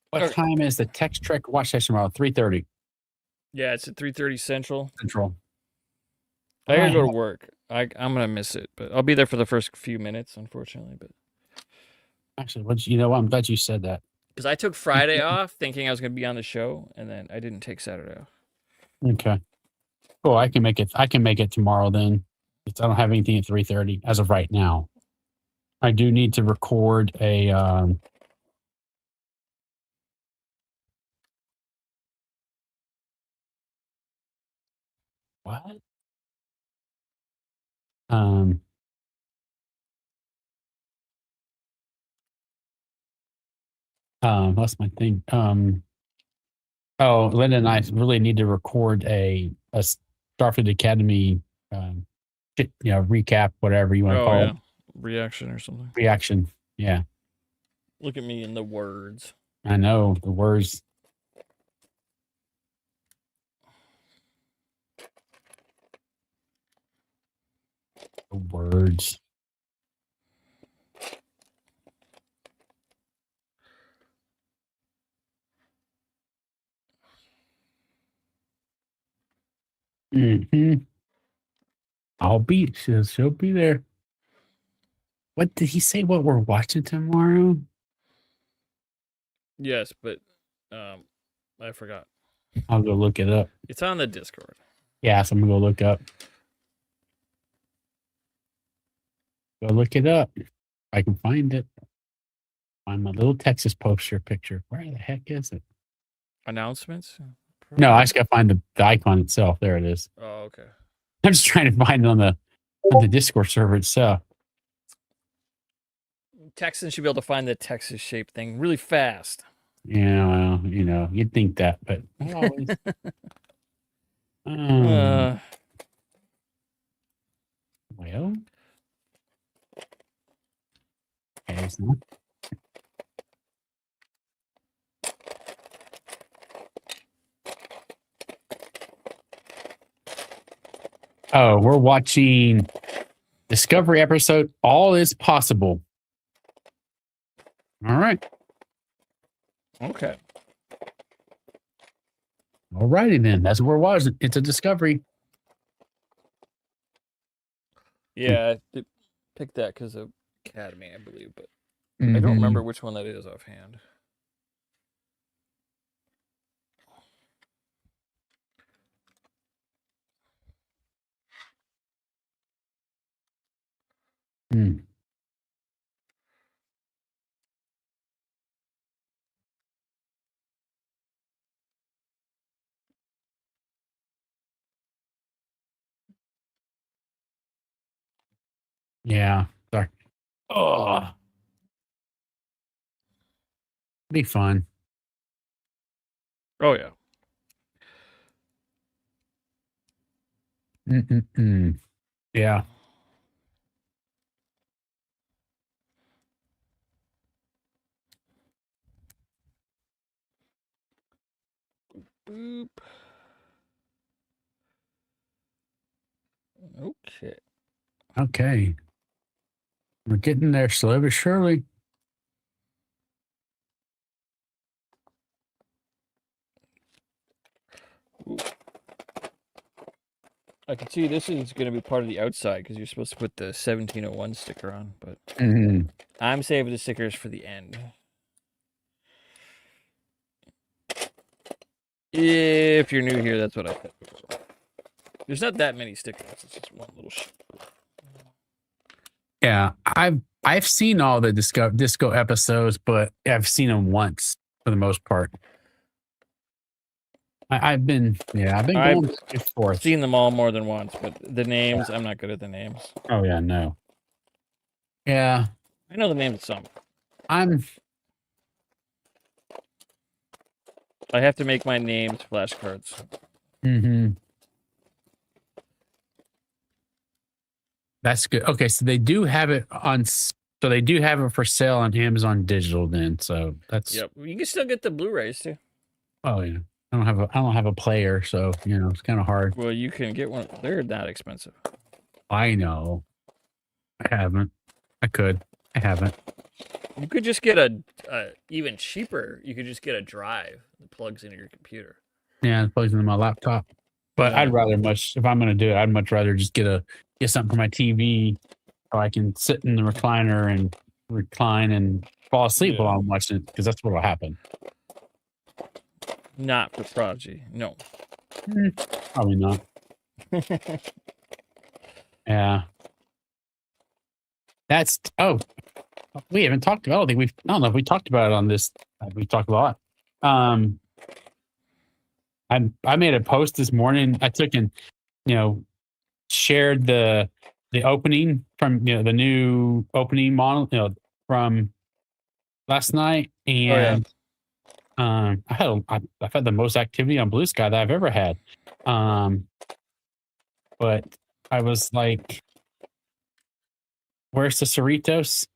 What time is the Text Trek watch session tomorrow? 3:30. Yeah, it's at 3:30 Central. I gotta go to work. I'm gonna miss it, but I'll be there for the first few minutes, unfortunately. But actually, you know what? I'm glad you said that. Because I took Friday off thinking I was gonna be on the show, and then I didn't take Saturday off. Okay. Oh, I can make it. I can make it tomorrow then. I don't have anything at 3:30 as of right now. I do need to record a. What? What's my thing? Oh, Linda and I really need to record a Starfleet Academy, recap, whatever you want to call it. Reaction or something. Reaction. Yeah. Look at me in the words. I know the words. The words. I'll be. She'll be there. What did he say? What we're watching tomorrow? Yes, but I forgot. I'll go look it up. It's on the Discord. Yeah, so I'm gonna go look up. Go look it up. I can find it. Find my little Texas poster picture. Where the heck is it? Announcements? No, I just gotta find the icon itself. There it is. Oh, okay. I'm just trying to find it on the Discord server itself. Texans should be able to find the Texas shaped thing really fast. Yeah, well, you'd think that, but not always. Well, okay, it's not. Oh, we're watching Discovery episode. All is possible. All right. Okay. All righty then. That's what we're watching. It's a Discovery. Yeah, I picked that because of Academy, I believe, but I don't remember which one that is offhand. Yeah. Sorry. Oh. Be fun. Oh yeah. Yeah. Boop. Okay. Okay. We're getting there slowly but surely. Ooh. I can see this is going to be part of the outside because you're supposed to put the 1701 sticker on, but I'm saving the stickers for the end. If you're new here, that's what I said before. There's not that many stickers. It's just one little shit. Yeah, I've seen all the disco episodes, but I've seen them once for the most part. I've been going back and forth. Seen them all more than once, but the names, I'm not good at the names. Oh yeah, no. Yeah, I know the names of some. I have to make my names flashcards. That's good. Okay, so they do have it on. So they do have it for sale on Amazon Digital. Then, so that's. Yep, you can still get the Blu-rays too. Oh yeah, I don't have a player, so it's kind of hard. Well, you can get one. They're not expensive. I know. I haven't. I could. I haven't. You could just get a even cheaper. You could just get a drive that plugs into your computer. Yeah, it plugs into my laptop. But Yeah. I'd rather if I'm going to do it, I'd much rather just get something for my TV, so I can sit in the recliner and recline and fall asleep while I'm watching it, because that's what will happen. Not for Prodigy, no. Probably not. Yeah. We haven't talked about. I don't know if we talked about it on this. We talked a lot. I made a post this morning. I took and shared the opening from the new opening model from last night, and I've had the most activity on Blue Sky that I've ever had. But I was like, where's the Cerritos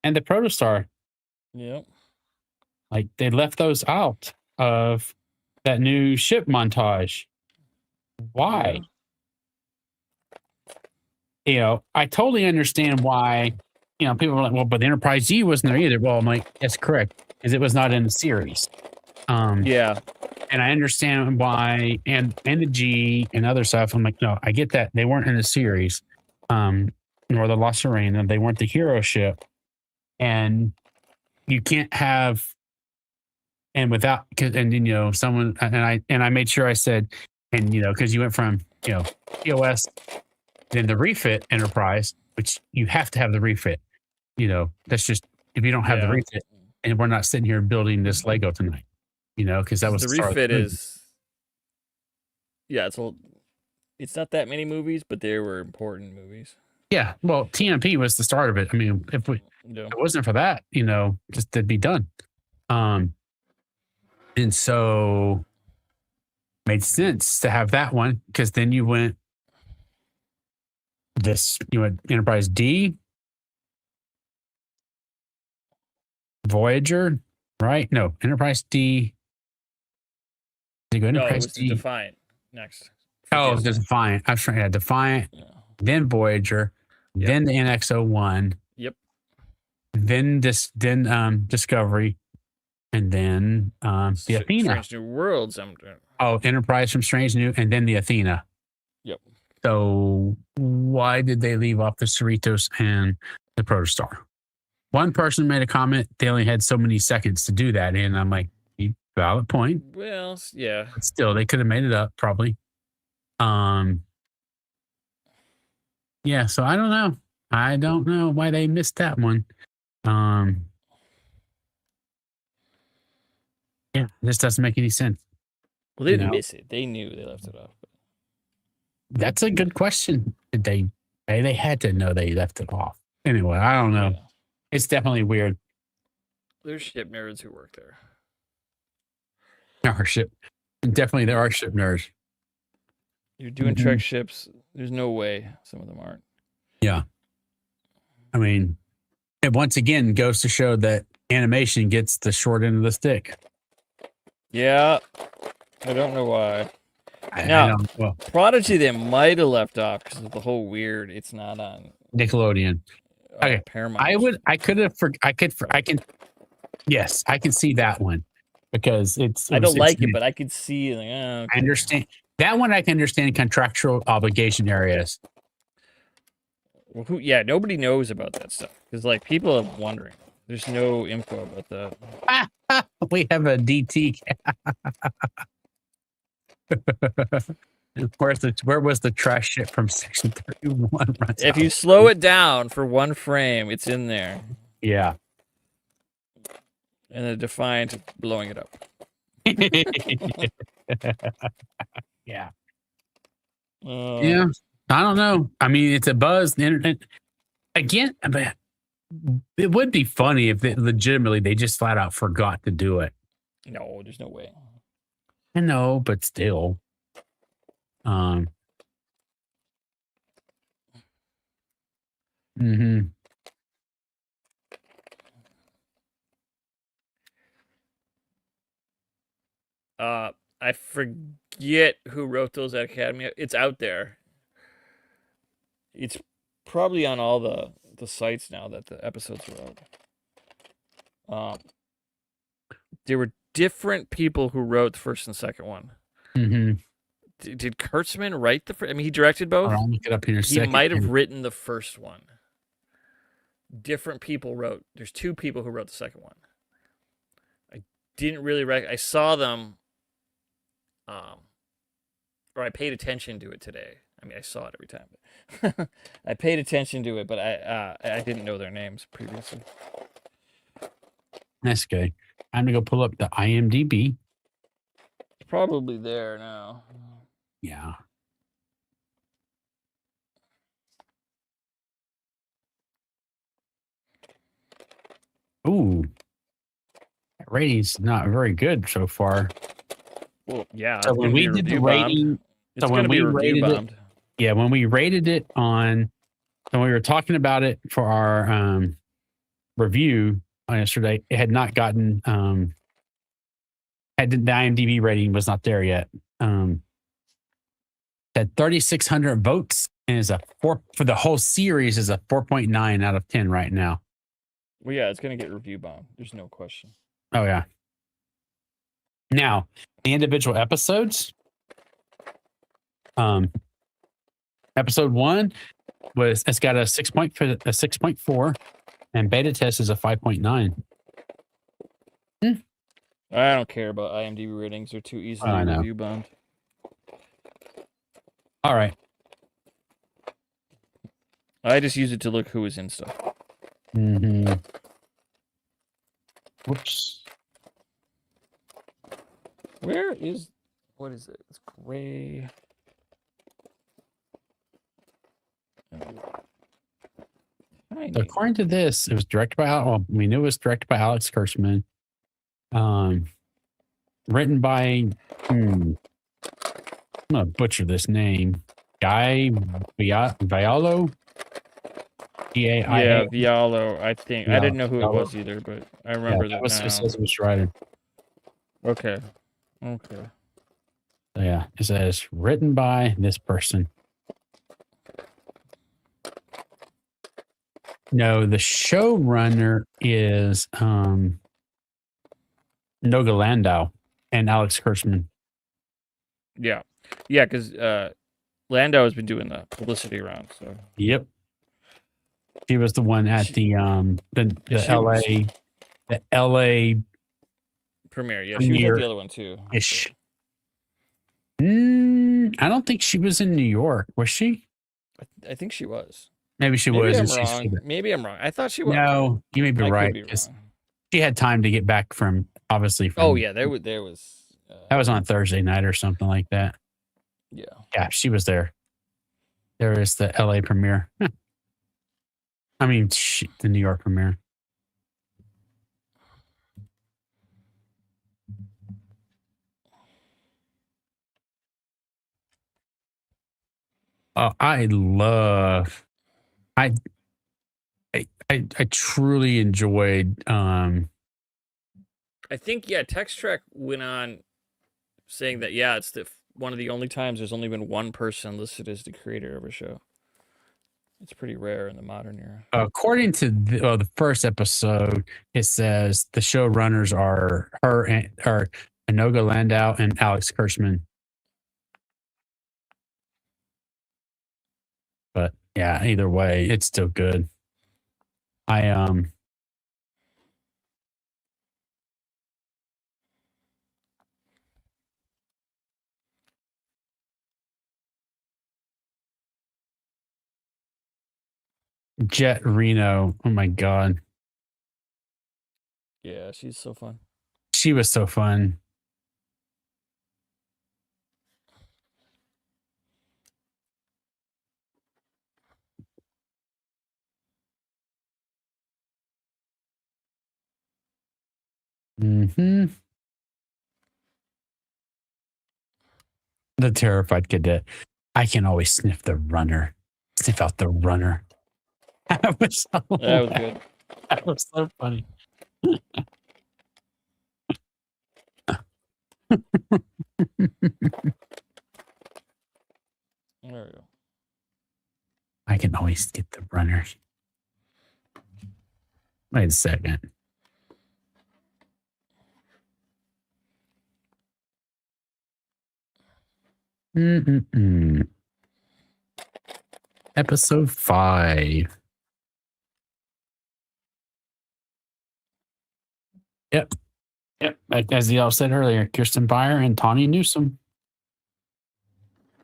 and the Protostar? Yep. Like, they left those out of that new ship montage. Why? Yeah. I totally understand why, people are like, well, but the Enterprise E wasn't there either. Well, I'm like, that's correct, because it was not in the series. Yeah. And I understand why, and the G and other stuff. I'm like, no, I get that. They weren't in the series, nor the La Serena. They weren't the hero ship. And you can't have, and without, someone, and I made sure I said, and, because you went from, POS, then the refit Enterprise, which you have to have the refit. That's just, if you don't have the refit, and we're not sitting here building this Lego tonight, because that was the refit is, it's not that many movies, but they were important movies. Yeah, well, TMP was the start of it. I mean, if it wasn't for that, just it'd be done. And so made sense to have that one, because then you went Enterprise D, Voyager, right? No, Enterprise D. Did you go Enterprise it was D? Defiant next. Oh, it was Defiant. I was trying to Defiant, then Voyager, then the NX-01. Yep. Then Discovery, and then the Athena. Strange New Worlds. Enterprise from Strange New, and then the Athena. Yep. So why did they leave off the Cerritos and the Protostar? One person made a comment. They only had so many seconds to do that, and I'm like, valid point. Well, yeah. But still, they could have made it up, probably. Yeah. So I don't know. I don't know why they missed that one. Yeah, this doesn't make any sense. Well, they didn't miss it. They knew they left it off. That's a good question. Did they had to know they left it off. Anyway, I don't know. Yeah. It's definitely weird. There's ship nerds who work there. Our ship. Definitely there are ship nerds. You're doing Trek ships. There's no way some of them aren't. Yeah. I mean, it once again goes to show that animation gets the short end of the stick. Yeah. I don't know why. I Now, don't. Well, Prodigy they might have left off because of the whole weird. It's not on Nickelodeon. Okay. Paramount. I can. Yes, I can see that one because I don't like it, but I could see. Like, okay. I understand that one. I can understand contractual obligation areas. Well, nobody knows about that stuff because like people are wondering. There's no info about that. We have a DT. Where was the trash ship from section 31? If you slow it down for one frame, it's in there. Yeah. And the Defiant blowing it up. Yeah. Yeah. I don't know. I mean, it's a buzz. The internet again. But it would be funny if legitimately they just flat out forgot to do it. No, there's no way. I know, but still. I forget who wrote those at Academy. It's out there. It's probably on all the sites now that the episodes were out. There were different people who wrote the first and second one. Did Kurtzman write the first? I mean, he directed both. I'll look it up in a second. He might have written the first one. Different people wrote. There's two people who wrote the second one. I didn't really I saw them, or I paid attention to it today. I mean, I saw it every time. But I paid attention to it, but I didn't know their names previously. That's good. I'm gonna go pull up the IMDb. It's probably there now. Yeah. Ooh. That rating's not very good so far. Well, yeah. So when we did the rating, it's going to be review bombed. Yeah, when we rated it when we were talking about it for our review yesterday, it had not gotten the IMDb rating was not there yet. Had 3,600 votes and is a 4 for the whole series is a 4.9 out of 10 right now. Well, yeah, it's going to get review bombed. There's no question. Oh yeah. Now the individual episodes. Episode 1 it's got a 6.4, and beta test is a 5.9. I don't care about IMDb ratings; they're too easily review bombed. All right. I just use it to look who is in stuff. Whoops. What is it? It's gray. According to this, it was directed by we knew it was directed by Alex Kurtzman. Written by I'm gonna butcher this name. Guy Vialo. G-A-I-A. Yeah, Vialo, I think. Yeah, I didn't know who Vialo. it was either, but I remember that was now. It says it was written. Okay. So yeah, it says written by this person. No, the showrunner is Noga Landau and Alex Kurtzman. Yeah, because Landau has been doing the publicity around. So yep, she was the one at the LA premiere. Yeah, she was at the other one too. Ish. I don't think she was in New York. Was she? I think she was. Maybe she was. Maybe I'm wrong. I thought she was. No, you may be right. She had time to get back from, obviously. There was. That was on Thursday night or something like that. Yeah. Yeah, she was there. There is the LA premiere. I mean, the New York premiere. I love. I truly enjoyed. I think Text Trek went on saying that it's one of the only times there's only been one person listed as the creator of a show. It's pretty rare in the modern era. According to the first episode, it says the showrunners are her and or Anoga Landau and Alex Kurtzman. But yeah, either way, it's still good. I Jet Reno. Oh my god, Yeah, she's so fun. she was so fun. Hmm. The terrified cadet. I can always sniff the runner. Sniff out the runner. That was so, That was good. that was so funny. There we go. I can always get the runner. Wait a second. Mm-mm-mm. Episode 5. Yep. Like, as y'all said earlier, Kirsten Beyer and Tawny Newsome.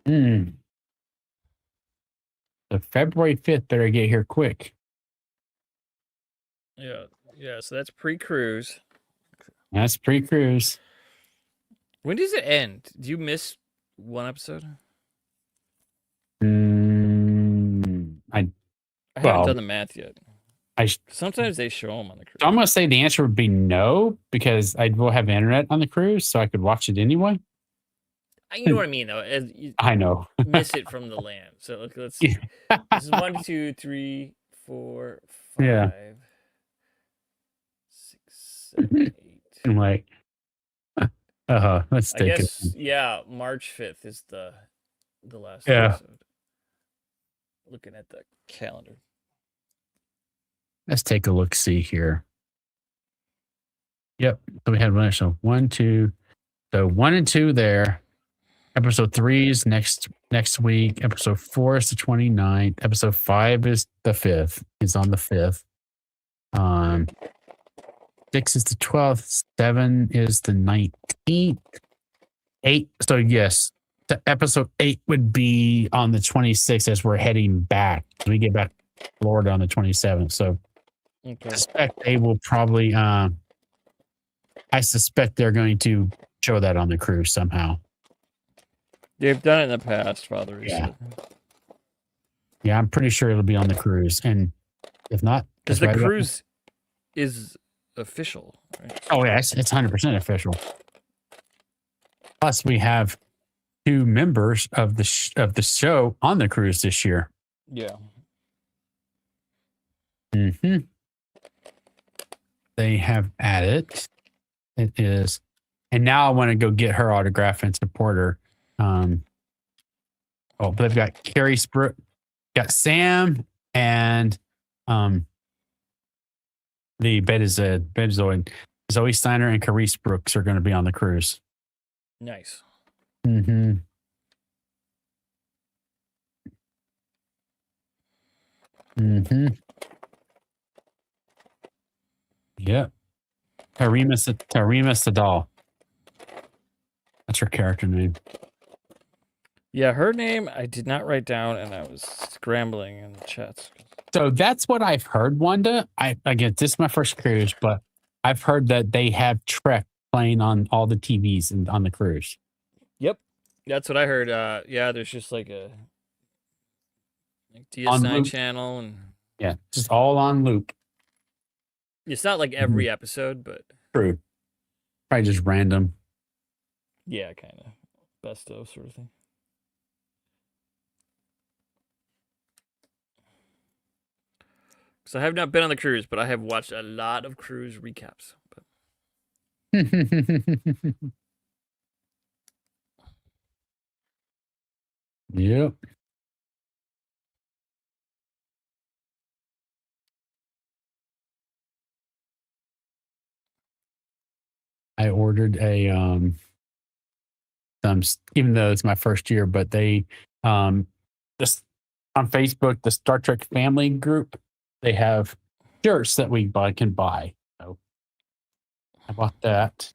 The February 5th better get here quick. Yeah. So that's pre-cruise. That's pre-cruise. When does it end? Do you miss one episode? I haven't done the math yet. I Sometimes they show them on the cruise. I'm gonna say the answer would be no, because I will have internet on the cruise, so I could watch it anyway. You know what I mean, though. I know. Miss it from the land. So let's see. This is 1, 2, 3, 4, 5, Yeah. 6, 7, 8. I'm like, let's I take guess it. March 5th is the last Yeah. episode. Looking at the calendar. Let's take a look. See here. Yep. So we had one. So 1, 2. So 1 and 2 there. Episode 3 is next week. Episode 4 is the 29th. Episode 5 is the 5th. Is on the 5th. 6 is the 12th. 7 is the 19th. 8. So yes, the episode 8 would be on the 26th as we're heading back. We get back to Florida on the 27th. So I suspect they will probably. I suspect they're going to show that on the cruise somehow. They've done it in the past, Father. Yeah. Yeah, I'm pretty sure it'll be on the cruise, and if not, because the cruise is official. Right? Oh yeah, it's 100% official. Plus, we have 2 members of the show on the cruise this year. Yeah. They have added. It is, and now I want to go get her autograph and support her. But they've got Carrie Spruill, got Sam, and the Betazoid, Zoe Steiner and Carice Brooks are going to be on the cruise. Nice. Yep. Tarima Sadal. That's her character name. Yeah, her name I did not write down, and I was scrambling in the chats. So that's what I've heard, Wanda. Again, this is my first cruise, but I've heard that they have Trek playing on all the TVs and on the cruise. Yep, that's what I heard. Yeah, there's just like a DS9 channel, and yeah, just all on loop. It's not like every episode, but true. Probably just random. Yeah, kind of best of sort of thing. So I have not been on the cruise, but I have watched a lot of cruise recaps. But Yep. I ordered a even though it's my first year, but they just on Facebook, the Star Trek family group, they have shirts that we can buy. So I bought that.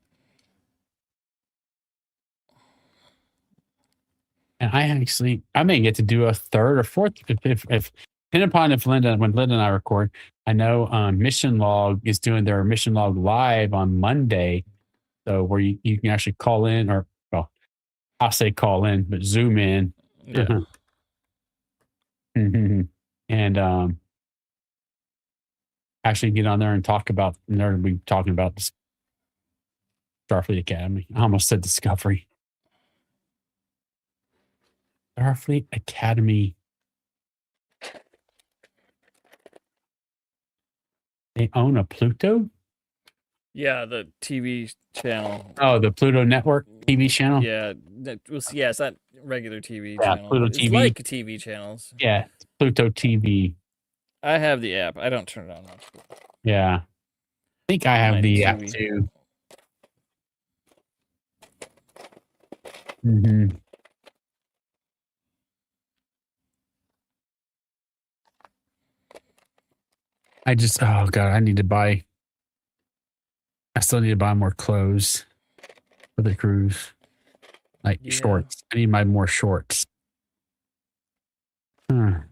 And I may get to do a third or fourth if depending upon if when Linda and I record. I know Mission Log is doing their Mission Log live on Monday. So where you can actually call in, or well, I'll say call in, but zoom in. yeah. And actually get on there and talk about, and they're going to be talking about the Starfleet Academy. I almost said Discovery. Starfleet Academy. They own a Pluto? Yeah, the TV channel. Oh, the Pluto Network TV channel? Yeah, it's not regular TV Yeah, channel. Pluto It's TV. like TV channels. Yeah, Pluto TV. I have the app. I don't turn it on much. Yeah. I think I have My the app TV. too. Mm-hmm. Oh God, I still need to buy more clothes for the cruise. Like Yeah. shorts. I need my more shorts. Get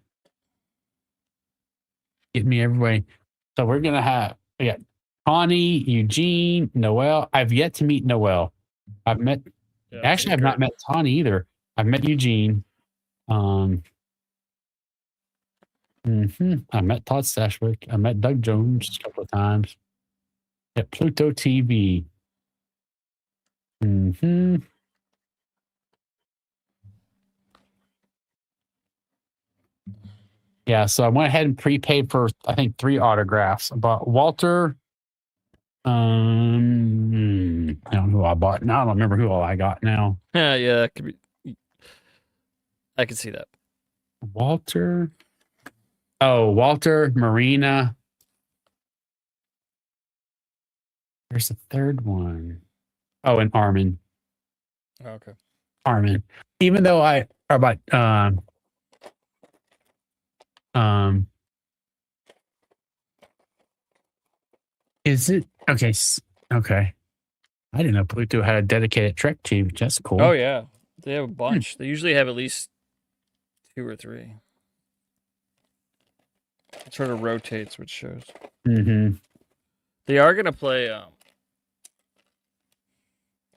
me every way. So we got Connie, Eugene, Noel. I've yet to meet Noel. I've met actually I've not met Tawny either. I've met Eugene. I met Todd Stashwick. I met Doug Jones a couple of times at Pluto TV. Yeah, so I went ahead and prepaid for I think 3 autographs. I bought Walter. I don't know who I bought. Now I don't remember who all I got now. Yeah, it could be. I can see that. Walter. Oh, Walter, Marina. There's a third one. Oh, and Armin. Oh, okay. Armin. Even though is it okay? Okay. I didn't know Pluto had a dedicated Trek team. That's cool. Oh yeah, they have a bunch. They usually have at least 2 or 3. It sort of rotates with shows. They are gonna play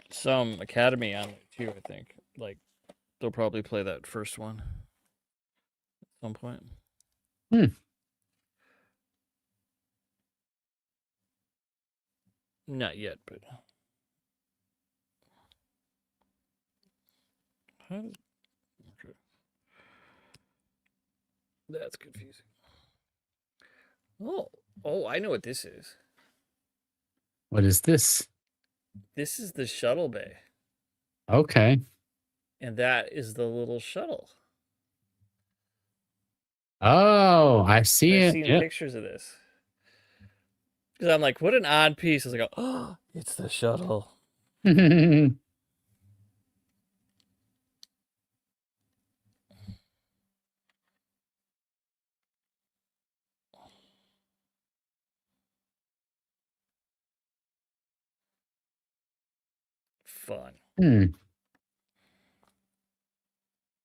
some Academy on it too. I think like they'll probably play that first one at some point. Not yet, but okay. That's confusing. Oh, I know what this is. What is this? This is the shuttle bay. Okay. And that is the little shuttle. Oh, I see it. I've seen pictures of this. Because I'm like, what an odd piece. I was like, oh, it's the shuttle. Fun.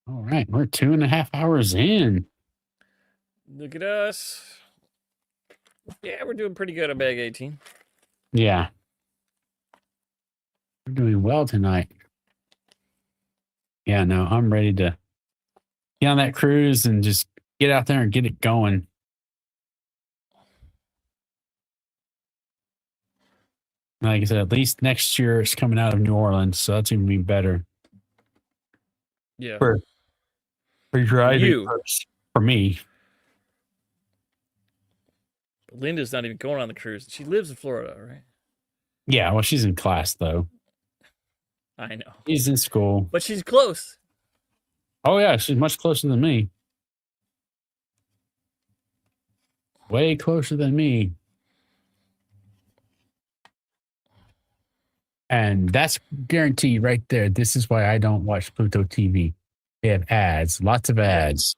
All right, we're 2.5 hours in. Look at us. Yeah, we're doing pretty good on bag 18. Yeah. We're doing well tonight. Yeah, no, I'm ready to get on that cruise and just get out there and get it going. Like I said, at least next year it's coming out of New Orleans, so that's going to be better. Yeah. For driving you. for me. Linda's not even going on the cruise. She lives in Florida, right? Yeah, well, she's in class though. I know. She's in school. But she's close. Oh yeah, she's much closer than me. Way closer than me. And that's guaranteed right there. This is why I don't watch Pluto TV. They have ads, lots of ads.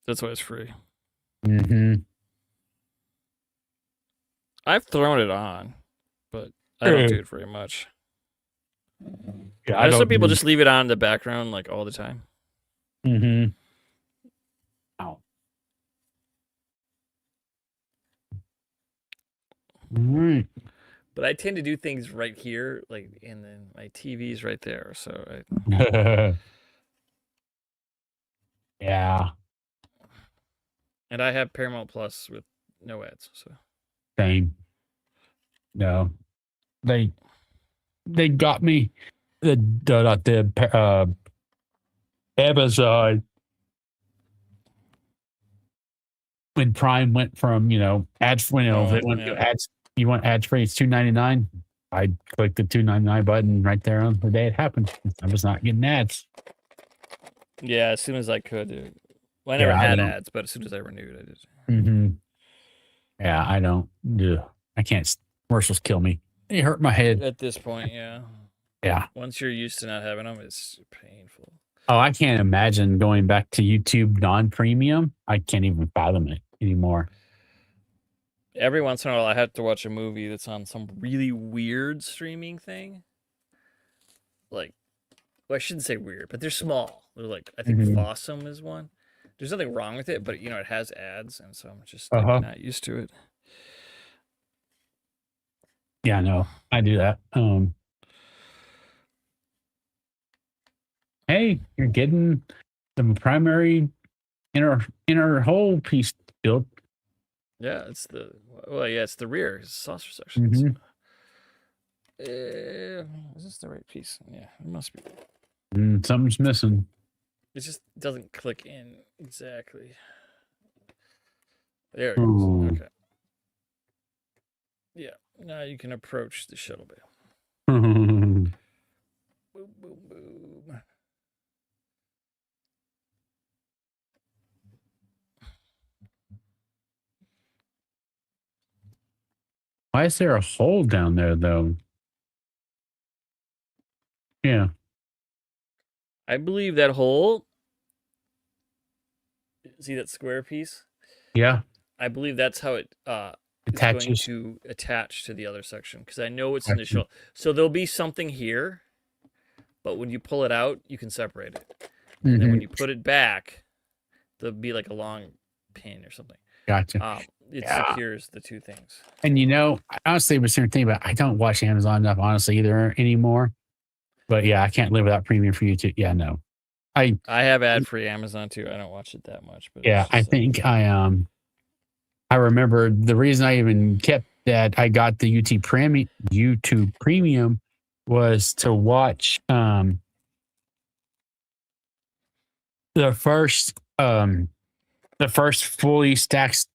That's why it's free. Mm-hmm. I've thrown it on, but I don't do it very much. Yeah, I know some people just leave it on in the background like all the time. Mm-hmm. Ow. All right. But I tend to do things right here, like, and then my TV's right there. So yeah. And I have Paramount Plus with no ads. So Same. No. They got me the Amazon when Prime went from, ads, ads, you want ads free, it's $2.99. I clicked the $2.99 button right there on the day it happened. I was not getting ads. Yeah, as soon as I could. Well, I never had ads, but as soon as I renewed, I did. Mm-hmm. Yeah, I don't. Ugh, I can't. Commercials kill me. They hurt my head. At this point, yeah. Yeah. Once you're used to not having them, it's painful. Oh, I can't imagine going back to YouTube non-premium. I can't even fathom it anymore. Every once in a while, I have to watch a movie that's on some really weird streaming thing. Like, well, I shouldn't say weird, but they're small. They're like, I think Fossum is one. There's nothing wrong with it, but it has ads, and so I'm just not used to it. Yeah, no, I do that. Hey, you're getting the primary inner hole piece built. Yeah, it's the rear. It's the saucer section. So. Is this the right piece? Yeah, it must be. Something's missing. It just doesn't click in exactly. There it goes. Okay. Yeah, now you can approach the shuttle bay. Boom, boom, boom. Why is there a hole down there, though? Yeah. I believe that hole. See that square piece? Yeah. I believe that's how it attaches. Is going to attach to the other section, because I know it's in the shell. So there'll be something here, but when you pull it out, you can separate it. And then when you put it back, there'll be like a long pin or something. Gotcha. It secures the two things. And I honestly was thinking about, I don't watch Amazon enough, honestly, either anymore. But yeah, I can't live without premium for YouTube. Yeah, no. I have ad-free Amazon too. I don't watch it that much, but yeah, I think I remember the reason I even kept that I got the YouTube Premium was to watch the first fully stacked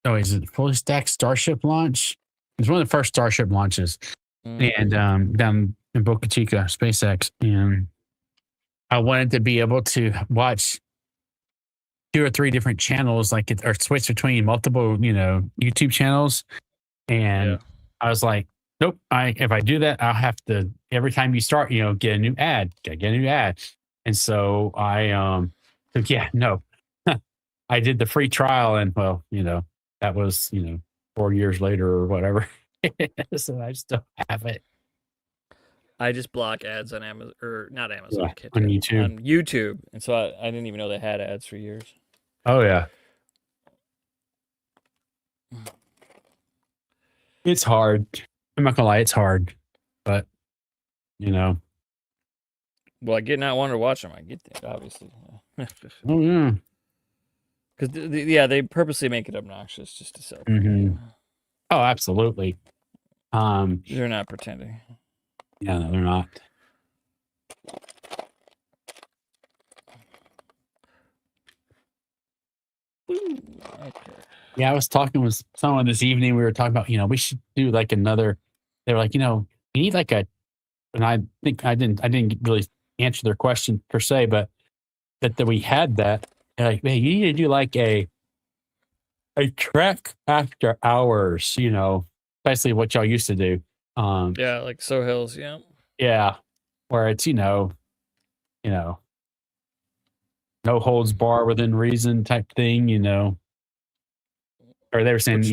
fully stacked Starship launch? It was one of the first Starship launches. And down in Boca Chica, SpaceX, and I wanted to be able to watch 2 or 3 different channels, or switch between multiple, YouTube channels. And I was like, nope. If I do that, I'll have to every time you start, get a new ad, get a new ad. And so I no, I did the free trial, and that was 4 years later or whatever. So I still have it. I just block ads on Amazon, or not Amazon, on YouTube. On YouTube, and so I didn't even know they had ads for years. Oh yeah, it's hard. I'm not gonna lie, it's hard, but Well, I get not wanting to watch them. I get that, obviously. Oh yeah, because they purposely make it obnoxious just to sell. Oh, absolutely. They're not pretending. Yeah, no, they're not. Okay. Yeah, I was talking with someone this evening. We were talking about, we should do like another. They were like, you need like a, and I think I didn't really answer their question per se, but that we had that. They're like, man, you need to do like a trek after hours, especially what y'all used to do. Um, Yeah, like So Hills. Yeah. yeah, where it's, you know, no holds bar within reason type thing, or they were saying, Which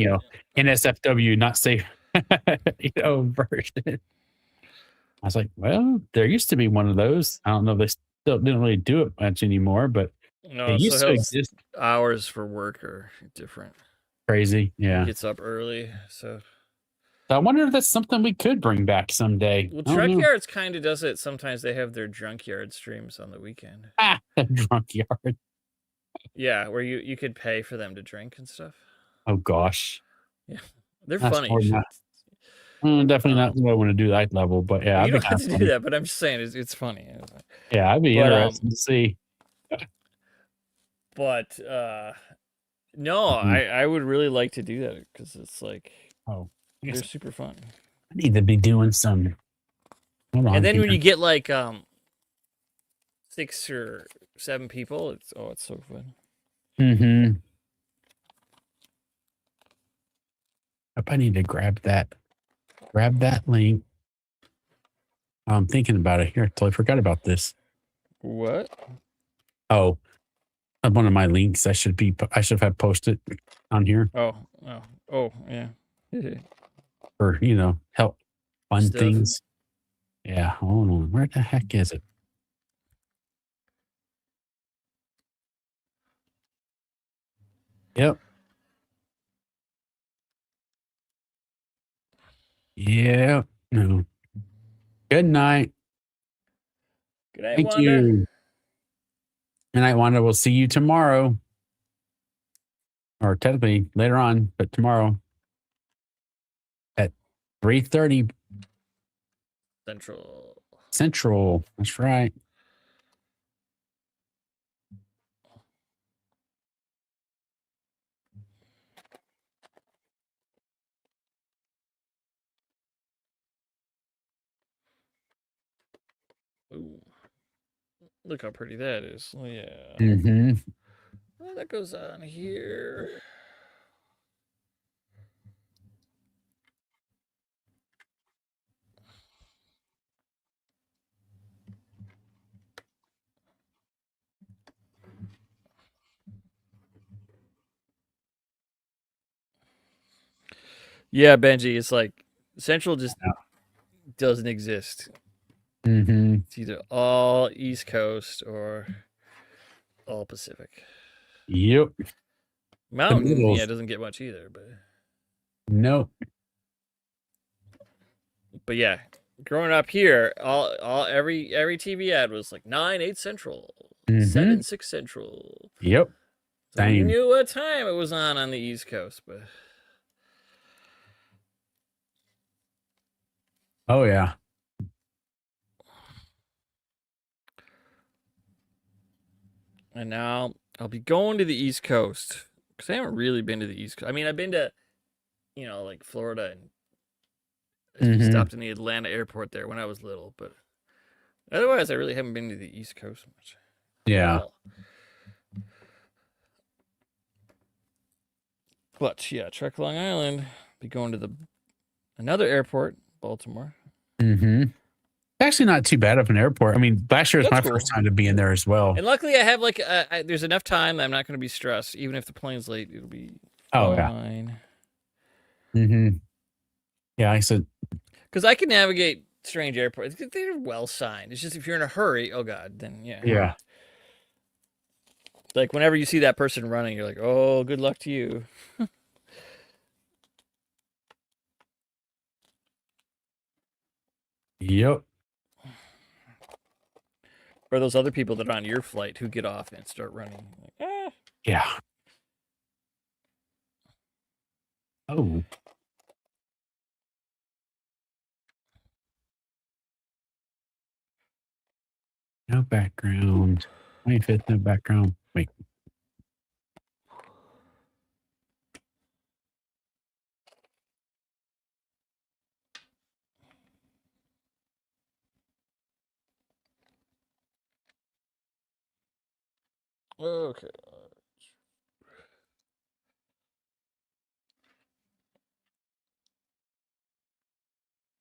NSFW, not safe, version. I was like, well, there used to be one of those. I don't know if they still didn't really do it much anymore, but it no, So used to Hills exist. hours for work are different. Crazy. He Yeah. gets up early, so So I wonder if that's something we could bring back someday. well, I don't Truck know. Yards kind of does it. Sometimes they have their drunk yard streams on the weekend. Ah, a drunk yard. Yeah, where you could pay for them to drink and stuff. Oh gosh. Yeah, they're That's funny. more not, definitely not what I want to do that level, but yeah, You I'd be don't kind have of to do funny. that, but I'm just saying it's funny. Yeah, I'd be But interested to see. but no, Mhm. I would really like to do that because it's like Oh, I guess they're super fun. I need to be doing some. Hold And on then here. when you get like 6 or 7 people, it's so fun. Mm-hmm. I need to grab that link. I'm thinking about it here. Totally forgot about this. What? Oh, one of my links. I should have posted on here Oh yeah. for help fun Stuff. things. Yeah, hold on. Where the heck is it? Yep. Yeah. No. Good night. Good night, Thank Wanda. you. Good night, Wanda. We'll see you tomorrow. Or technically later on, but tomorrow at 3:30 Central. Central. That's right. Ooh, look how pretty that is. Oh yeah. Mm-hmm. Well, that goes on here. Yeah, Benji, it's like Central just doesn't exist. Mm-hmm. It's either all East Coast or all Pacific. Yep. The Mountain, yeah, middles. doesn't get much either, Nope. but yeah, growing up here, every TV ad was like 9-8 Central, Mm-hmm. 7-6 Central. Yep. So you Same. knew what time it was on the East Coast, but Oh yeah. and now I'll be going to the East Coast because I haven't really been to the East Coast. I mean, I've been to like Florida, and we Mm-hmm. stopped in the Atlanta airport there when I was little, but otherwise, I really haven't been to the East Coast much at Yeah. all. But yeah, Trek Long Island. Be going to another airport, Baltimore. Mm-hmm. Actually, not too bad of an airport. I mean, last year was That's my cool. first time to be in there as well. And luckily, I have like there's enough time. I'm not going to be stressed. Even if the plane's late, it'll be Oh yeah. fine. Mm-hmm. Yeah, I said. Because I can navigate strange airports. They're well signed. It's just if you're in a hurry, oh god, then yeah. Yeah. Like whenever you see that person running, you're like, oh, good luck to you. Yep. Or those other people that are on your flight who get off and start running. Like, ah. Yeah. Oh. No background. 25th, no background. Wait. Okay.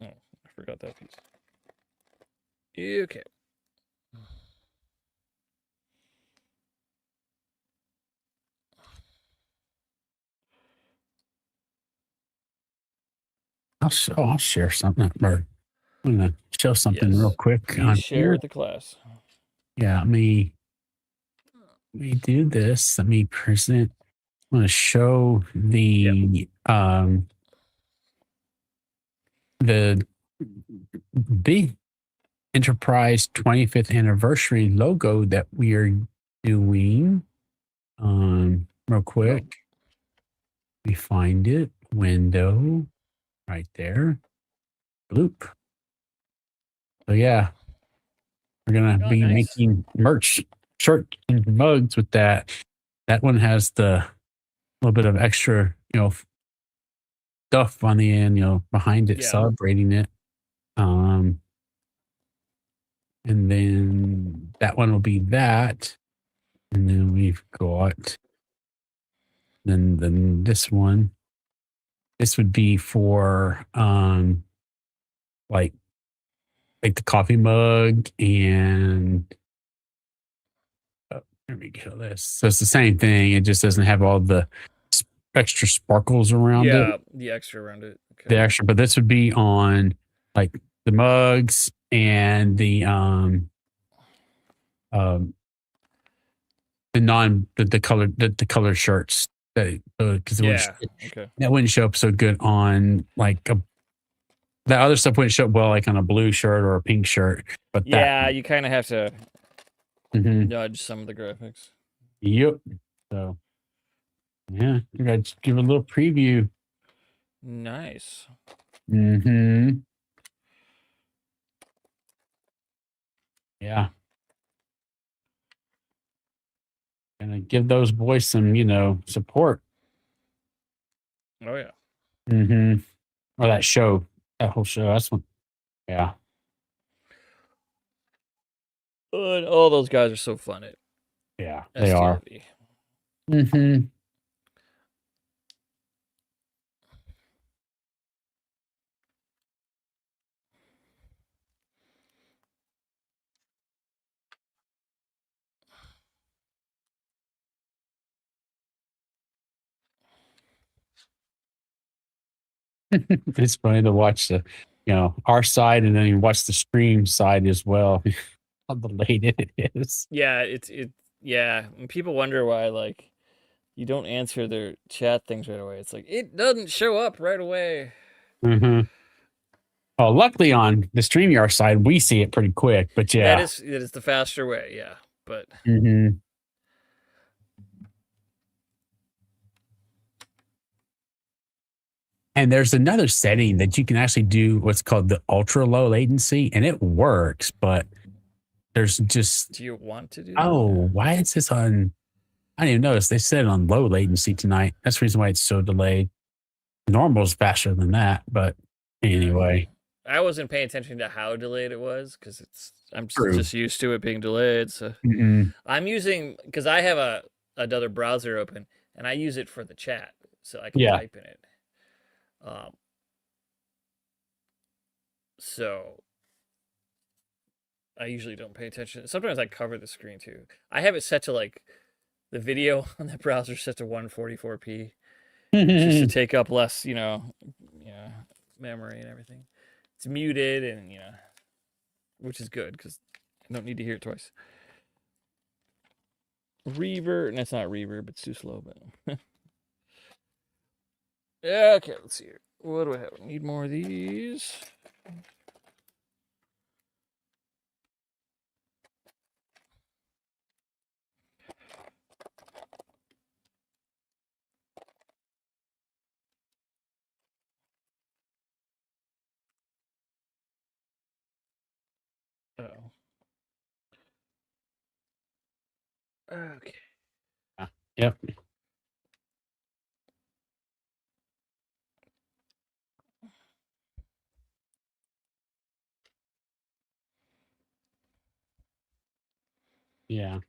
Oh, I forgot that piece. Okay. I'll share something. Or I'm gonna show something real Yes. quick Please on share here. with the class. Yeah, let me do this. Let me present. I'm gonna show the big enterprise 25th anniversary logo that we are doing. Real Oh. quick. We find it. Window right there. Bloop. So yeah, we're gonna Oh, be nice. making merch, shirt and mugs with that. That one has the little bit of extra, stuff on the end, behind it, Yeah. celebrating it. Um, and then that one will be that. And then we've got then this one. This would be for like the coffee mug and there we go. This so it's the same thing. It just doesn't have all the extra sparkles around it. Yeah, the extra around it. The Okay. extra, but this would be on like the mugs and um the colored the colored shirts that because Yeah. Okay. that wouldn't show up so good on like that other stuff wouldn't show up well like on a blue shirt or a pink shirt, but that. Yeah, you kind of have to Mhm. nudge some of the graphics. Yep. So yeah, you got to give a little preview. Nice. Mm-hmm. Yeah. Gonna give those boys some, support. Oh yeah. Mm-hmm. Or that show, that whole show. That's one. Yeah. And all those guys are so fun at Yeah, they are. STLV. Mm-hmm. It's funny to watch our side and then you watch the stream side as well. How delayed it is. Yeah, yeah. And people wonder why like you don't answer their chat things right away. It's like it doesn't show up right away. Mm-hmm. Oh, luckily on the StreamYard side, we see it pretty quick, but yeah. That is the faster way, yeah. But Mm-hmm. And there's another setting that you can actually do what's called the ultra low latency, and it works, but there's just, do you want to do oh, that? why is this on? I didn't even notice they said it on low latency tonight. That's the reason why it's so delayed. Normal is faster than that, but anyway. I wasn't paying attention to how delayed it was because I'm True. just used to it being delayed. So Mm-mm. I'm using because I have another browser open and I use it for the chat so I can Yeah. type in it. So I usually don't pay attention. Sometimes I cover the screen too. I have it set to like the video on that browser set to 144p just to take up less, memory and everything. It's muted and which is good because I don't need to hear it twice. Reverb, and that's not reverb, it's too slow, but yeah, okay, let's see here. What do I have? I need more of these. Oh. Okay. Yep. Yeah.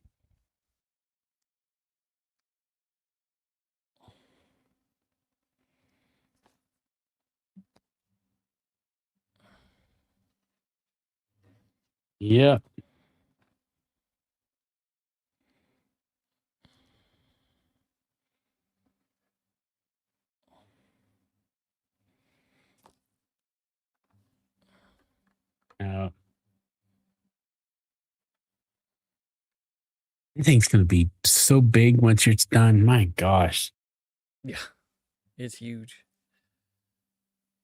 Yep. Uh, I think it's going to be so big once it's done. My gosh. Yeah, it's huge.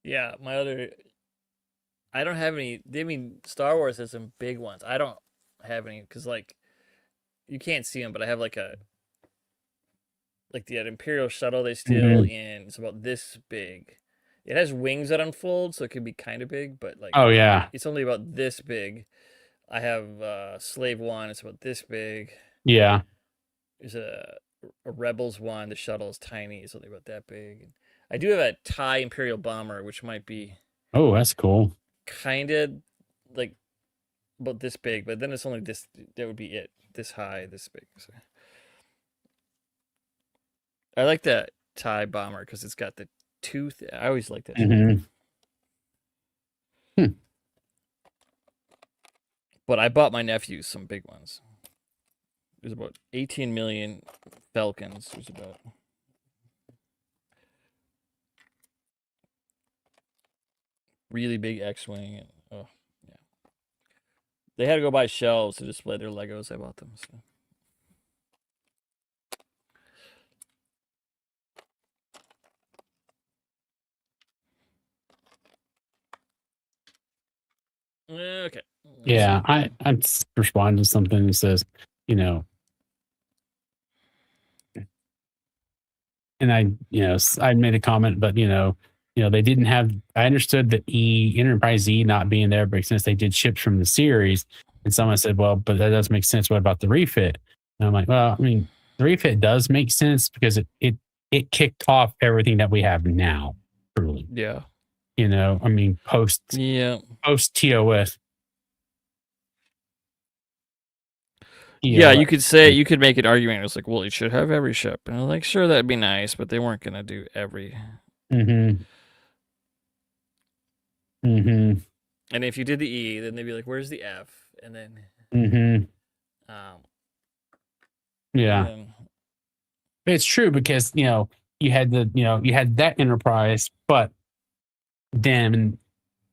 Yeah, my other. I don't have any. I mean, Star Wars has some big ones. I don't have any because like you can't see them, but I have like the Imperial shuttle they steal Mhm. in. It's about this big. It has wings that unfold, so it could be kind of big, but like Oh, yeah. it's only about this big. I have Slave One. It's about this big. Yeah. There's a Rebels one. The shuttle is tiny. It's only about that big. I do have a TIE Imperial bomber, which might be Oh, that's cool. kind of like about this big, but then it's only this. That would be it. This high, this big. So. I like that TIE bomber because it's got the tooth. I always like that. Mhm. Hmm. But I bought my nephews some big ones. There's about 18 million Falcons. There's about really big X-wing, and oh yeah, they had to go buy shelves to display their Legos. I bought them. So. Okay. Let's Yeah. see. I respond to something that says, you know, and I made a comment, but they didn't have. I understood the Enterprise E not being there, but since they did ships from the series, and someone said, "Well, but that doesn't make sense. What about the refit?" And I'm like, "Well, I mean, the refit does make sense because it kicked off everything that we have now, truly. Yeah. I mean, Yeah. post TOS, Yeah, TOS. you could say you could make an argument. It's like, well, you should have every ship, and I'm like, sure, that'd be nice, but they weren't gonna do every. Mm-hmm. Mm-hmm. And if you did the E, then they'd be like, where's the F? And then, Mm-hmm. um, and Yeah. then It's true because you had that Enterprise, but then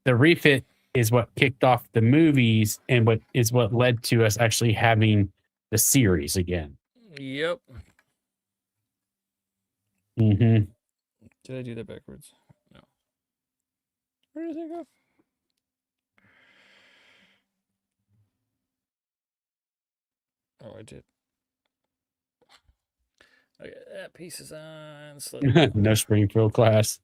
the refit is what kicked off the movies and what led to us actually having the series again. yep. Mm-hmm. Did I do that backwards? No. Where did it go? Oh, I did. Okay, that piece is on slip. No Springfield class.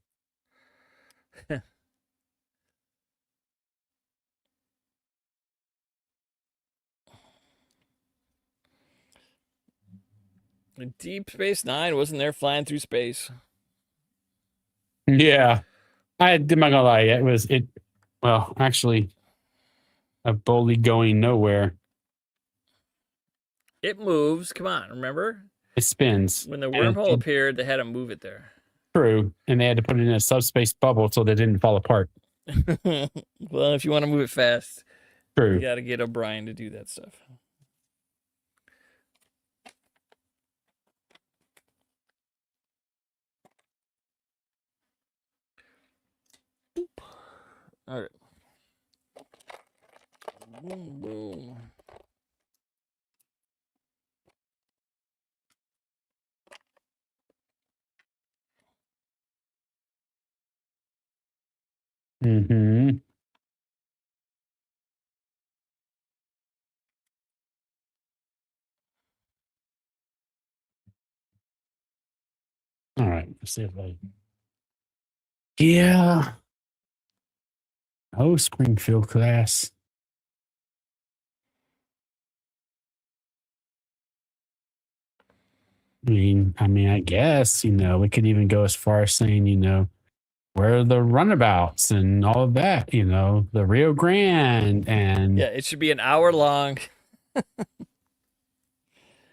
Deep Space Nine wasn't there flying through space. Yeah, I'm not gonna lie. Well, actually, a boldly going nowhere. It moves. Come on, remember It spins. when the And wormhole appeared? They had to move it there. true, and they had to put it in a subspace bubble so they didn't fall apart. Well, if you want to move it fast, you True. got to get O'Brien to do that stuff. All right. Boom, boom. Mm-hmm. All right. Let's see if I. Yeah. Oh, Springfield class. I guess, we could even go as far as saying, where are the runabouts and all of that, the Rio Grande Yeah, and it should be an hour long.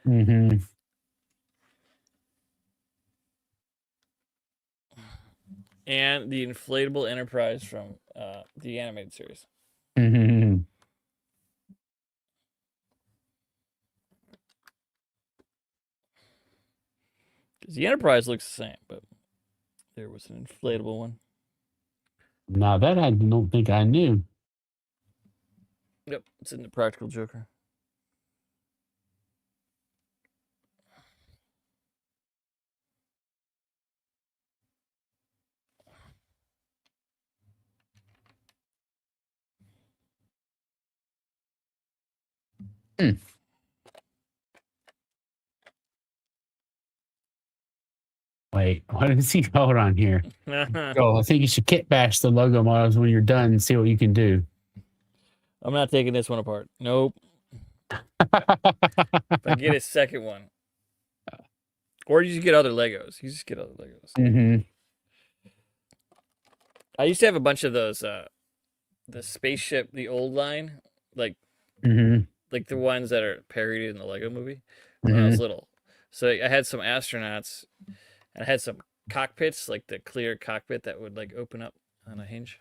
hmm And the inflatable Enterprise from the animated series. hmm Because the Enterprise looks the same, but there was an inflatable one. Now that I don't think I knew. Yep, it's in the Practical Joker. Hmm. Wait, what is he? Hold on here. Oh, I think you should kit bash the logo models when you're done and see what you can do. I'm not taking this one apart. Nope. If I get a second one. Or you just get other Legos. You just get other Legos. Mm-hmm. I used to have a bunch of those, the spaceship, the old line, like like the ones that are parodied in the Lego movie when I was little. So I had some astronauts, and I had some cockpits, like the clear cockpit that would like open up on a hinge.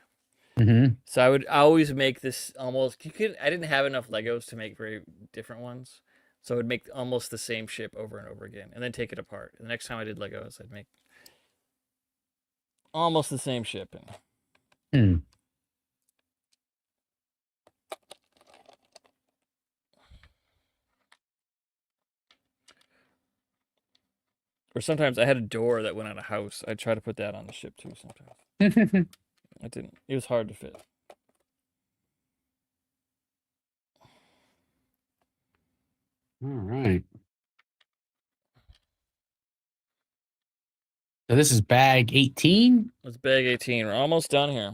So I would always make this almost. I didn't have enough Legos to make very different ones, so I would make almost the same ship over and over again, and then take it apart. And the next time I did Legos, I'd make almost the same ship. Or sometimes I had a door that went on a house. I'd try to put that on the ship too sometimes. I didn't. It was hard to fit. All right. So this is bag 18? It's bag 18. We're almost done here.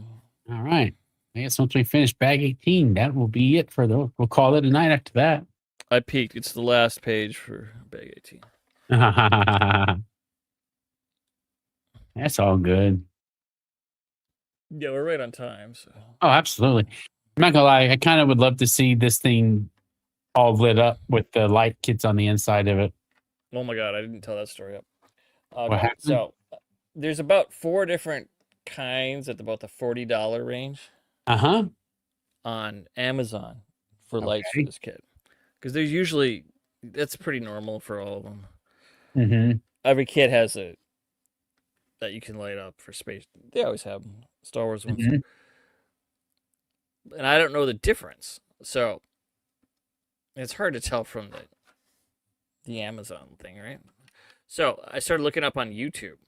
All right. I guess once we finish bag 18, that will be it for the. We'll call it a night after that. I peeked. It's the last page for bag 18. That's all good. Yeah, we're right on time. So. Oh, absolutely. I'm not gonna lie. I kind of would love to see this thing all lit up with the light kits on the inside of it. Oh my god, I didn't tell that story up. What happened? So there's about 4 different kinds at about the $40 range. On Amazon for lights for this kit, because there's usually that's pretty normal for all of them. Every kit has a that you can light up for space. They always have them. Star Wars ones, and I don't know the difference, so it's hard to tell from the Amazon thing, right? So I started looking up on YouTube,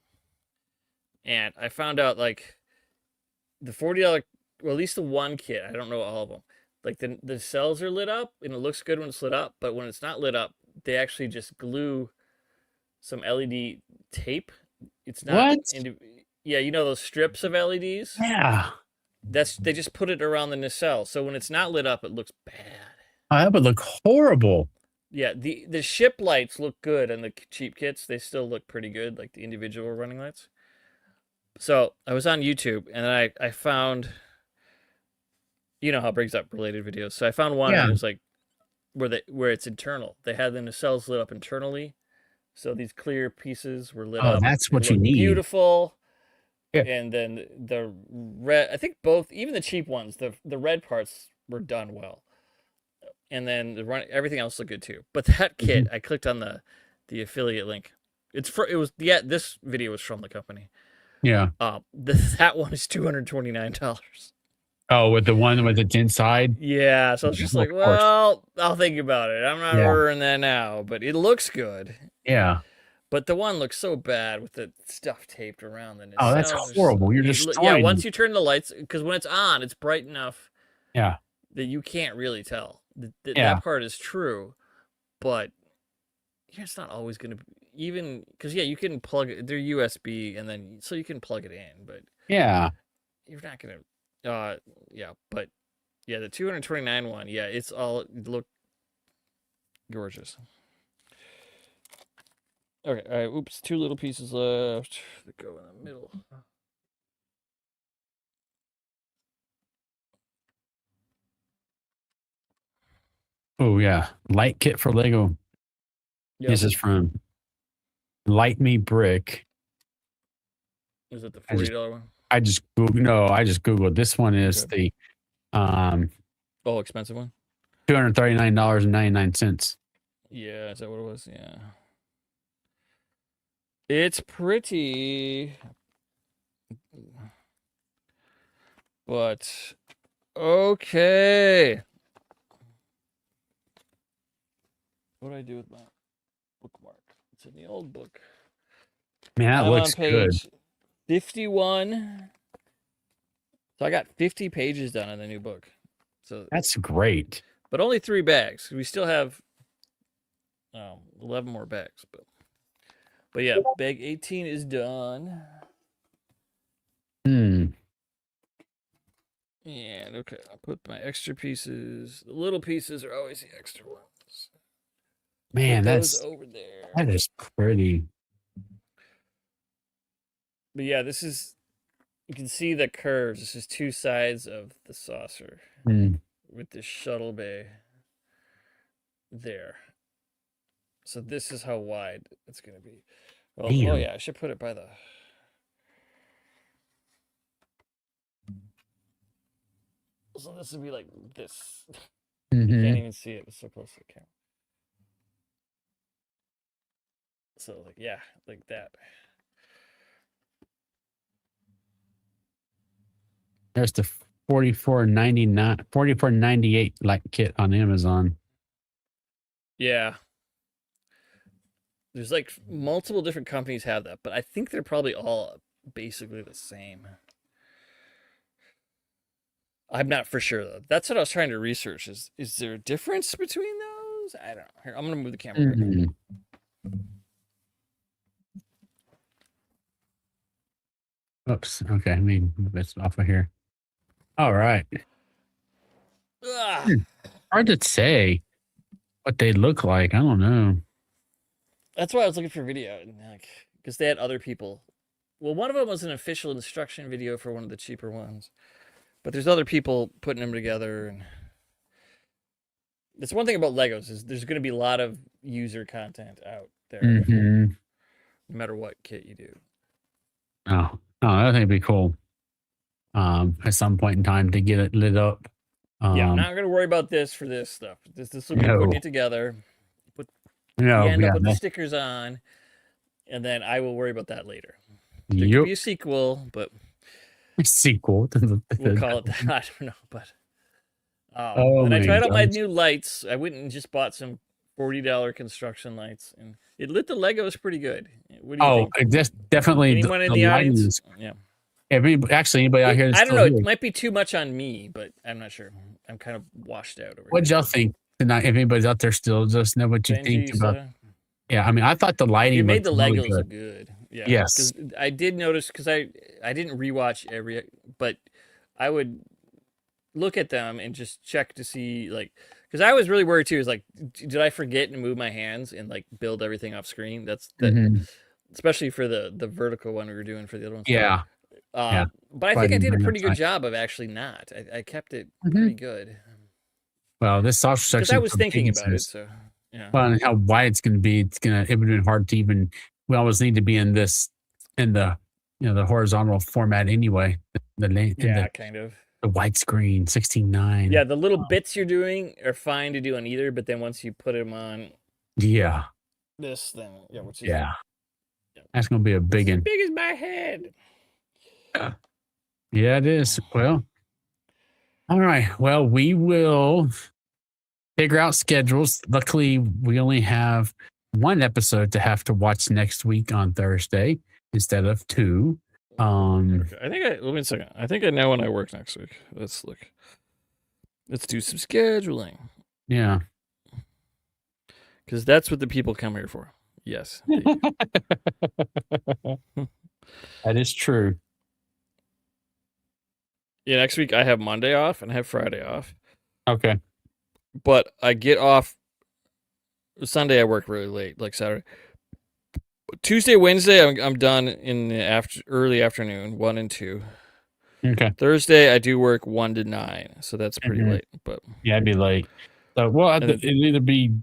and I found out like the $40, well, at least the one kit. I don't know all of them. Like the cells are lit up, and it looks good when it's lit up. But when it's not lit up, they actually just glue some LED tape. It's not. What? Yeah, you know those strips of LEDs. Yeah. They just put it around the nacelle, so when it's not lit up, it looks bad. Oh, that would look horrible. Yeah, the ship lights look good, and the cheap kits they still look pretty good, like the individual running lights. So I was on YouTube, and then I found, you know how it brings up related videos. So I found one that was like where it's internal. They had the nacelles lit up internally, so these clear pieces were lit up. Oh, that's what you need. Beautiful. Yeah. And then the red, I think both, even the cheap ones, the red parts were done well. And then everything else looked good too. But that kit, I clicked on the affiliate link. This video was from the company. Yeah. That one is $229. Oh, with the one with the inside? Yeah. So it's just like, well, I'll think about it. I'm not ordering that now, but it looks good. Yeah. But the one looks so bad with the stuff taped around the nacelle. Oh, that's horrible. You're destroying. Yeah, once you turn the lights, because when it's on, it's bright enough. Yeah. That you can't really tell. That part is true, but it's not always going to be, even because you can plug it. They're USB, and then so you can plug it in, but you're not going to. But the 229 one, it's all look gorgeous. Okay, all right. Oops, 2 little pieces left that go in the middle. Oh yeah, light kit for Lego. Yep. This is from Light Me Brick. Is it the $40 one? I just googled. This one is the expensive one. $239.99. Yeah, is that what it was? Yeah. It's pretty, but okay. What do I do with my bookmark? It's in the old book. Man, that I'm on looks good. page 51. So I got 50 pages done on the new book. So That's great. but only 3 bags. We still have 11 more bags, but yeah, bag 18 is done. Hmm. And okay, I'll put my extra pieces. The little pieces are always the extra ones. Man, Put those over there. that is pretty. But yeah, this is, you can see the curves. This is 2 sides of the saucer with the shuttle bay there. So this is how wide it's going to be. Well, oh yeah, I should put it by the. So this would be like this. You can't even see it. It's so close to the camera. So like, yeah, like that. There's the $44.98 like kit on Amazon. Yeah. There's like multiple different companies have that, but I think they're probably all basically the same. I'm not for sure though. That's what I was trying to research. Is there a difference between those? I don't know. Here, I'm gonna move the camera. Oops. Okay, I mean it's off of here. All right. Hard to say what they look like. I don't know. That's why I was looking for video, because they had other people. Well, one of them was an official instruction video for one of the cheaper ones, but there's other people putting them together. And that's one thing about Legos is there's going to be a lot of user content out there, no matter what kit you do. Oh, I think it'd be cool. At some point in time to get it lit up. Yeah, I'm not going to worry about this for this stuff. This will be putting it together. Put the stickers on, and then I will worry about that later. There could be a sequel, but sequel. We'll call it that. I don't know, but and I tried out my new lights. I went and just bought some $40 construction lights, and it lit the Legos pretty good. What do you think? Just definitely. Anyone in the audience? Yeah. Actually, anybody out here? I don't know. It might be too much on me, but I'm not sure. I'm kind of washed out over here. What y'all think tonight? If anybody's out there still, just know what you think about. Yeah, I mean, I thought the lighting made the Legos look good. Yeah. Yes. I did notice because I didn't rewatch but I would look at them and just check to see because I was really worried too. Is like, did I forget to move my hands and build everything off screen? That's especially for the vertical one we were doing for the other ones. Yeah. But I think I did a pretty good job of actually not. I kept it pretty good. Well, this soft section. Because I was thinking about it, so yeah. Well, and how wide it's going to be, it would have been hard to even. We always need to be in the the horizontal format anyway. Kind of the widescreen 16:9. Yeah, the little bits you're doing are fine to do on either, but then once you put them on, this thing, which is that's going to be a big one. As big as my head. Yeah, it is. Well, all right. Well, we will figure out schedules. Luckily, we only have one episode to have to watch next week on Thursday instead of 2. Okay. Let me a second. I think I know when I work next week. Let's look. Let's do some scheduling. Yeah. Because that's what the people come here for. Yes. That is true. Yeah, next week I have Monday off and I have Friday off. Okay. But I get off Sunday. I work really late, like Saturday. Tuesday, Wednesday, I'm done in the early afternoon, 1 and 2. Okay. Thursday, I do work 1 to 9, so that's pretty late. But yeah, it'd be late. So it'll either be,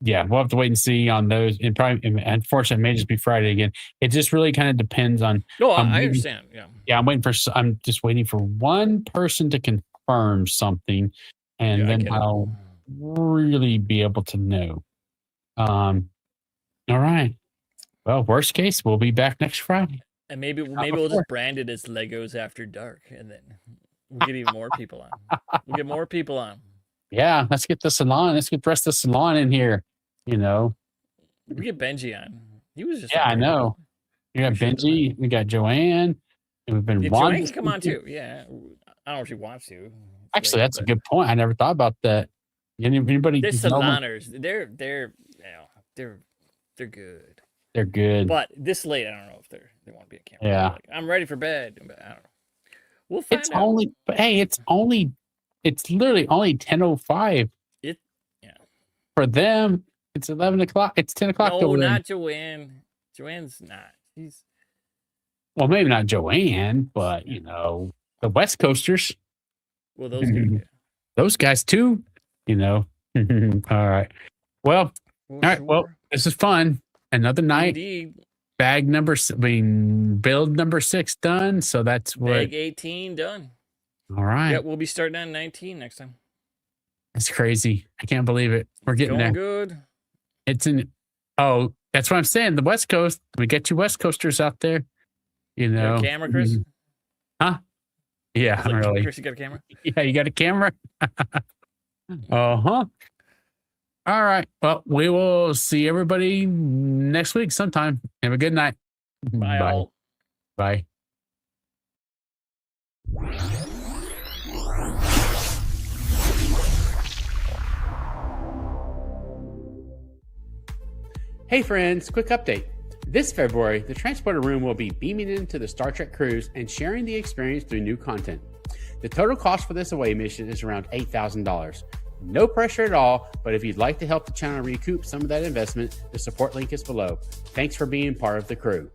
we'll have to wait and see on those. And probably, unfortunately, it may just be Friday again. It just really kind of depends on. No, I understand. Yeah. Yeah, I'm just waiting for one person to confirm something, and then I'll really be able to know. All right. Well, worst case, we'll be back next Friday. And maybe Not we'll before. just brand it as Legos After Dark, and then we'll get even more people on. We'll get more people on. Yeah, let's get the salon. Let's get the rest of the salon in here. You know. We get Benji on. He was just Yeah, I know. We got Benji. We got Joanne. And we've been Yeah, wanting. Joanne can come on too. Yeah, I don't know if she wants to. It's Actually, late, that's a good point. I never thought about that. Anybody? They're you know, saloners. They're good. they're good. But this late, I don't know if they want to be a camera. Yeah. Like, I'm ready for bed. But I don't know. We'll find It's out. only, but hey, it's literally only 10:05 Yeah. for them. It's 11 o'clock. It's 10 o'clock. No, not Joanne. Joanne's not. She's Well, maybe not Joanne, but you know, the West Coasters, well, those guys. Yeah. those guys too. You know. All right. Well, all right. Sure. Well, this is fun. Another night. Indeed. Build number 6 done. So that's what. Bag 18 done. All right. Yeah, we'll be starting on 19 next time. That's crazy. I can't believe it. We're getting Going there. good. It's in. Oh, that's what I'm saying. The West Coast. We get you West Coasters out there. You know. You got a camera, Chris? Huh? Yeah, Like, really. Chris, you got a camera? Yeah, you got a camera? Uh-huh. All right. Well, we will see everybody next week sometime. Have a good night. Bye. All. Bye. Hey friends, quick update. This February, the Transporter Room will be beaming into the Star Trek cruise and sharing the experience through new content. The total cost for this away mission is around $8,000. No pressure at all, but if you'd like to help the channel recoup some of that investment, the support link is below. Thanks for being part of the crew.